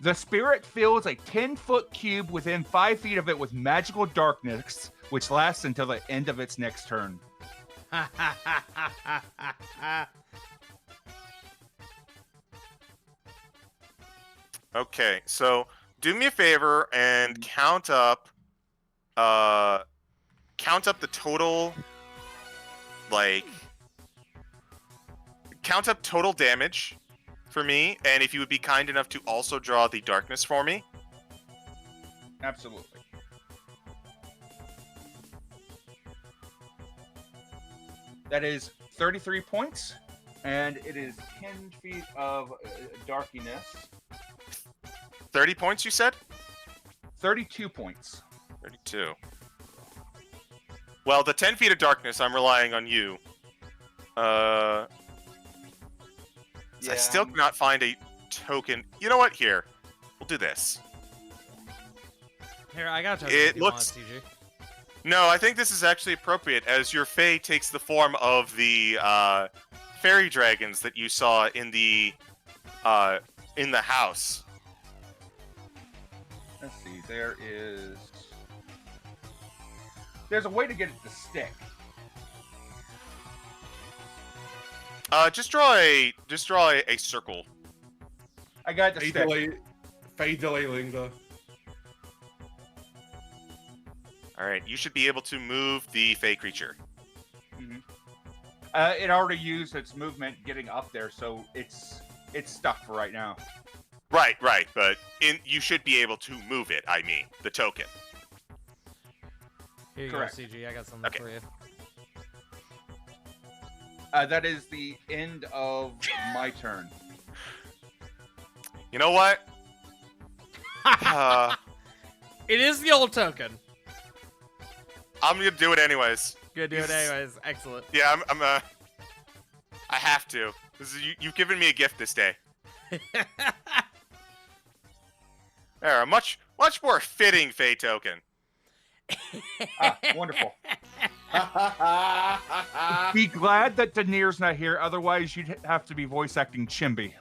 The spirit fills a 10-foot cube within 5 feet of it with magical darkness, which lasts until the end of its next turn. Okay, so do me a favor and count up the total, like, count up total damage for me, and if you would be kind enough to also draw the darkness for me. Absolutely. That is 33 points, and it is 10 feet of darkiness. 30 points, you said? 32 points. 32. Well, the 10 feet of darkness, I'm relying on you. I still cannot find a token. You know what? Here. We'll do this. Here, I got a token It if you want, looks- CG. No, I think this is actually appropriate, as your Fae takes the form of the fairy dragons that you saw in the house. Let's see. There's a way to get it to stick. Just draw a circle. I got it to stick. Fade delay linger. All right, you should be able to move the Fae creature. It already used its movement getting up there, so it's stuck for right now. Right, but you should be able to move it. I mean, the token. Here you Correct. go, CG. I got something Okay. for you. That is the end of my turn. You know what? It is the old token. I'm gonna do it anyways. Good, do it anyways. Excellent. Yeah, I have to. You've given me a gift this day. There, a much more fitting Fae token. Wonderful. Be glad that Daenerys not here, otherwise you'd have to be voice acting Chimby.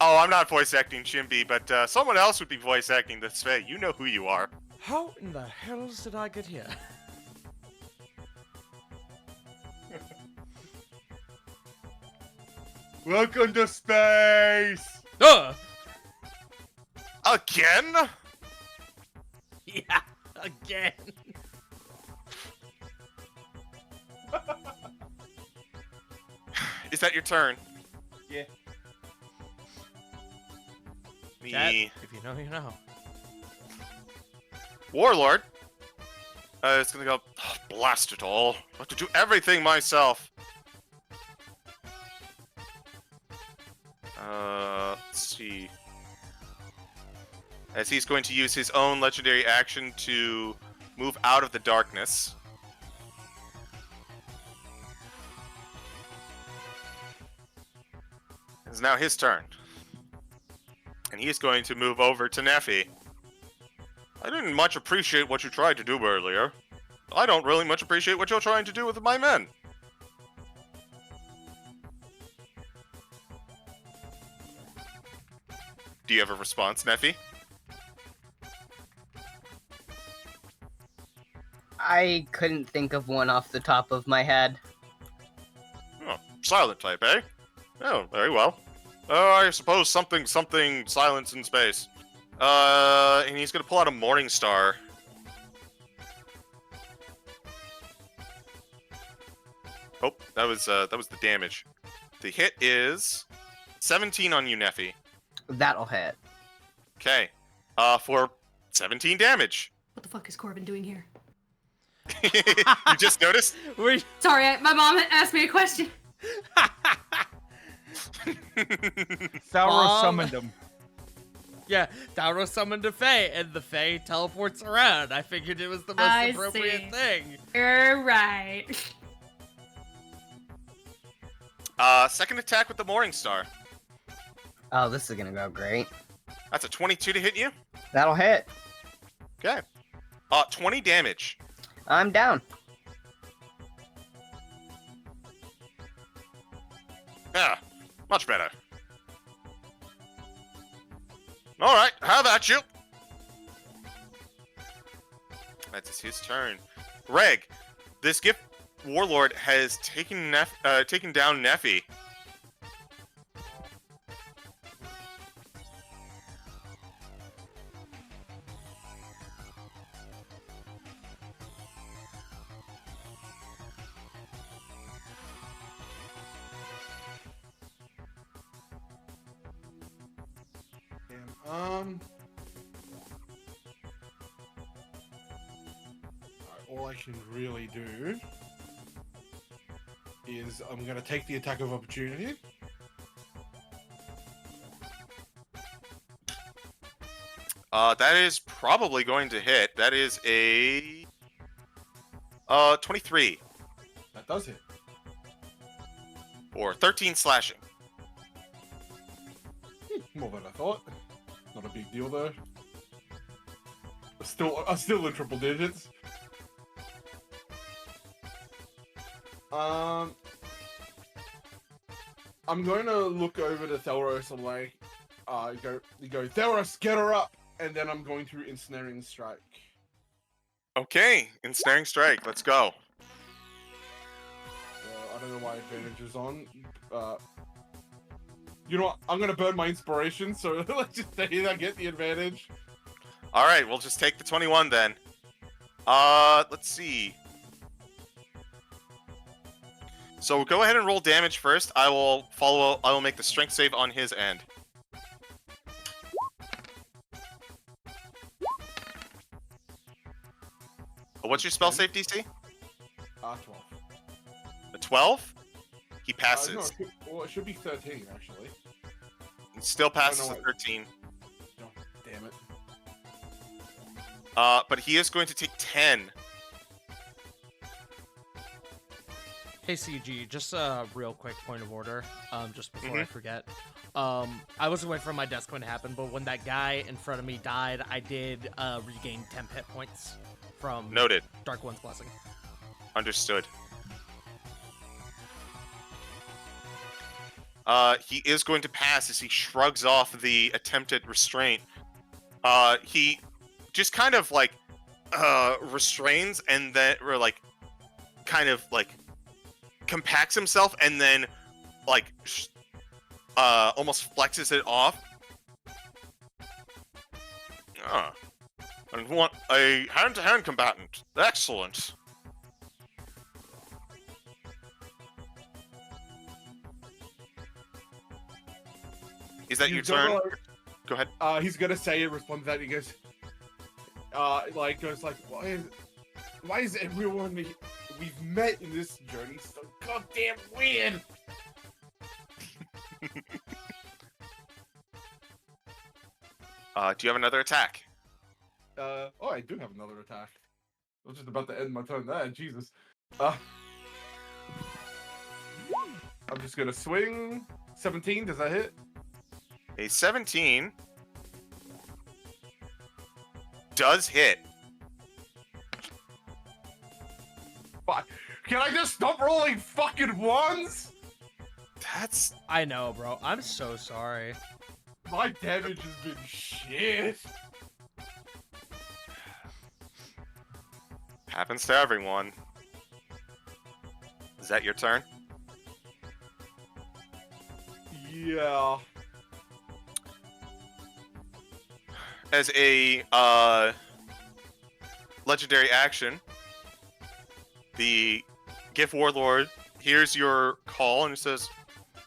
Oh, I'm not voice acting Chimby, but someone else would be voice acting this Fae. You know who you are. How in the hells did I get here? Welcome to space! Again? Yeah, again. Is that your turn? Yeah. The Chat, if you know, you know. Warlord. It's gonna go, "Oh, blast it all. I have to do everything myself. Let's see. As he's going to use his own legendary action to move out of the darkness. It's now his turn. And he is going to move over to Neffy. I didn't much appreciate what you tried to do earlier. I don't really much appreciate what you're trying to do with my men. Do you have a response, Neffy? I couldn't think of one off the top of my head. Oh, silent type, eh? Oh, very well. I suppose something silence in space. And he's gonna pull out a Morning Star. Oh, that was the damage. The hit is 17 on you, Neffy. That'll hit. Okay. For 17 damage. What the fuck is Corbin doing here? You just noticed? Sorry, my mom asked me a question. Sauron summoned him. Yeah, Thauro summoned a Fae, and the Fae teleports around. I figured it was the most I appropriate see. thing. You're right. Second attack with the Morning Star. Oh, this is gonna go great. That's a 22 to hit you. That'll hit. Okay. 20 damage. I'm down. Yeah, much better. All right, how about you? That's his turn. Greg, this gift warlord has taken down Neffy. Alright, all I can really do is I'm gonna take the attack of opportunity. That is probably going to hit. That is a 23 That does hit. or 13 slashing. More than I thought. Not a big deal though. I'm still in triple digits. I'm going to look over to Thelros and like, go Thelros, get her up, and then I'm going to ensnaring strike. Okay, ensnaring strike. Let's go. I don't know why advantage is on. You know what? I'm gonna burn my inspiration, so let's just say that I get the advantage. All right, we'll just take the 21 then. Let's see. So we'll go ahead and roll damage first. I will make the strength save on his end. What's your spell save DC? 12. A 12? He No, passes. it should be 13 actually. He still passes no, a wait. 13. No, damn it. But he is going to take 10. Hey CG, just a real quick point of order, just before I forget. I wasn't away from my desk when it happened, but when that guy in front of me died, I did regain 10 hit points from Noted. Dark One's Blessing. Understood. He is going to pass as he shrugs off the attempted restraint. He just kind of like restrains and then kind of compacts himself and then almost flexes it off. And want a hand-to-hand combatant. Excellent. Is that your turn? Go ahead. He's gonna say it, respond to that. He goes, why is everyone we've met in this journey so goddamn weird? Do you have another attack? I do have another attack. I was just about to end my turn there. Jesus. I'm just gonna swing. 17. Does that hit? A 17 does hit. Fuck. Can I just stop rolling fucking ones? That's I know, bro. I'm so sorry. My damage has been shit. happens to everyone. Is that your turn? Yeah. As a legendary action, the Gift Warlord hears your call and says,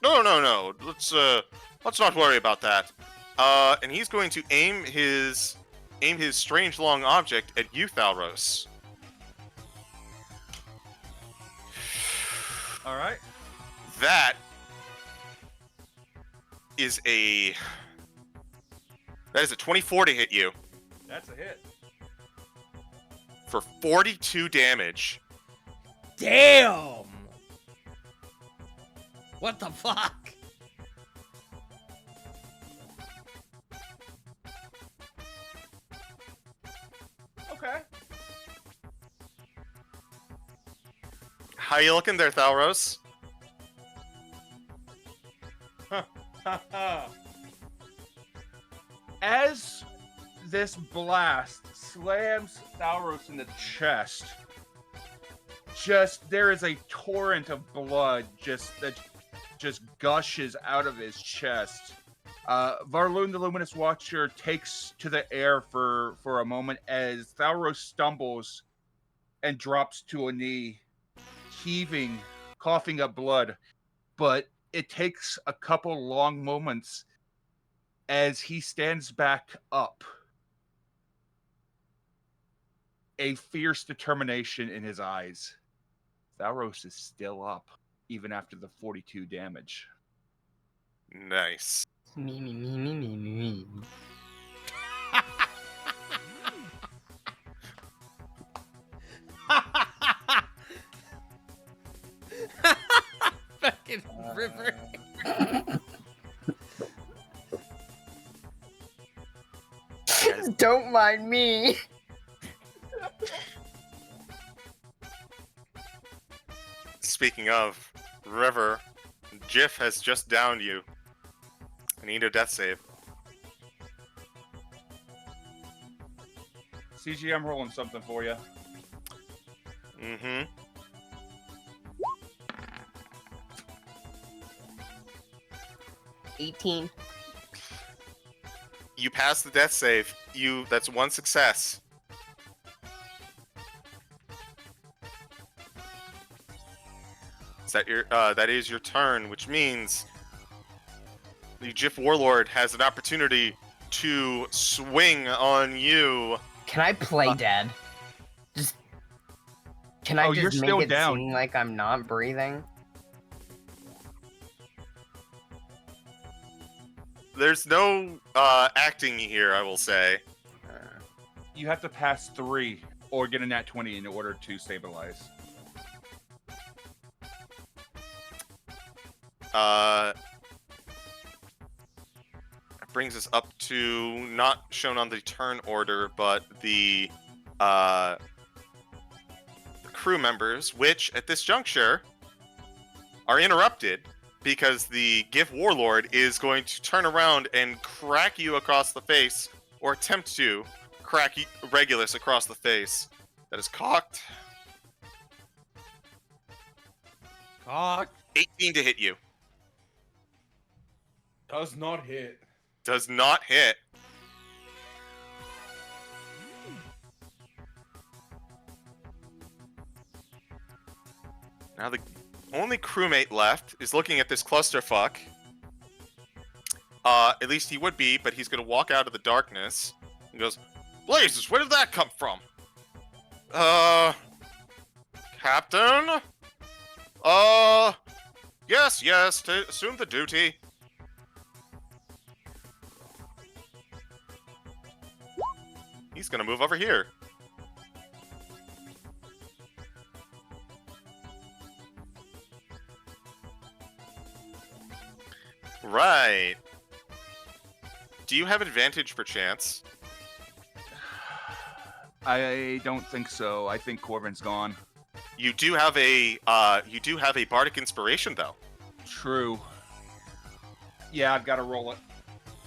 "No. Let's not worry about that." And he's going to aim his strange long object at you, Thalros. All right. That is a 24 to hit you That's a hit. for 42 damage. Damn! What the fuck? How you looking there, Thalros? As this blast slams Thalros in the chest, there is a torrent of blood that just gushes out of his chest. Varloon, the Luminous Watcher, takes to the air for a moment as Thalros stumbles and drops to a knee, heaving, coughing up blood. But it takes a couple long moments as he stands back up, a fierce determination in his eyes. Thalros is still up, even after the 42 damage. Nice. Me. Fucking river. Don't mind me. Speaking of, River, Jiff has just downed you. I need a death save. Ceegee, I'm rolling something for you. Mm-hmm. $18. You pass the death save. That's one success. That is your turn, which means the Jiff Warlord has an opportunity to swing on you. Can I play dead? Can I you're just still make it down. seem like I'm not breathing? There's no acting here, I will say. You have to pass 3 or get a nat 20 in order to stabilize. That brings us up to, not shown on the turn order, but the crew members, which at this juncture are interrupted because the Giff Warlord is going to turn around and crack you across the face, or attempt to crack Regulus across the face. That is cocked. Cock. 18 to hit you. Does not hit. Does not hit. Now the only crewmate left is looking at this clusterfuck. At least he would be, but he's gonna walk out of the darkness. He goes, "Blazes, where did that come from? Captain? Yes, to assume the duty." He's gonna move over here. Right. Do you have advantage perchance? I don't think so. I think Corbin's gone. You do have a bardic inspiration though. True. Yeah, I've got to roll it.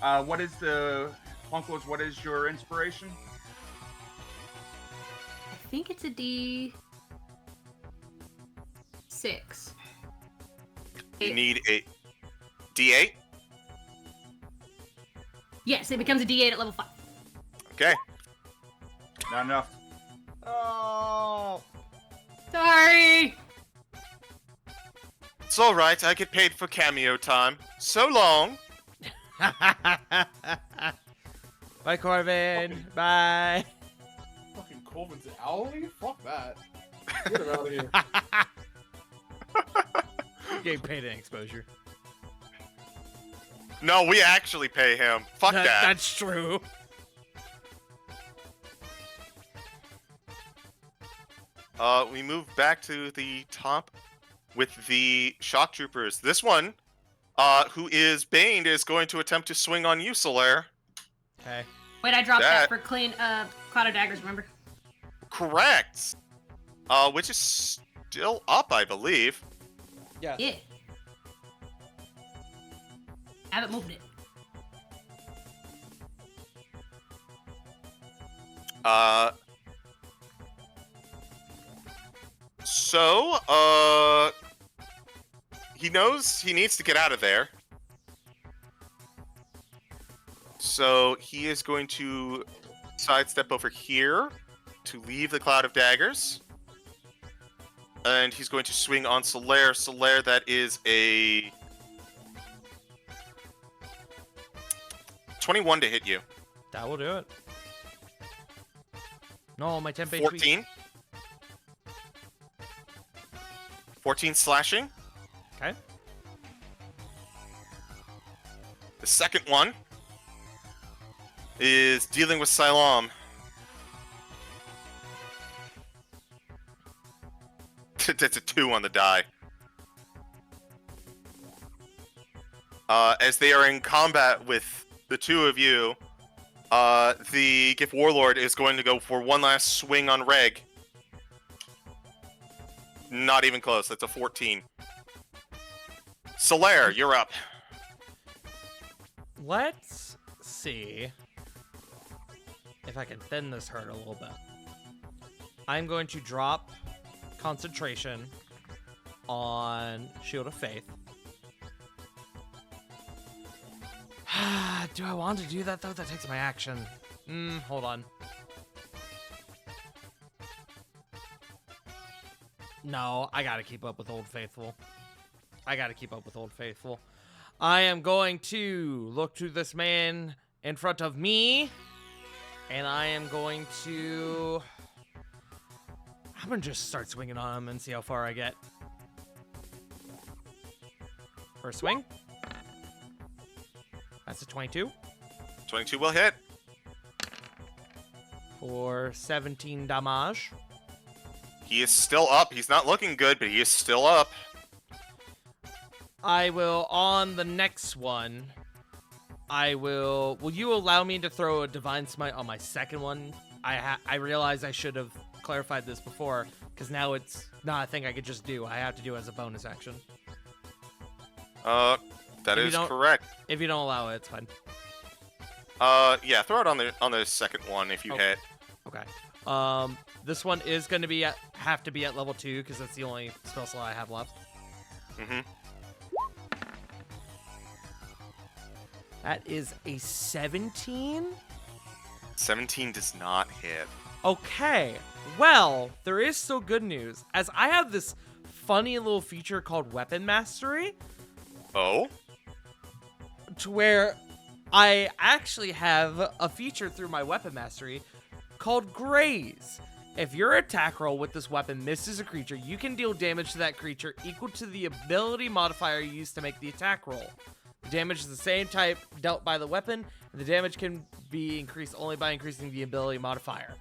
What is the Punkles? What is your inspiration? I think it's a D6. You need a D8. Yes, it becomes a D8 at level 5. Okay. Not enough. Oh. Sorry! It's all right. I get paid for cameo time. So long. Bye, Corbin. Bye. Fucking Corbin's owlie? Fuck that. Get him out of here. Getting paid in exposure. No, we actually pay him. Fuck that. That's true. We move back to the top with the shock troopers. This one, who is baned, is going to attempt to swing on you, Solaire. Okay. Wait, I dropped That- that for Cloud of Daggers, remember? Correct. Which is still up, I believe. Yeah. Yeah. Haven't moved it. So, he knows he needs to get out of there. So he is going to sidestep over here to leave the cloud of daggers. And he's going to swing on Solaire. Solaire, that is a 21 to hit you. That will do it. No, my temp HP. 14. 14 slashing. Okay. The second one is dealing with Silam. That's a 2 on the die. As they are in combat with the two of you, the Gift Warlord is going to go for one last swing on Reg. Not even close. That's a 14. Solaire, you're up. Let's see if I can thin this hurt a little bit. I'm going to drop concentration on Shield of Faith. Do I want to do that, though? That takes my action. Hold on. No, I gotta keep up with Old Faithful. I am going to look to this man in front of me, and I am going to... I'm gonna just start swinging on him and see how far I get. First swing. That's a 22. 22 will hit. For 17 damage. He is still up. He's not looking good, but he is still up. I will, on the next one, will you allow me to throw a Divine Smite on my second one? I realize I should have clarified this before, because now it's not a thing I could just do. I have to do it as a bonus action. That is correct. If you don't allow it, it's fine. Yeah, throw it on the second one if you hit. Okay. This one is going to have to be at level 2, because that's the only spell slot I have left. Mm-hmm. That is a 17? 17 does not hit. Okay. Well, there is still good news, as I have this funny little feature called Weapon Mastery. Oh? To where I actually have a feature through my Weapon Mastery called Graze. If your attack roll with this weapon misses a creature, you can deal damage to that creature equal to the ability modifier used to make the attack roll. The damage is the same type dealt by the weapon, and the damage can be increased only by increasing the ability modifier.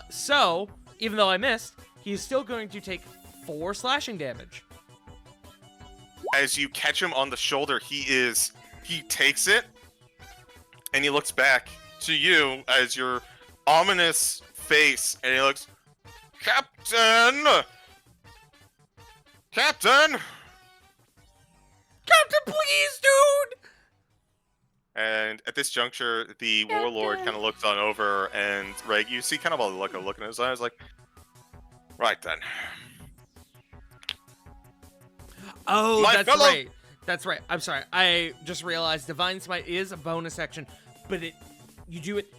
So, even though I missed, he's still going to take 4 slashing damage. As you catch him on the shoulder, he takes it, and he looks back to you as your ominous face, and he looks, Captain! Captain! Captain, please, dude! And at this juncture, the warlord kind of looks on over, and Reg, you see kind of a look in his eyes, like, right then. Oh, My that's fellow- right. That's right. I'm sorry. I just realized Divine Smite is a bonus action, but you do it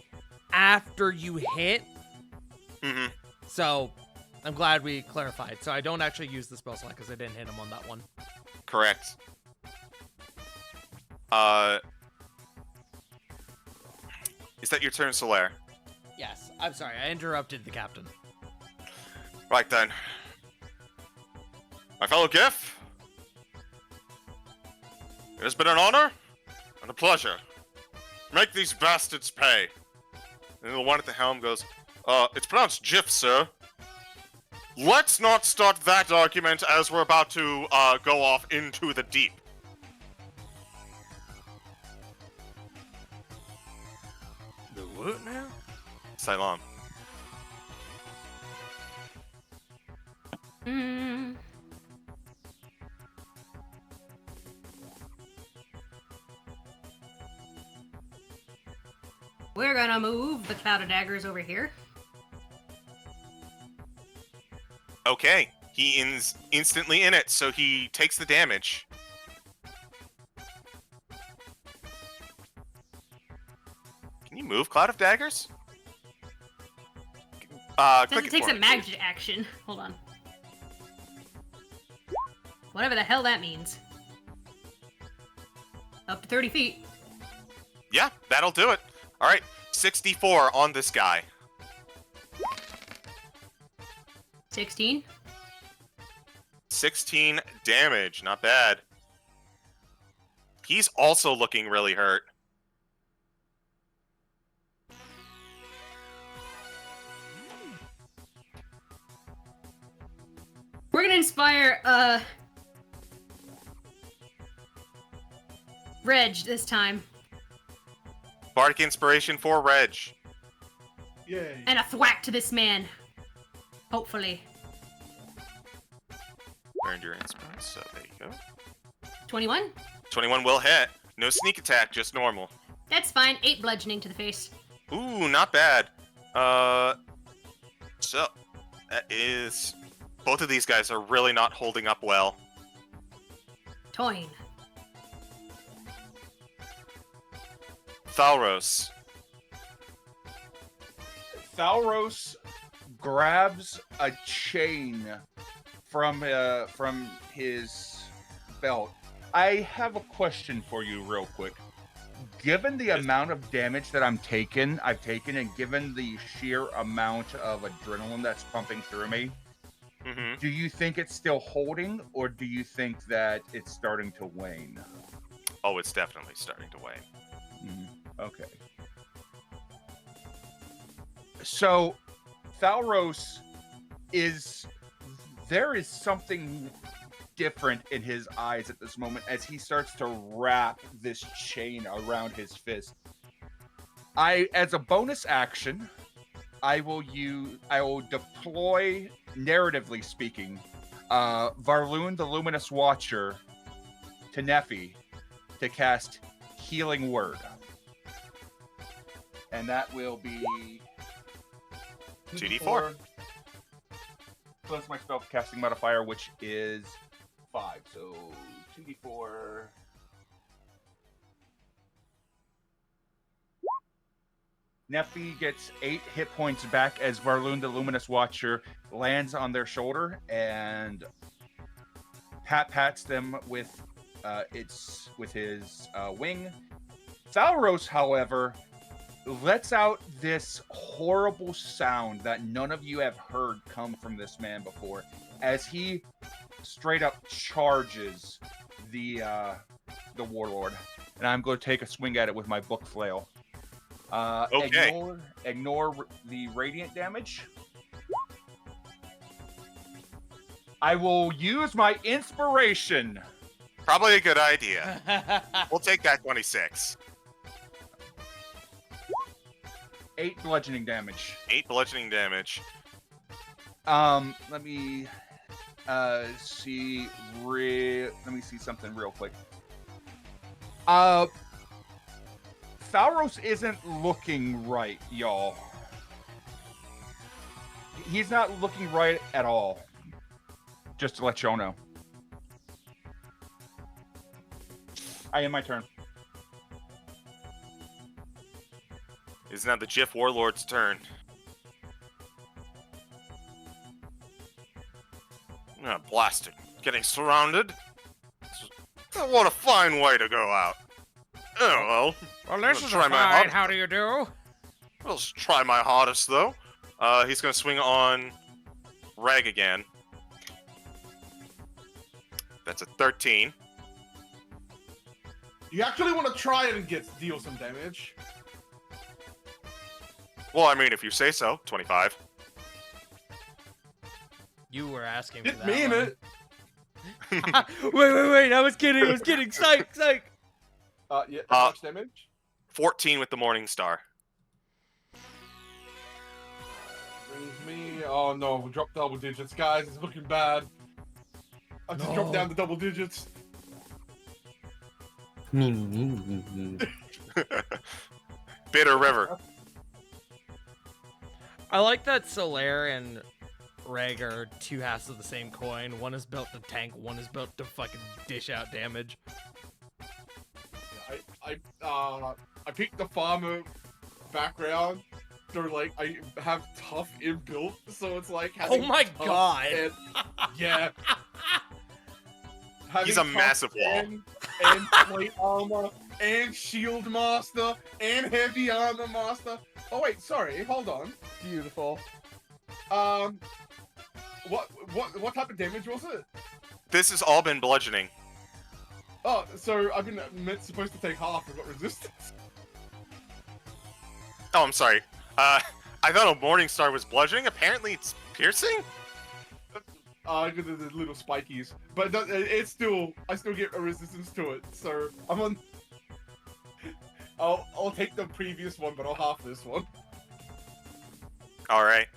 after you hit. Mm-hmm. So I'm glad we clarified. So I don't actually use the spell slot because I didn't hit him on that one. Correct. Is that your turn, Solaire? Yes. I'm sorry. I interrupted the captain. Right then. My fellow Gif, it has been an honor and a pleasure. Make these bastards pay. And the one at the helm goes, it's pronounced Jif, sir. Let's not start that argument as we're about to go off into the deep. The what now? Cylon. Mm. We're gonna move the cloud of daggers over here. Okay, he is instantly in it, so he takes the damage. Can you move Cloud of Daggers? Says Click it it takes for a me, magic action. Hold on. Whatever the hell that means. Up to 30 feet. please. Yeah, that'll do it. All right, 64 on this guy. 16. 16 damage, not bad. He's also looking really hurt. We're gonna inspire, Reg this time. Bardic Inspiration for Reg. Yay. And a thwack to this man. Hopefully. Earned your inspiration, so there you go. 21? 21 will hit. No sneak attack, just normal. That's fine. 8 bludgeoning to the face. Ooh, not bad. So that is. Both of these guys are really not holding up well. Toin. Thalros. Thalros grabs a chain from his belt. I have a question for you real quick. Given the amount of damage that I've taken, and given the sheer amount of adrenaline that's pumping through me, Mm-hmm. do you think it's still holding, or do you think that it's starting to wane? Oh, it's definitely starting to wane. Okay. So, Thalros there is something different in his eyes at this moment as he starts to wrap this chain around his fist. As a bonus action, I will deploy, narratively speaking, Varloon the Luminous Watcher to Nephi to cast Healing Word. And that will be 2d4. Plus my spell casting modifier, which is 5. So 2d4. Nephi gets 8 hit points back as Varloon the Luminous Watcher lands on their shoulder and pats them with his wing. Thalros, however, lets out this horrible sound that none of you have heard come from this man before as he straight up charges the warlord. And I'm going to take a swing at it with my book flail. Okay. Ignore the radiant damage. I will use my inspiration. Probably a good idea. We'll take that 26. 8 bludgeoning damage. 8 bludgeoning damage. Let me see. Let me see something real quick. Thalros isn't looking right, y'all. He's not looking right at all. Just to let y'all know. I end my turn. It's now the Jiff Warlord's turn. Ah, blasted. Getting surrounded? What a fine way to go out. Oh, well. Well, this I'll is try a my fine. hardest. How do you do? I'll try my hardest, though. He's going to swing on Reg again. That's a 13. You actually want to try and deal some damage. Well, I mean, if you say so. 25. You were asking for Didn't that mean one. it. Wait. I was kidding. Psych. Yeah, how much damage? 14 with the Morning Star. Bring me. Oh no, we dropped double digits, guys. It's looking bad. I just dropped down to double digits. Bitter River. I like that Solaire and Reg are two halves of the same coin. One is built to tank, one is built to fucking dish out damage. I picked the farmer background. So like I have tough inbuilt, so it's like having My tough God. and- yeah. He's Having a tough massive wall. and plate armor and shield master and heavy armor master. Oh wait, sorry, hold on. Beautiful. What type of damage was it? This has all been bludgeoning. Oh, so I've been supposed to take half and got resistance. Oh, I'm sorry. I thought a Morningstar was bludgeoning. Apparently it's piercing? Because of the little spikies, but it's still I still get a resistance to it. So I'm on. I'll take the previous one, but I'll half this one. Alright.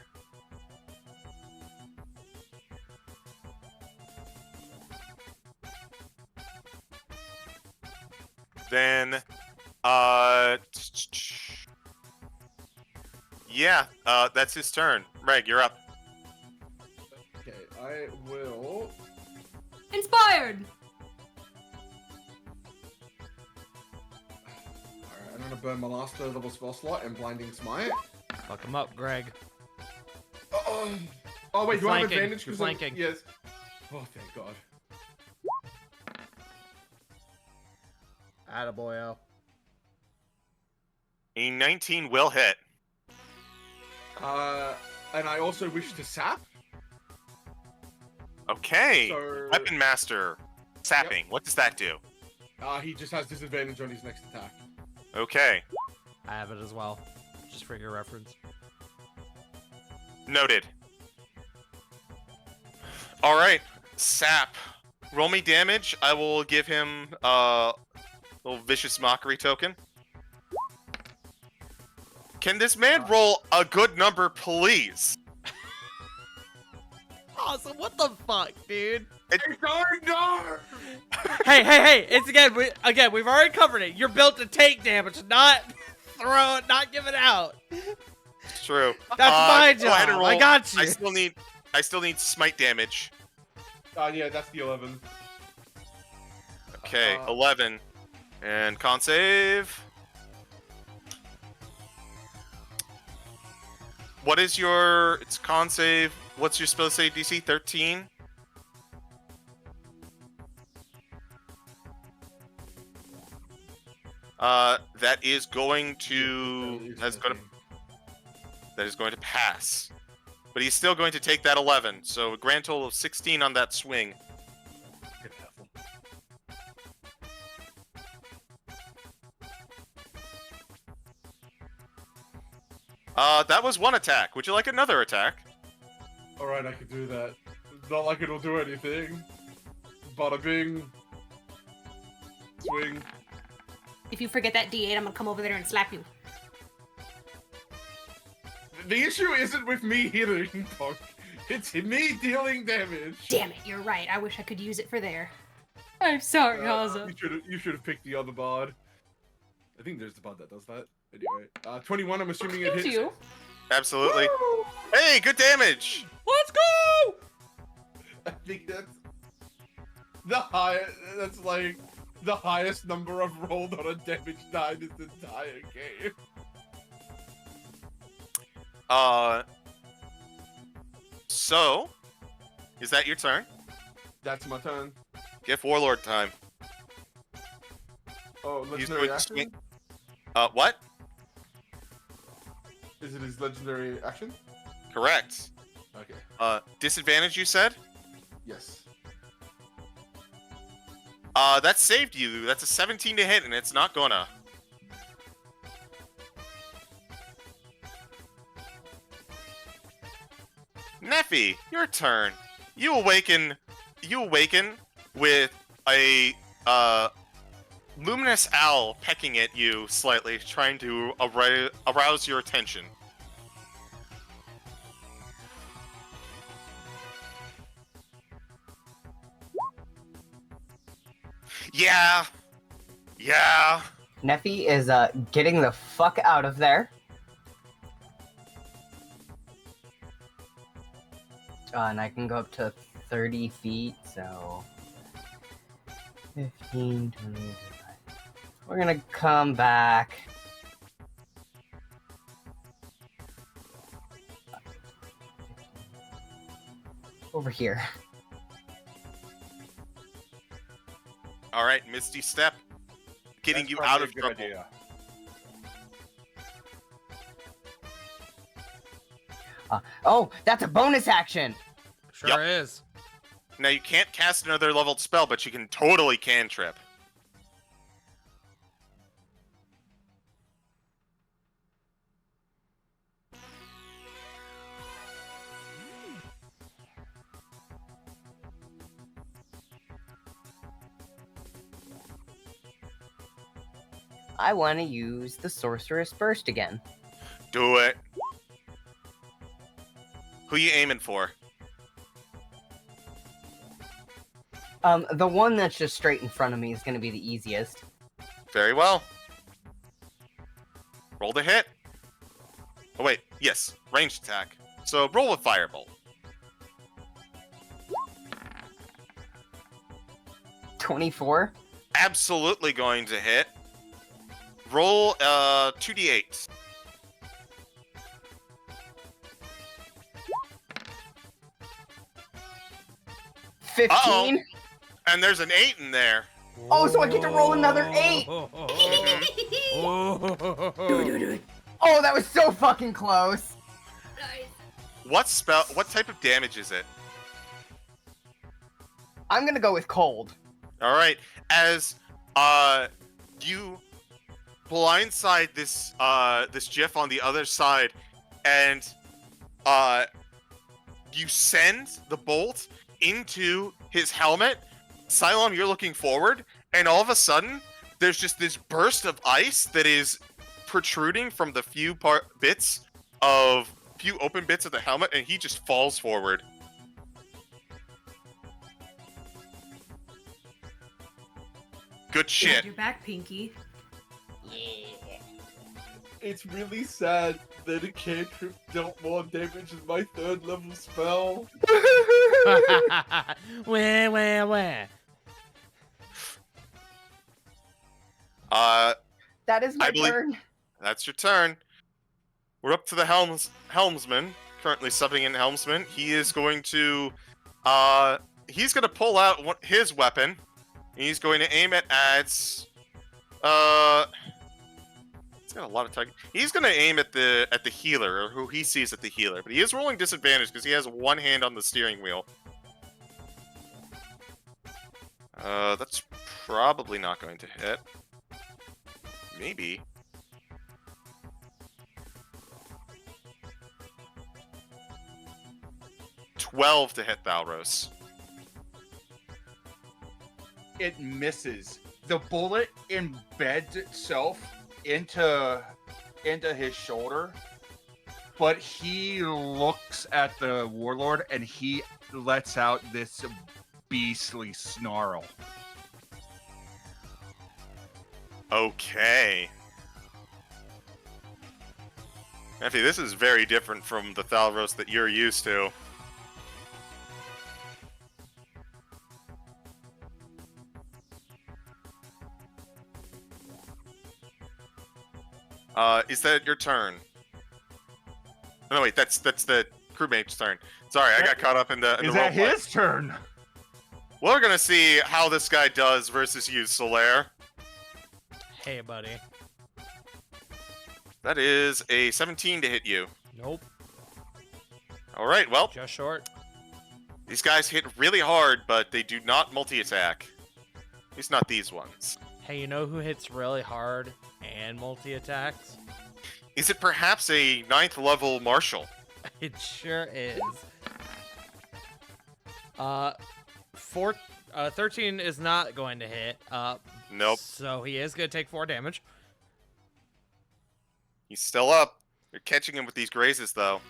Then, yeah, that's his turn. Reg, you're up. Okay, I will. Inspired! Alright, I'm gonna burn my last third level spell slot and blinding smite. Fuck him up, Greg. Oh wait, You're do I have flanking, advantage? you're 'Cause I'm- flanking. Yes. Oh, thank God. Attaboyo. A 19 will hit. And I also wish to sap. Okay. So Weapon Master. Sapping. What does that do? he just has disadvantage on his next attack. Okay. I have it as well, just for your reference. Noted. Alright. Sap. Roll me damage. I will give him a little vicious mockery token. Can this man roll a good number, please? Awesome. What the fuck, dude? No! Hey! It's again. We've already covered it. You're built to take damage, not throw it, not give it out. It's true. That's my Go ahead and job. roll. I got you. I still need smite damage. Yeah, that's the 11. Okay, 11. And con save. What is your... It's con save. What's your spell save DC? 13? That is going to... That is going to pass. But he's still going to take that 11. So a grand total of 16 on that swing. That was one attack. Would you like another attack? Alright, I could do that. Not like it'll do anything. Bada bing. Swing. If you forget that D8, I'm gonna come over there and slap you. The issue isn't with me hitting, Punk. It's me dealing damage. Damn it, you're right. I wish I could use it for there. I'm sorry, Haza. You should have picked the other bard. I think there's the bard that does that. Anyway, 21. I'm assuming it hits. you. Absolutely. Hey, good damage! Let's go! I think that's the highest. That's like the highest number I've rolled on a damage die this entire game. So, is that your turn? That's my turn. Get Warlord time. Oh, He's legendary going to action? swing. What? Is it his legendary action? Correct. Okay. Disadvantage, you said? Yes. That saved you. That's a 17 to hit, and it's not gonna. Neffy, your turn. You awaken with a luminous owl pecking at you slightly, trying to arouse your attention. Yeah. Yeah. Neffy is getting the fuck out of there. And I can go up to 30 feet, so 15, 20, 25. We're gonna come back. Over here. All right, Misty Step, getting That's you probably out a of good trouble. idea. Oh, that's a bonus action! Sure is. Now you can't cast another leveled spell, but you can totally cantrip. I want to use the Sorceress Burst again. Do it. Who you aiming for? The one that's just straight in front of me is going to be the easiest. Very well. Roll the hit. Oh wait, yes, ranged attack. So roll a firebolt. 24. Absolutely going to hit. Roll 2d8. Uh-oh. 15. And there's an 8 in there. Oh, so I get to roll another 8. Oh, that was so fucking close. What type of damage is it? I'm gonna go with cold. All right, as you blindside this this GIF on the other side, and you send the bolt into his helmet. Cylon, you're looking forward, and all of a sudden, there's just this burst of ice that is protruding from the few open bits of the helmet, and he just falls forward. Good shit. You're back, Pinky. It's really sad that a cantrip dealt more damage than my 3rd level spell. Wah. That is my I believe- turn. That's your turn. We're up to the helmsman, currently subbing in helmsman. He is going to pull out his weapon. He's going to aim it at he's got a lot of target. He's going to aim at the healer, or who he sees at the healer, but he is rolling disadvantage because he has one hand on the steering wheel. That's probably not going to hit. Maybe. $12 to hit Thalros. It misses. The bullet embeds itself into his shoulder, but he looks at the warlord and he lets out this beastly snarl. Okay. Effie, this is very different from the Thalros that you're used to. Is that your turn? No, wait, that's the crewmate's turn. Sorry, I got caught up in the Is that roleplay. his turn? We're gonna see how this guy does versus you, Solaire. Hey, buddy. That is a 17 to hit you. Nope. All right, well, Just short. these guys hit really hard, but they do not multi-attack. At least not these ones. Hey, you know who hits really hard and multi-attacks? Is it perhaps a 9th level marshal? It sure is. 13 is not going to hit. Nope. So he is going to take 4 damage. He's still up. You're catching him with these grazes, though.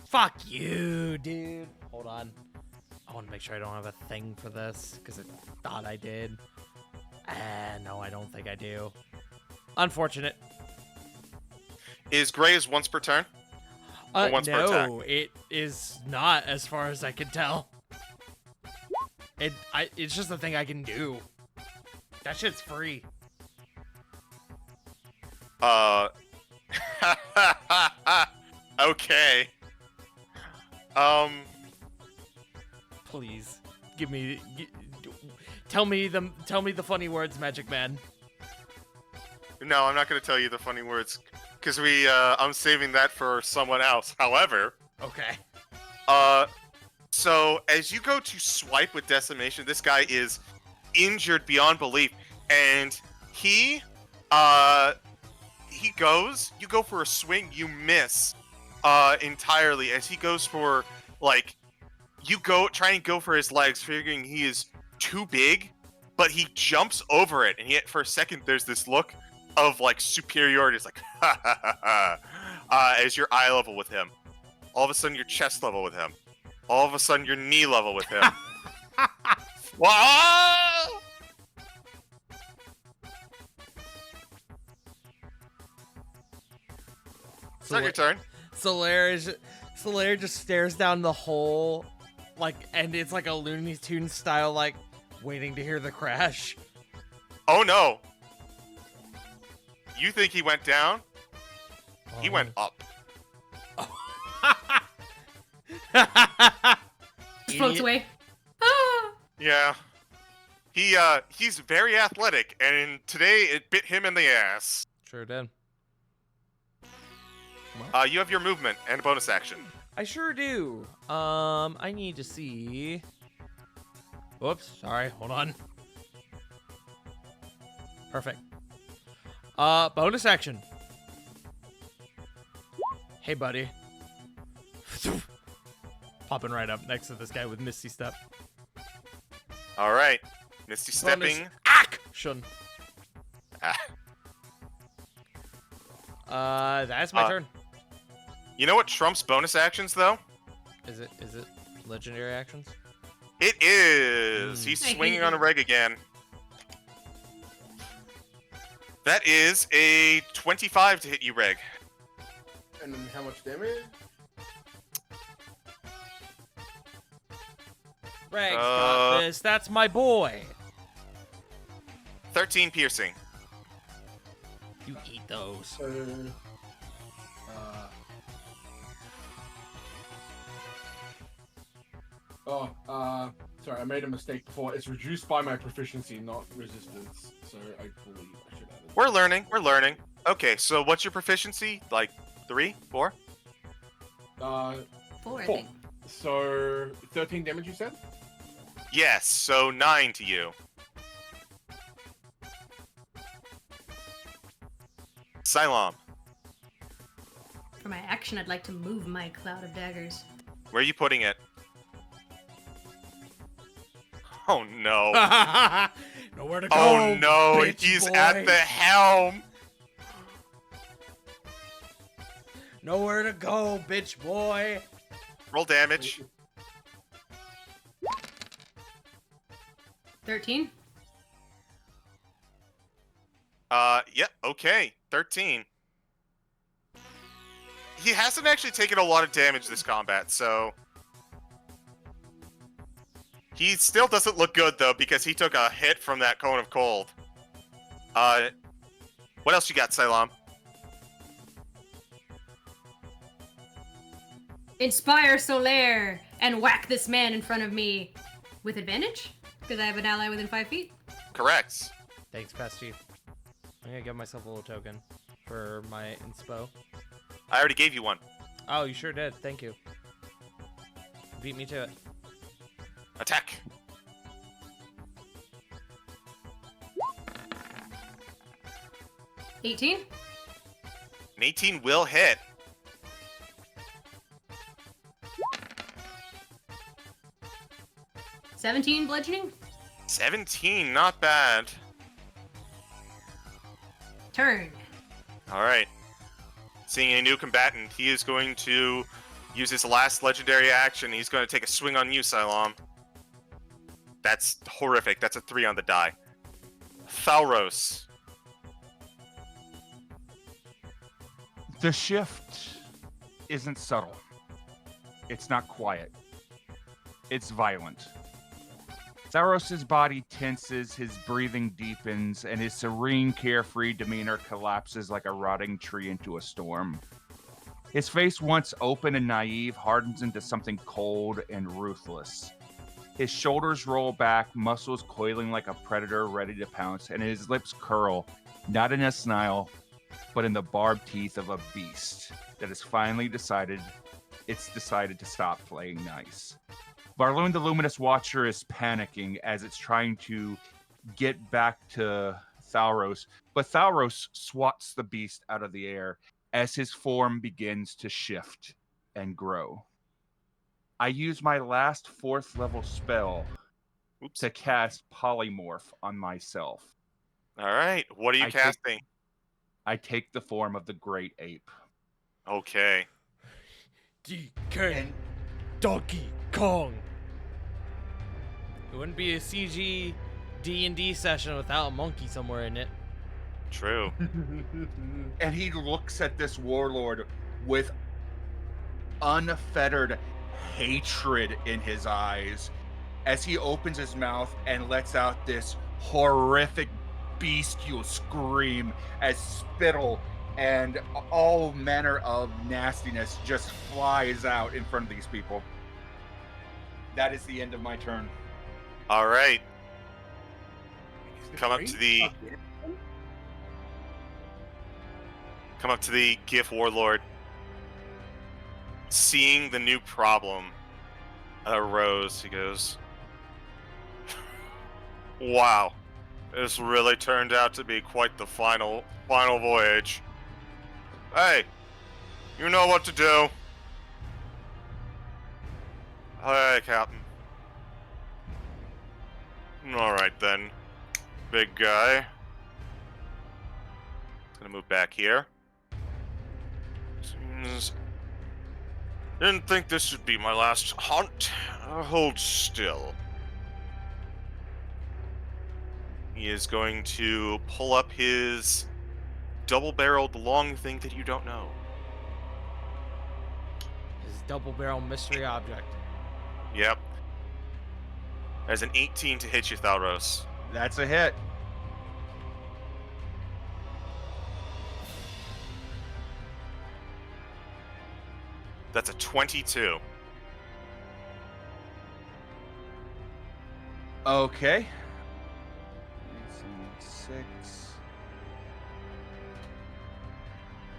Fuck you, dude. Hold on. want to make sure I don't have a thing for this, because I thought I did. No, I don't think I do. Unfortunate. Is Graves once per turn? Or once per attack? No, it is not, as far as I can tell. It's just a thing I can do. That shit's free. Okay. Please, tell me the funny words, Magic Man. No, I'm not gonna tell you the funny words, because I'm saving that for someone else. However, Okay. so as you go to swipe with Decimation, this guy is injured beyond belief, and you go for a swing, you miss, entirely, as he goes for, like, try and go for his legs, figuring he is too big, but he jumps over it, and yet for a second, there's this look of, like, superiority. It's like, ha ha ha ha, as you're eye level with him. All of a sudden, you're chest level with him. All of a sudden, you're knee level with him. Wow! It's not your turn. Solaire just stares down the hole, like, and it's like a Looney Tunes style, like, waiting to hear the crash. Oh no! You think he went down? He went up. Floats away. Ah! Yeah. He's very athletic, and today it bit him in the ass. Sure did. You have your movement and a bonus action. I sure do. I need to see. Whoops, sorry, hold on. Perfect. Bonus action. Hey, buddy. Popping right up next to this guy with Misty Step. All right. Misty stepping. Action. That's my turn. You know what trumps bonus actions, though? Is it legendary actions? It is. He's I swinging hate on a it. reg again. That is a 25 to hit you, Reg. And then how much damage? Reg's got this. That's my boy. 13 piercing. You eat those. So, sorry, I made a mistake before. It's reduced by my proficiency, not resistance. So I believe I should add it. We're learning. We're learning. Okay, so what's your proficiency? Like 3, 4? 4, I 4. think. So 13 damage, you said? Yes, so 9 to you. Cylon, For my action, I'd like to move my cloud of daggers. where are you putting it? Oh no. Nowhere to go. Oh no, bitch he's boy. at the helm. Nowhere to go, bitch boy. Roll damage. 13. Yeah, okay. 13. He hasn't actually taken a lot of damage this combat, so... He still doesn't look good, though, because he took a hit from that cone of cold. What else you got, Cylon? Inspire Solaire and whack this man in front of me with advantage because I have an ally within 5 feet. Correct. Thanks, Pasty. I'm gonna give myself a little token for my inspo. I already gave you one. Oh, you sure did. Thank you. Beat me to it. Attack. $18. An 18 will hit. $17 bludgeoning. 17, not bad. Turn. All right. Seeing a new combatant, he is going to use his last legendary action. He's going to take a swing on you, Cylon. That's horrific. That's a 3 on the die. Thalros. The shift isn't subtle. It's not quiet. It's violent. Thalros' body tenses, his breathing deepens, and his serene, carefree demeanor collapses like a rotting tree into a storm. His face, once open and naive, hardens into something cold and ruthless. His shoulders roll back, muscles coiling like a predator ready to pounce, and his lips curl, not in a snarl, but in the barbed teeth of a beast that has finally decided to stop playing nice. Varloon the Luminous Watcher is panicking as it's trying to get back to Thalros, but Thalros swats the beast out of the air as his form begins to shift and grow. I use my last 4th level spell to cast Polymorph on myself. All right. What are you casting? I take the form of the Great Ape. Okay. DK Donkey Kong. It wouldn't be a CG D&D session without a monkey somewhere in it. True. And he looks at this warlord with unfettered hatred in his eyes as he opens his mouth and lets out this horrific bestial scream as spittle and all manner of nastiness just flies out in front of these people. That is the end of my turn. All right. Come up to the GIF Warlord. Seeing the new problem arose, he goes, "Wow, this really turned out to be quite the final voyage. Hey, you know what to do." "Hey, Captain." "Alright then, big guy. Gonna move back here. Didn't think this should be my last hunt. Hold still." He is going to pull up his double-barreled long thing that you don't know. His double-barrel mystery object. Yep. As an 18 to hit you, Thalros. That's a hit. That's a 22. Okay. 6.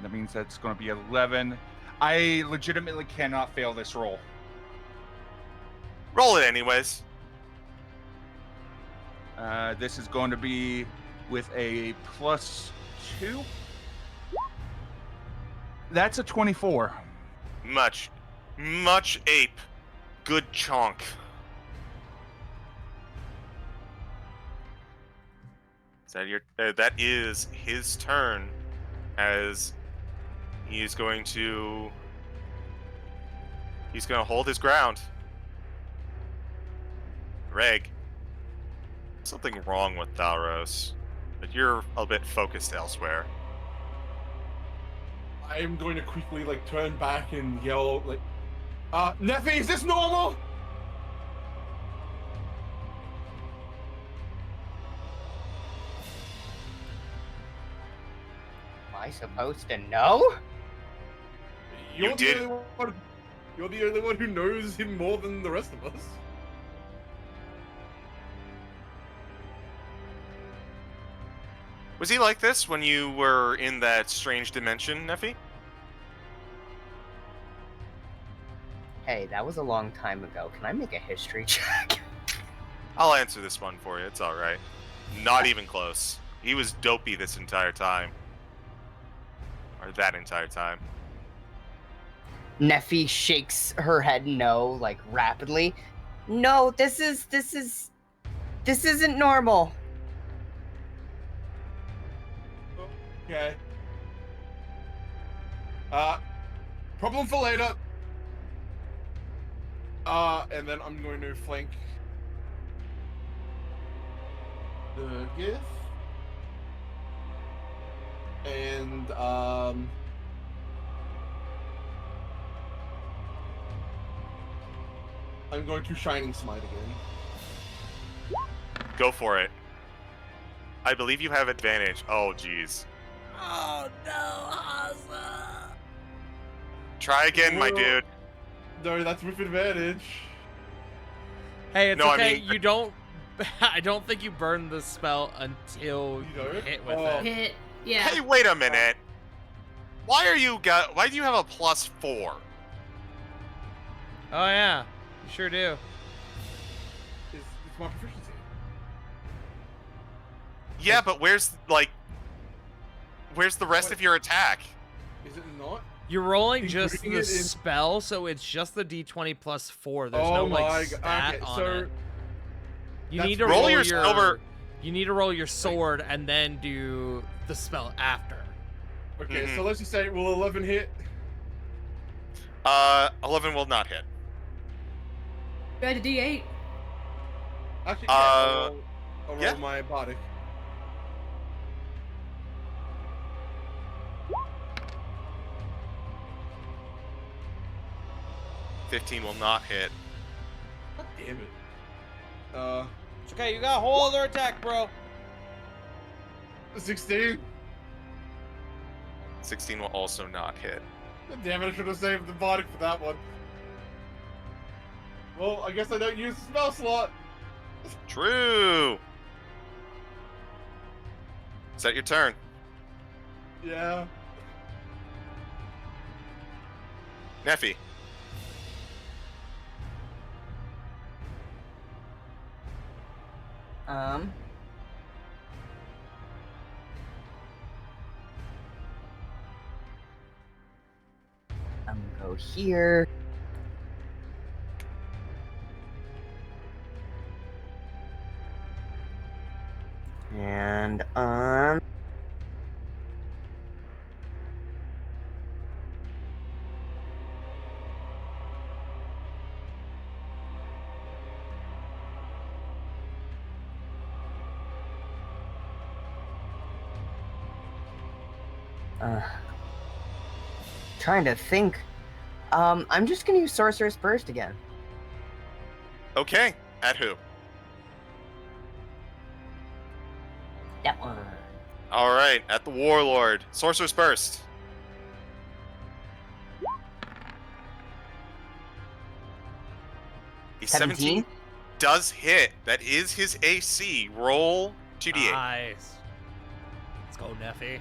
That means that's going to be 11. I legitimately cannot fail this roll. Roll it anyways. This is going to be with a +2. That's a 24. Much ape. Good chonk. That is his turn, as he's going to hold his ground. Reg, something wrong with Thalros, but you're a bit focused elsewhere. I'm going to quickly turn back and yell Neffy, is this normal? Am I supposed to know? You did. You're the only one who knows him more than the rest of us. Was he like this when you were in that strange dimension, Neffy? Hey, that was a long time ago. Can I make a history check? I'll answer this one for you. It's all right. Not even close. He was dopey this entire time. Or that entire time. Neffy shakes her head no, rapidly. No, this isn't normal. Okay. Problem for later. And then I'm going to flank the gift. And I'm going to Shining Smite again. Go for it. I believe you have advantage. Oh, jeez. Oh no, Haza. Try again, my Whoa. dude. No, that's with advantage. Hey, it's No, I okay. mean- You don't. I don't think you burn the spell until You don't? hit with Oh. it. Hit. Yeah. Hey, wait a minute. Why do you have a +4? Oh yeah, you sure do. It's my proficiency. Yeah, but where's the rest of your attack? Is it not? You're rolling He's just putting the it in- spell, so it's just the d20 plus 4. There's Oh no my like god. stat Okay, on so it. You that's need to roll roll your your silver- You need to roll your sword and then do the spell after. okay, Mhm. so let's just say will 11 hit? 11 will not hit. You had a D8. Actually, Uh, I'll roll yeah. my bardic. $15 will not hit. God damn it. It's okay. You got a whole other attack, bro. 16. 16 will also not hit. God damn it, I should have saved the bardic for that one. Well, I guess I don't use the spell slot. True. Is that your turn? Yeah. Neffy. I'm gonna go here. And trying to think. I'm just gonna use Sorcerer's Burst again. Okay. At who? That one. All right. At the Warlord. Sorcerer's Burst. A 17 does hit. That is his AC. Roll 2d8. Nice. Let's go, Neffy.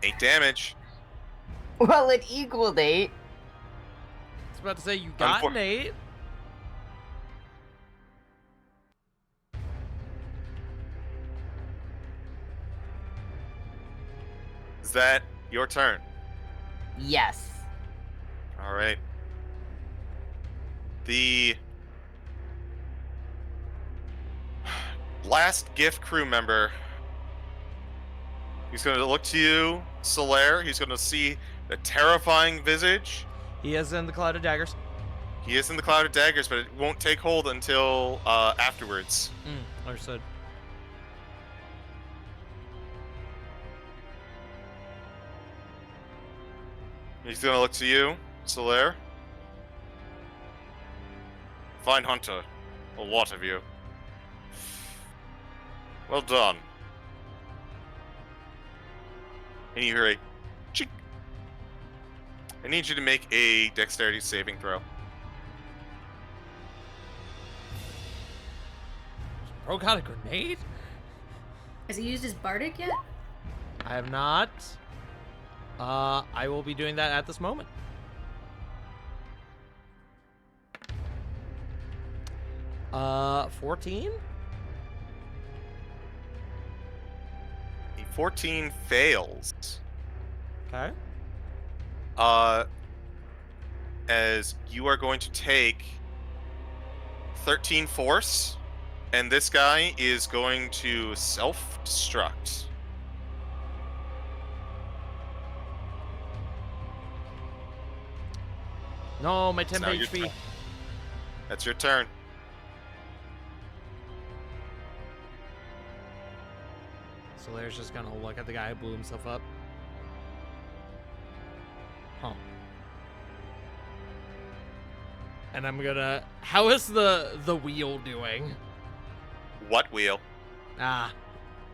Eight damage. Well, it equaled 8. I was about to say you got an 8. Is that your turn? Yes. All right. The last gift crew member. He's going to look to you, Solaire. He's going to see the terrifying visage. He is in the Cloud of Daggers. He is in the Cloud of Daggers, but it won't take hold until afterwards. Understood. He's going to look to you, Solaire. Fine hunter. A lot of you. Well done. And you hear a chink. I need you to make a dexterity saving throw. Bro got a grenade? Has he used his bardic yet? I have not. I will be doing that at this moment. Uh, 14? A 14 fails. Okay. As you are going to take 13 force, and this guy is going to self-destruct. No, my 10 Now your HP. turn. That's your turn. Solaire's just gonna look at the guy who blew himself up. Huh. And I'm gonna... How is the wheel doing? What wheel? Ah,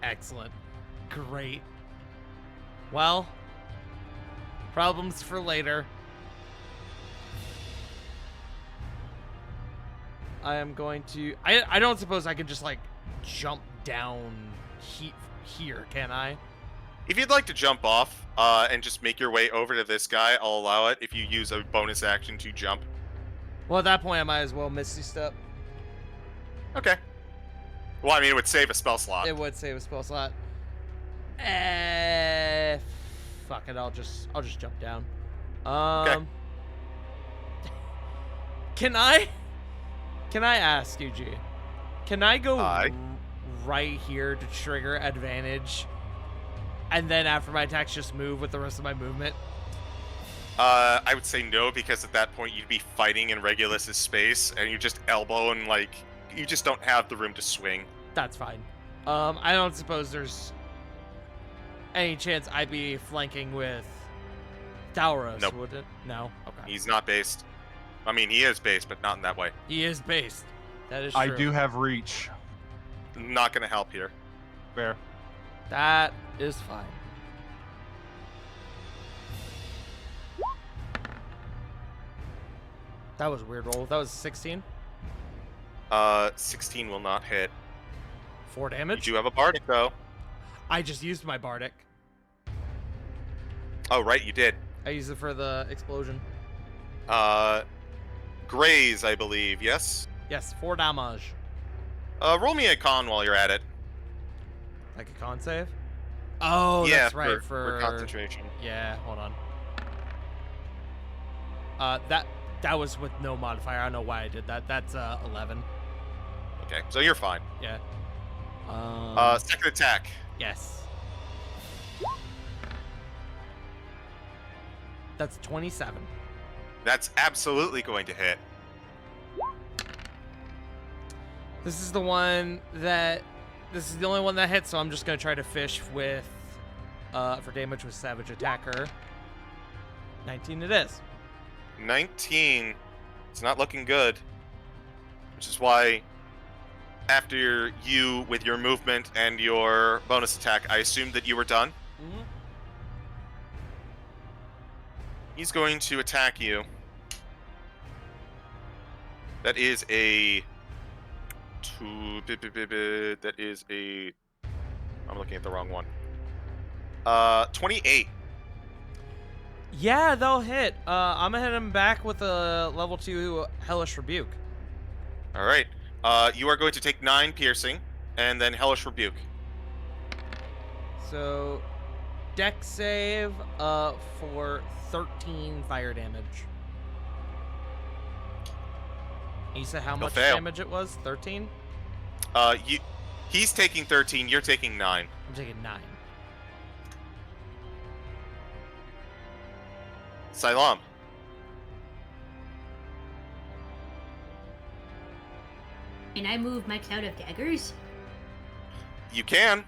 excellent. Great. Well, problems for later. I am going to... I don't suppose I can just, like, jump down here, can I? If you'd like to jump off and just make your way over to this guy, I'll allow it if you use a bonus action to jump. Well, at that point, I might as well Misty Step. Okay. Well, I mean, it would save a spell slot. It would save a spell slot. Fuck it, I'll just jump down. Okay. Can I ask you, G? Can I go right here to trigger advantage, and then after my attacks just move with the rest of my movement? I would say no, because at that point you'd be fighting in Regulus's space, and you just elbow and, like, you just don't have the room to swing. That's fine. I don't suppose there's any chance I'd be flanking with Tauros, Nope. would it? No? Okay. He's not based. I mean, he is based, but not in that way. He is based. That is true. I do have reach. Not gonna help here. Fair. That is fine. That was a weird roll. That was 16. 16 will not hit. 4 You damage. do have a bardic, though. I just used my bardic. Oh, right, you did. I used it for the explosion. Graze, I believe, yes? Yes, 4 damage. Roll me a con while you're at it. Like a con save? Oh, yeah, that's right. for concentration. Yeah, hold on. That was with no modifier. I don't know why I did that. That's 11. Okay, so you're fine. Yeah. Second attack. Yes. That's 27. That's absolutely going to hit. This is the one that... This is the only one that hits, so I'm just going to try to fish with... for damage with Savage Attacker. 19 it is. 19. It's not looking good. Which is why, after you, with your movement and your bonus attack, I assumed that you were done. Mm-hmm. He's going to attack you. That is a... That is a... I'm looking at the wrong one. 28. Yeah, they'll hit. I'm gonna hit him back with a level 2 Hellish Rebuke. All right. You are going to take 9 piercing, and then Hellish Rebuke. So, deck save for 13 fire damage. You said how much fail. damage it was? 13? He's taking 13, you're taking 9. I'm taking 9. Silam. Can I move my cloud of daggers? You can.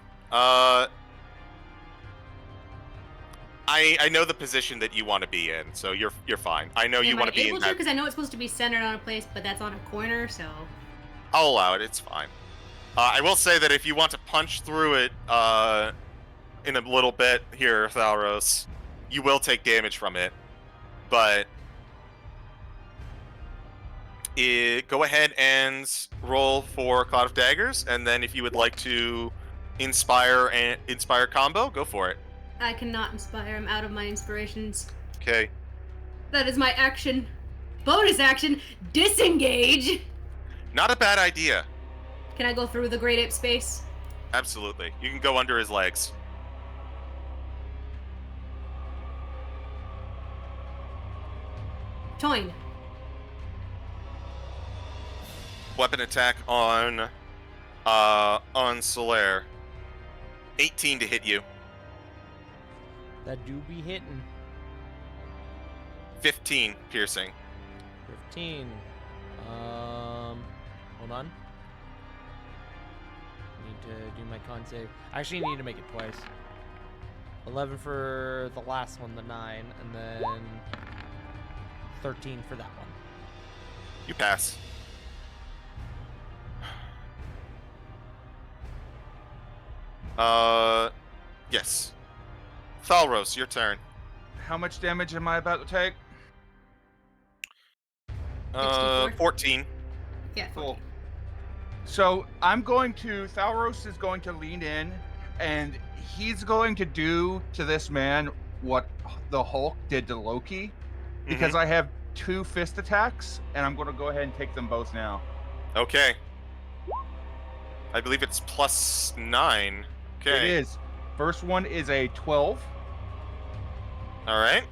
I know the position that you want to be in, so you're fine. I know you want to be in that. Because I know it's supposed to be centered on a place, but that's on a corner, so... I'll allow it. It's fine. I will say that if you want to punch through it in a little bit here, Thalros, you will take damage from it. But go ahead and roll for Cloud of Daggers, and then if you would like to inspire combo, go for it. I cannot inspire. I'm out of my inspirations. Okay. That is my action. Bonus action, disengage! Not a bad idea. Can I go through the Great Ape space? Absolutely. You can go under his legs. Toin. Weapon attack on Solaire. 18 to hit you. That do be hitting. 15 piercing. 15. Hold on. Need to do my con save. I actually need to make it twice. 11 for the last one, the 9, and then 13 for that one. You pass. Yes. Thalros, your turn. How much damage am I about to take? 64? 14. Yeah, 14. Cool. So I'm going to, Thalros is going to lean in, and he's going to do to this man what the Hulk did to Loki, because I have 2 fist attacks, and I'm going to go ahead and take them both now. Okay. I believe it's +9. Okay. It is. First one is a 12. All right.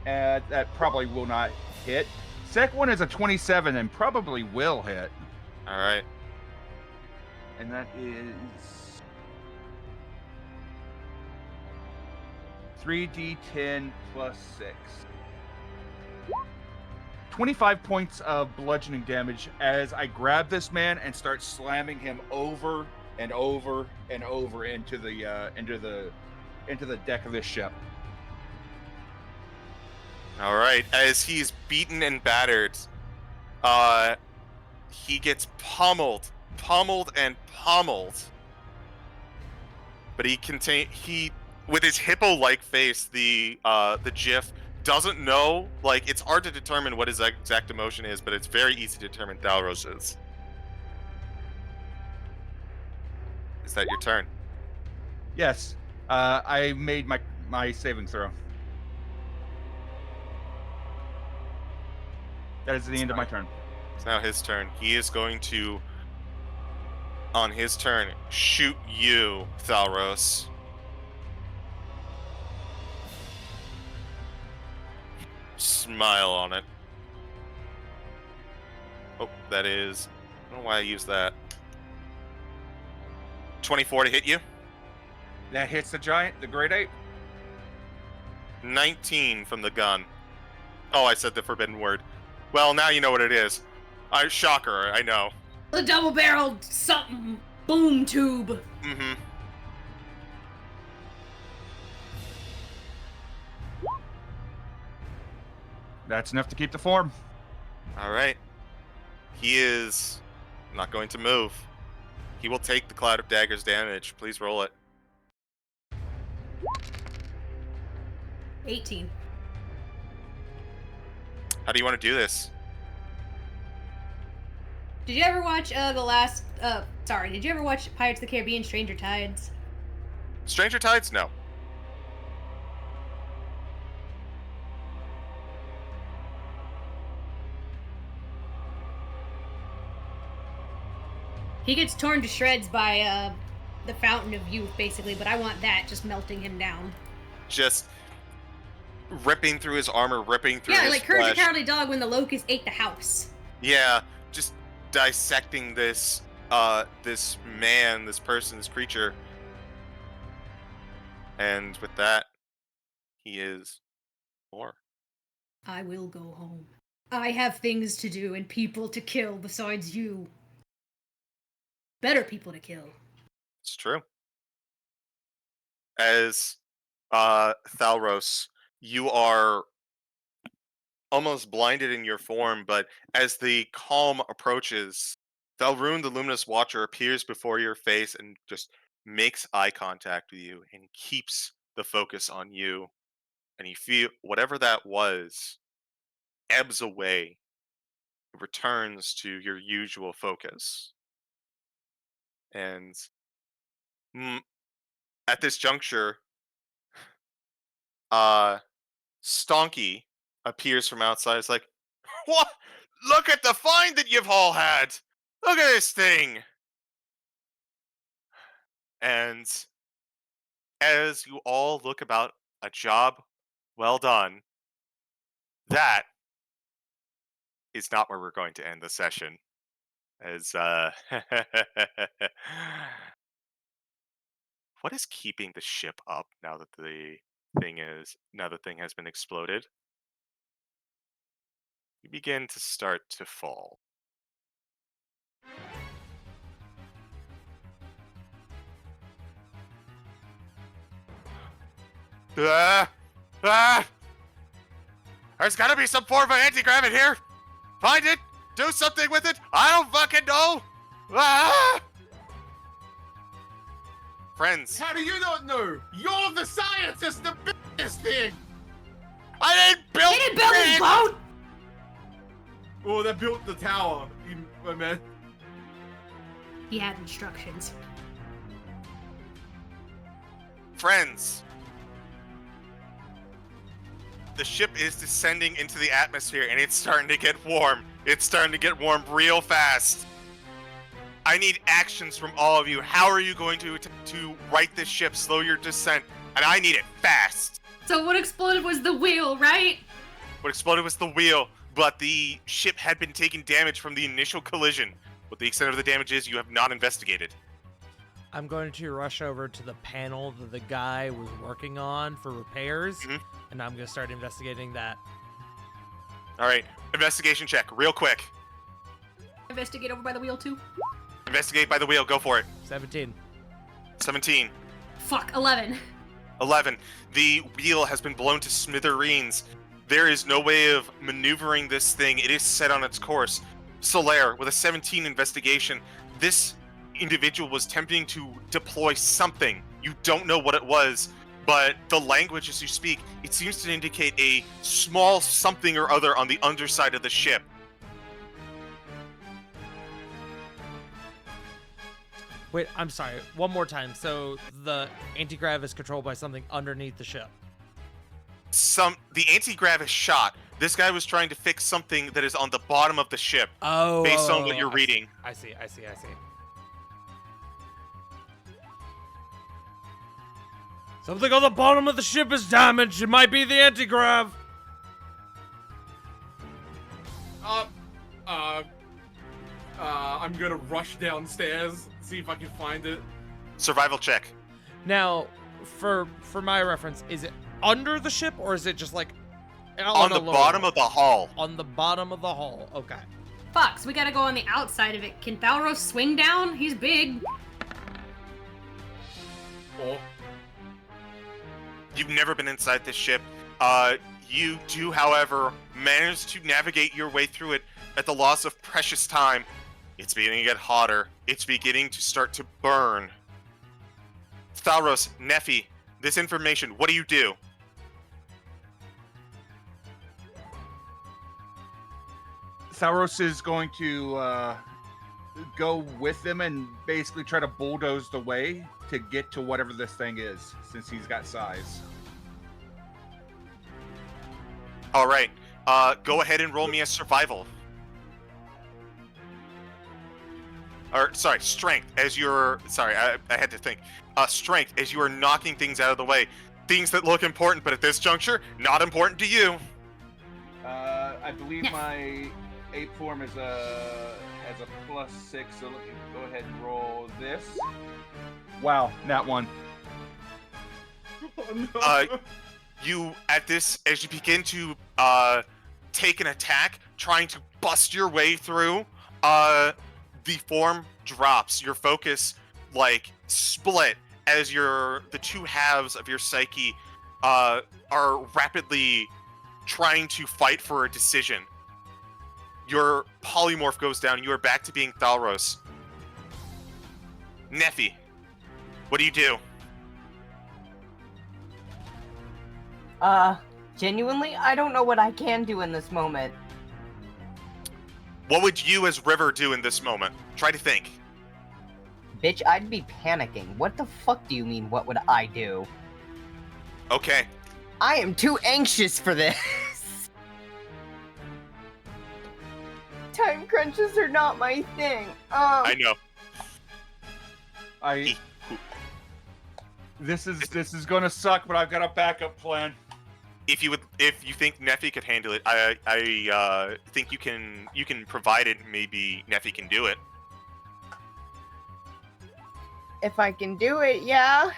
That probably will not hit. Second one is a 27 and probably will hit. All right. And that is 3d10 plus 6. 25 points of bludgeoning damage as I grab this man and start slamming him over and over and over into the deck of this ship. All right. As he's beaten and battered, he gets pummeled and pummeled. But he with his hippo-like face, the GIF doesn't know. Like, it's hard to determine what his exact emotion is, but it's very easy to determine Thalros's. Is that your turn? Yes. I made my saving throw. That is the end of my turn. It's now his turn. He is going to, on his turn, shoot you, Thalros. Smile on it. Oh, that is... I don't know why I used that. 24 to hit you. That hits the giant, the great ape. 19 from the gun. Oh, I said the forbidden word. Well, now you know what it is. Shocker, I know. The double-barreled something boom tube. Mm-hmm. That's enough to keep the form. All right. He is not going to move. He will take the Cloud of Daggers damage. Please roll it. 18. How do you want to do this? Did you ever watch did you ever watch Pirates of the Caribbean Stranger Tides? Stranger Tides? No. He gets torn to shreds by the Fountain of Youth, basically, but I want that just melting him down. Just ripping through his armor, ripping through Yeah, his like Courage the flesh. Cowardly Dog when the locust ate the house. Yeah, just dissecting this this man, this person, this creature. And with that, he is 4. I will go home. I have things to do and people to kill besides you. Better people to kill. It's true. As Thalros, you are almost blinded in your form, but as the calm approaches, Thalrune, the Luminous Watcher, appears before your face and just makes eye contact with you and keeps the focus on you. And you feel whatever that was ebbs away, returns to your usual focus. And at this juncture, Stonky appears from outside. It's like, what? Look at the find that you've all had! Look at this thing! And as you all look about a job well done, that is not where we're going to end the session. As, what is keeping the ship up now that the thing has been exploded? You begin to start to fall. There's gotta be some form of anti-grav in here. Find it. Do something with it. I don't fucking know. Friends, How do you not know? You're the scientist that built this thing! I didn't build He didn't build his it. boat! Well, they built the tower, my man. He had instructions. Friends, the ship is descending into the atmosphere and it's starting to get warm. It's starting to get warm real fast. I need actions from all of you. How are you going to right this ship, slow your descent? And I need it fast. So what exploded was the wheel, right? What exploded was the wheel, but the ship had been taking damage from the initial collision. What the extent of the damage is, you have not investigated. I'm going to rush over to the panel that the guy was working on for repairs, and I'm going to start investigating that. All right, investigation check, real quick. Investigate over by the wheel too. Investigate by the wheel, go for it. 17. 17. Fuck, 11. 11. The wheel has been blown to smithereens. There is no way of maneuvering this thing. It is set on its course. Solaire, with a 17 investigation, this individual was attempting to deploy something. You don't know what it was, but the language as you speak, it seems to indicate a small something or other on the underside of the ship. Wait, I'm sorry. One more time. So the anti-grav is controlled by something underneath the ship. The anti-grav is shot. This guy was trying to fix something that is on the bottom of the ship. Oh. Based on what you're reading. I see. Something on the bottom of the ship is damaged. It might be the anti-grav. I'm gonna rush downstairs, see if I can find it. Survival check. Now, for my reference, is it under the ship or is it just like On the bottom of the hull. On the bottom of the hull. Okay. Fuck, so we gotta go on the outside of it. Can Thalros swing down? He's big. Oh. You've never been inside this ship. You do, however, manage to navigate your way through it at the loss of precious time. It's beginning to get hotter. It's beginning to start to burn. Thalros, Nephi, this information, what do you do? Thalros is going to go with them and basically try to bulldoze the way to get to whatever this thing is, since he's got size. All right. Go ahead and roll me a survival. Or, sorry, strength as you're... Sorry, I had to think. Strength as you are knocking things out of the way. Things that look important, but at this juncture, not important to you. I believe Yes. my ape form has a +6, so let me go ahead and roll this. Wow, that one. Oh, no. You, at this, as you begin to take an attack, trying to bust your way through, the form drops. Your focus, like, split as the two halves of your psyche are rapidly trying to fight for a decision. Your polymorph goes down. You are back to being Thalros. Nephi, what do you do? Genuinely, I don't know what I can do in this moment. What would you as River do in this moment? Try to think. Bitch, I'd be panicking. What the fuck do you mean, what would I do? Okay. I am too anxious for this. Time crunches are not my thing. I know. This is gonna suck, but I've got a backup plan. If you think Nephi could handle it, I think you can provide it. Maybe Nephi can do it. If I can do it, yeah.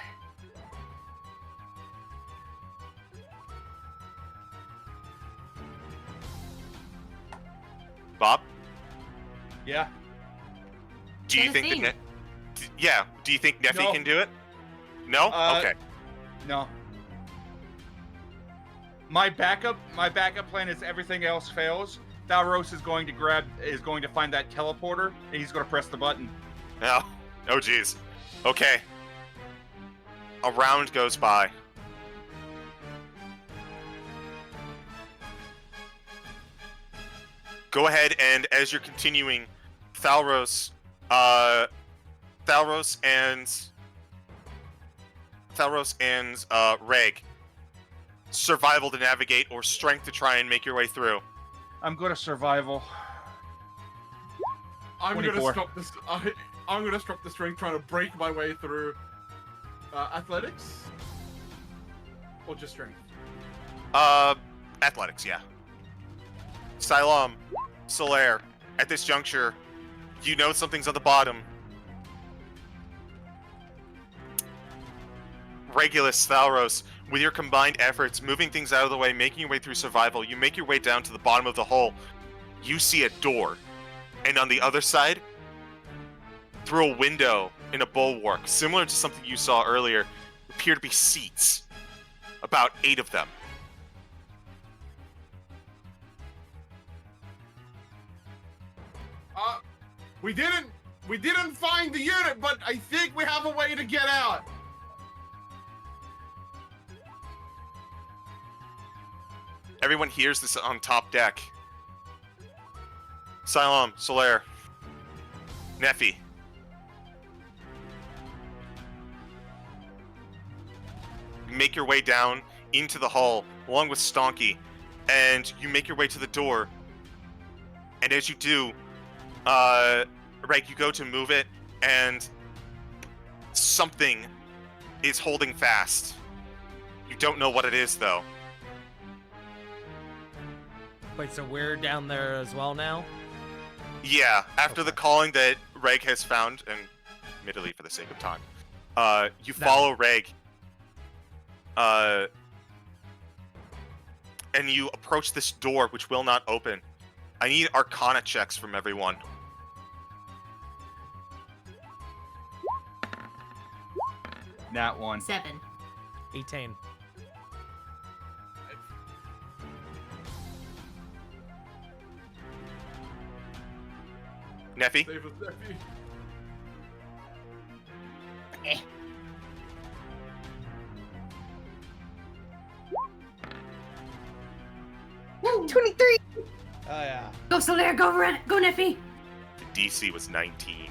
Bob, Yeah. do you think Theme. that? Do you think Nephi No. can do it? No. Uh, Okay. No. My backup plan is everything else fails. Thalros is going to find that teleporter, and he's going to press the button. No. Oh, geez. Okay. A round goes by. Go ahead, and as you're continuing, Thalros and Reg, survival to navigate or strength to try and make your way through. I'm going to survival. I'm 24. gonna stop this. I'm gonna stop the strength trying to break my way through. Athletics, or just strength? Athletics, yeah. Silam, Solaire, at this juncture, you know something's at the bottom. Regulus, Thalros, with your combined efforts, moving things out of the way, making your way through survival, you make your way down to the bottom of the hole. You see a door. And on the other side, through a window in a bulwark, similar to something you saw earlier, appear to be seats. About 8 of them. We didn't find the unit, but I think we have a way to get out. Everyone hears this on top deck. Silam, Solaire, Neffy. Make your way down into the hull, along with Stonky, and you make your way to the door. And as you do, Reg, you go to move it, and something is holding fast. You don't know what it is, though. Wait, so we're down there as well now? Yeah, after the calling that Reg has found, and admittedly for the sake of time, you follow Reg, and you approach this door, which will not open. I need Arcana checks from everyone. Nat 1. 7. 18. Neffy? Save us, Neffy. Eh. Woo! 23. Oh, yeah. Go Solaire, go Neffy! The DC was 19.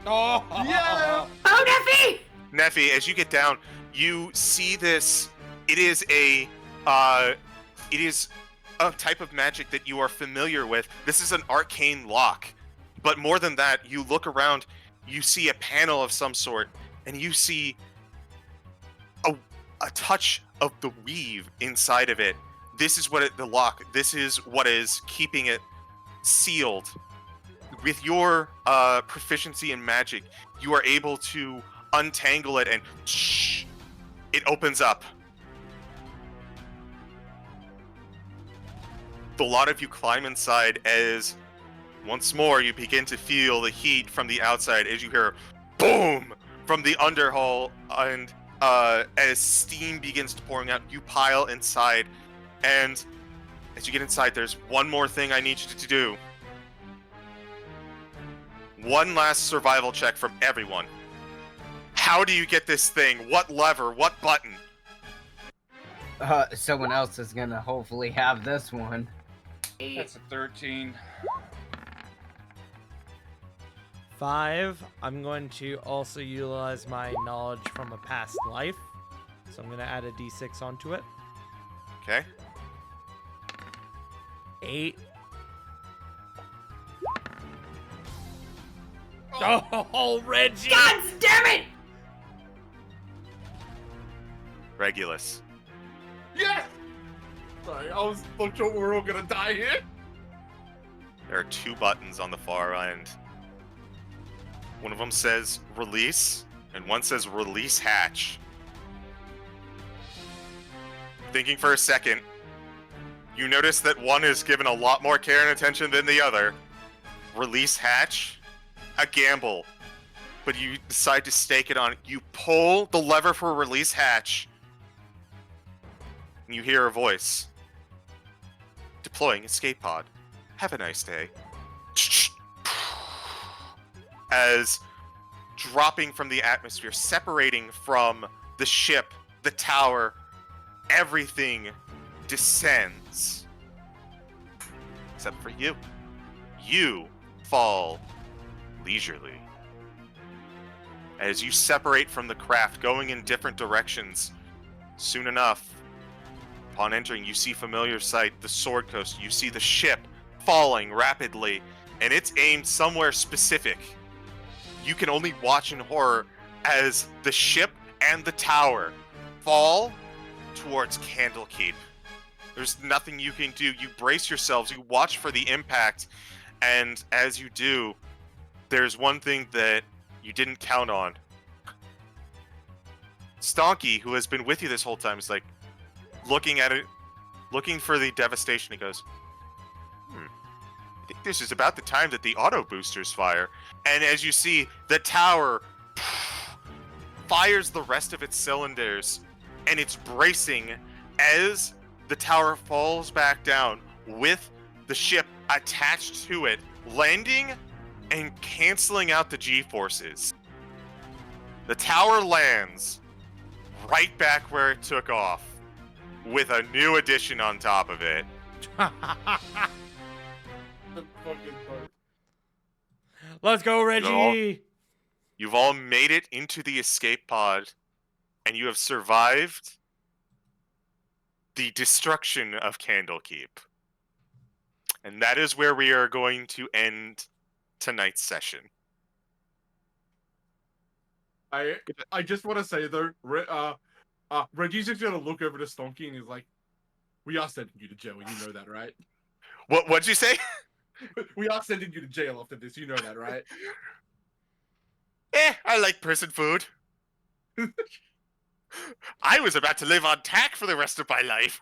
Oh! Yeah! Oh Neffy! Neffy, as you get down, you see this. It is a type of magic that you are familiar with. This is an arcane lock. But more than that, you look around, you see a panel of some sort, and you see a touch of the weave inside of it. This is the lock. This is what is keeping it sealed. With your proficiency in magic, you are able to untangle it, and it opens up. A lot of you climb inside as once more you begin to feel the heat from the outside as you hear boom from the underhull, and as steam begins pouring out, you pile inside, and as you get inside, there's one more thing I need you to do. One last survival check from everyone. How do you get this thing? What lever? What button? Someone else is gonna hopefully have this one. That's a 13. 5. I'm going to also utilize my knowledge from a past life. So I'm going to add a d6 onto it. Okay. 8. Oh, Reggie! God damn it! Regulus. Yes! Sorry, I was not sure we're all gonna die here. There are 2 buttons on the far end. One of them says release, and one says release hatch. Thinking for a second, you notice that one is given a lot more care and attention than the other. Release hatch, a gamble, but you decide to stake it on. You pull the lever for release hatch, and you hear a voice. deploying escape pod. Have a nice day. As dropping from the atmosphere, separating from the ship, the tower, everything descends. Except for you. You fall leisurely. As you separate from the craft, going in different directions, soon enough, upon entering, you see familiar sight, the Sword Coast. You see the ship falling rapidly, and it's aimed somewhere specific. You can only watch in horror as the ship and the tower fall towards Candlekeep. There's nothing you can do. You brace yourselves, you watch for the impact, and as you do, there's one thing that you didn't count on. Stonky, who has been with you this whole time, is like looking at it, looking for the devastation. He goes, I think this is about the time that the auto boosters fire. And as you see, the tower fires the rest of its cylinders, and it's bracing as the tower falls back down with the ship attached to it, landing and canceling out the G-forces. The tower lands right back where it took off, with a new addition on top of it. The fucking part. Let's go, Reggie. You've all made it into the escape pod, and you have survived the destruction of Candlekeep. And that is where we are going to end tonight's session. I just want to say though, Reggie's just gonna look over to Stonky and he's like, "We are sending you to jail, and you know that, right? What'd you say? We are sending you to jail after this. You know that, right?" I like prison food. I was about to live on tack for the rest of my life.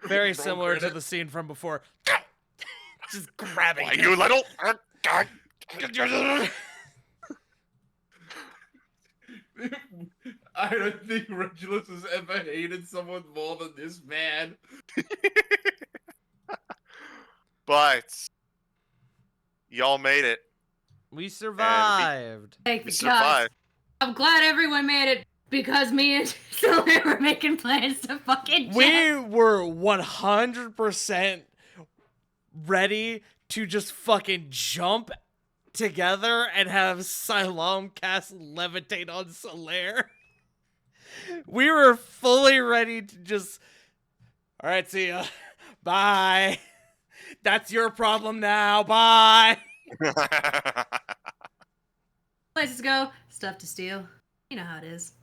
Very Roll similar to credit. the scene from before. Just grabbing Why, him. you little... I don't think Regulus has ever hated someone more than this man. But y'all made it. We survived. Thank We the gods. survived. I'm glad everyone made it because me and Sylvia were making plans to fucking We jet. were 100% ready to just fucking jump together and have Siloam cast Levitate on Solaire. We were fully ready to just... Alright, see ya. Bye. That's your problem now. Bye. Places to go, stuff to steal. You know how it is.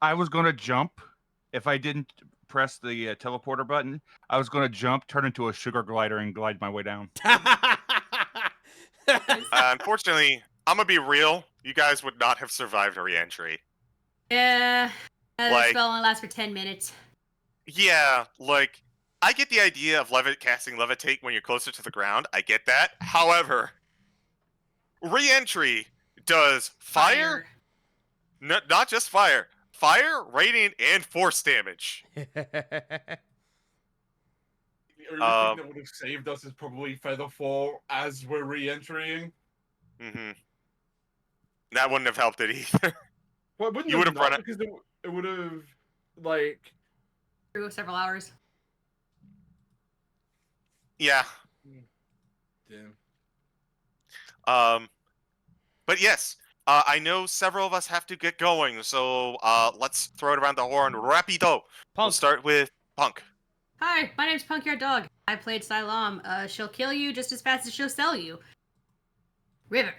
I was going to jump. If I didn't press the teleporter button, I was going to jump, turn into a sugar glider, and glide my way down. Unfortunately, I'm gonna be real. You guys would not have survived a re-entry. Yeah, that Like- spell only lasts for 10 minutes. Yeah, like, I get the idea of casting Levitate when you're closer to the ground. I get that. However, re-entry does fire. Not just fire. Fire, radiant, and force damage. The only thing that would have saved us is probably Featherfall as we're re-entering. Mm-hmm. That wouldn't have helped it either. Well, it wouldn't You have would've run not, because it would have, like... Through several hours. Yeah. Damn. But yes, I know several of us have to get going, so let's throw it around the horn. Rapido. We'll Punk. start with Punk. Hi, my name's Punkyard Dog. I played Siloam. She'll kill you just as fast as she'll sell you. River.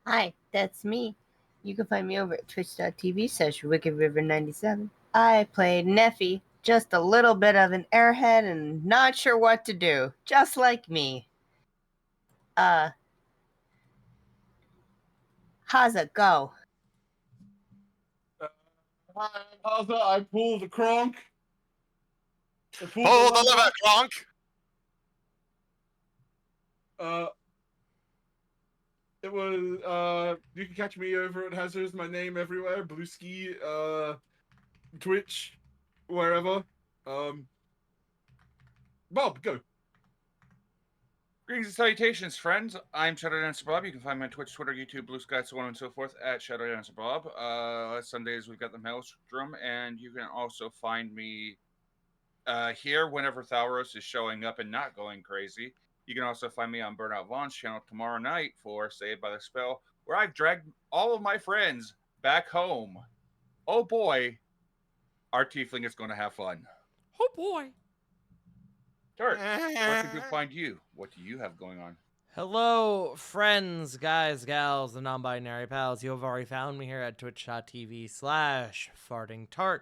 Hi, that's me. You can find me over at twitch.tv/WickedRiver97. I played Neffy, just a little bit of an airhead and not sure what to do, just like me. How's it go? How's that? I pulled the cronk. I pulled Pull the lever, Kronk! It was, you can catch me over at Hazard's, my name everywhere, Blueski, Twitch, wherever. Bob, go. Greetings and salutations, friends. I'm Shadow Dancer Bob. You can find me on Twitch, Twitter, YouTube, Blue Sky, so on and so forth at Shadow Dancer Bob. Sundays we've got the Maelstrom, and you can also find me here whenever Thalros is showing up and not going crazy. You can also find me on Burnout Vaughn's channel tomorrow night for Saved by the Spell, where I've dragged all of my friends back home. Oh boy, our tiefling is going to have fun. Oh boy. Tart, where can people find you? What do you have going on? Hello, friends, guys, gals, and non-binary pals. You have already found me here at twitch.tv/fartingtart.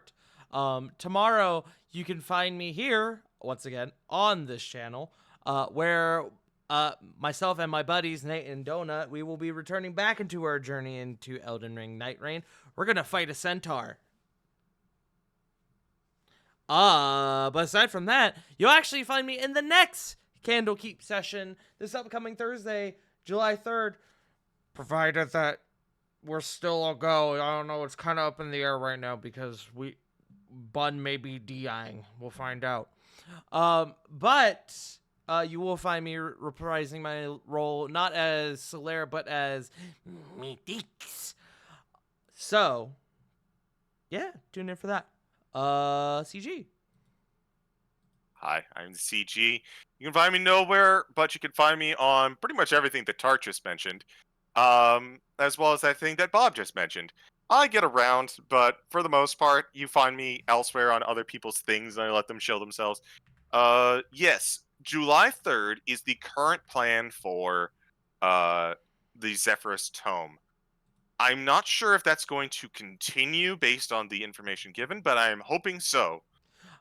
Tomorrow, you can find me here, once again, on this channel, where myself and my buddies, Nate and Donut, we will be returning back into our journey into Elden Ring Night Rain. We're going to fight a centaur. But aside from that, you'll actually find me in the next Candlekeep session this upcoming Thursday, July 3rd, provided that we're still a go. I don't know, it's kind of up in the air right now because Bun may be DIing. We'll find out. But you will find me reprising my role not as Solaire, but as Medix. So, yeah, tune in for that. Ceegee. Hi, I'm Ceegee. You can find me nowhere, but you can find me on pretty much everything that Tart just mentioned, as well as that thing that Bob just mentioned. I get around, but for the most part, you find me elsewhere on other people's things, and I let them show themselves. Yes, July 3rd is the current plan for the Zephyrus Tome. I'm not sure if that's going to continue based on the information given, but I am hoping so.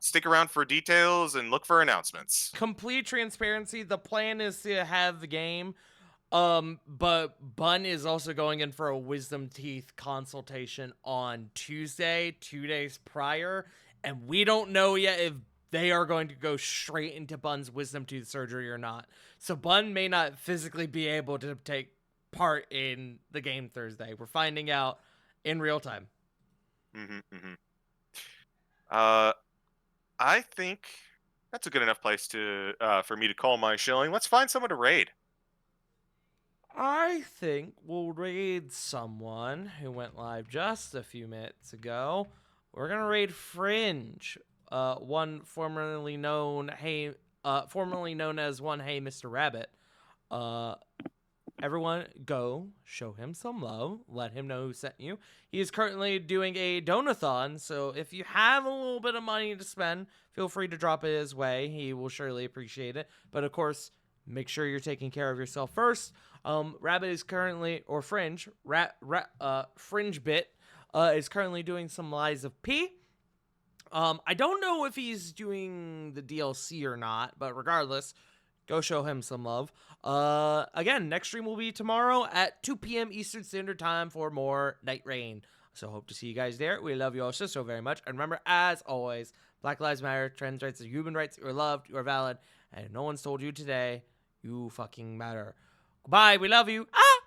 Stick around for details and look for announcements. Complete transparency, the plan is to have the game, but Bun is also going in for a wisdom teeth consultation on Tuesday, 2 days prior, and we don't know yet if they are going to go straight into Bun's wisdom tooth surgery or not. So Bun may not physically be able to take part in the game Thursday. We're finding out in real time. I think that's a good enough place to for me to call my shilling. Let's find someone to raid. I think we'll raid someone who went live just a few minutes ago. We're gonna raid Fringe, one formerly known as one Hey Mr. Rabbit. Everyone go show him some love. Let him know who sent you. He is currently doing a donathon, so if you have a little bit of money to spend, feel free to drop it his way. He will surely appreciate it. But of course, make sure you're taking care of yourself first. Rabbit is currently, or Fringe, Fringe Bit is currently doing some Lies of P. I don't know if he's doing the DLC or not, but regardless, go show him some love. Again, next stream will be tomorrow at 2 p.m. Eastern Standard Time for more Night Rain. So hope to see you guys there. We love you all so very much. And remember, as always, Black Lives Matter, trans rights are human rights. You are loved, you are valid, and if no one's told you today, you fucking matter. Goodbye, we love you. Ah!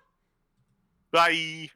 Bye.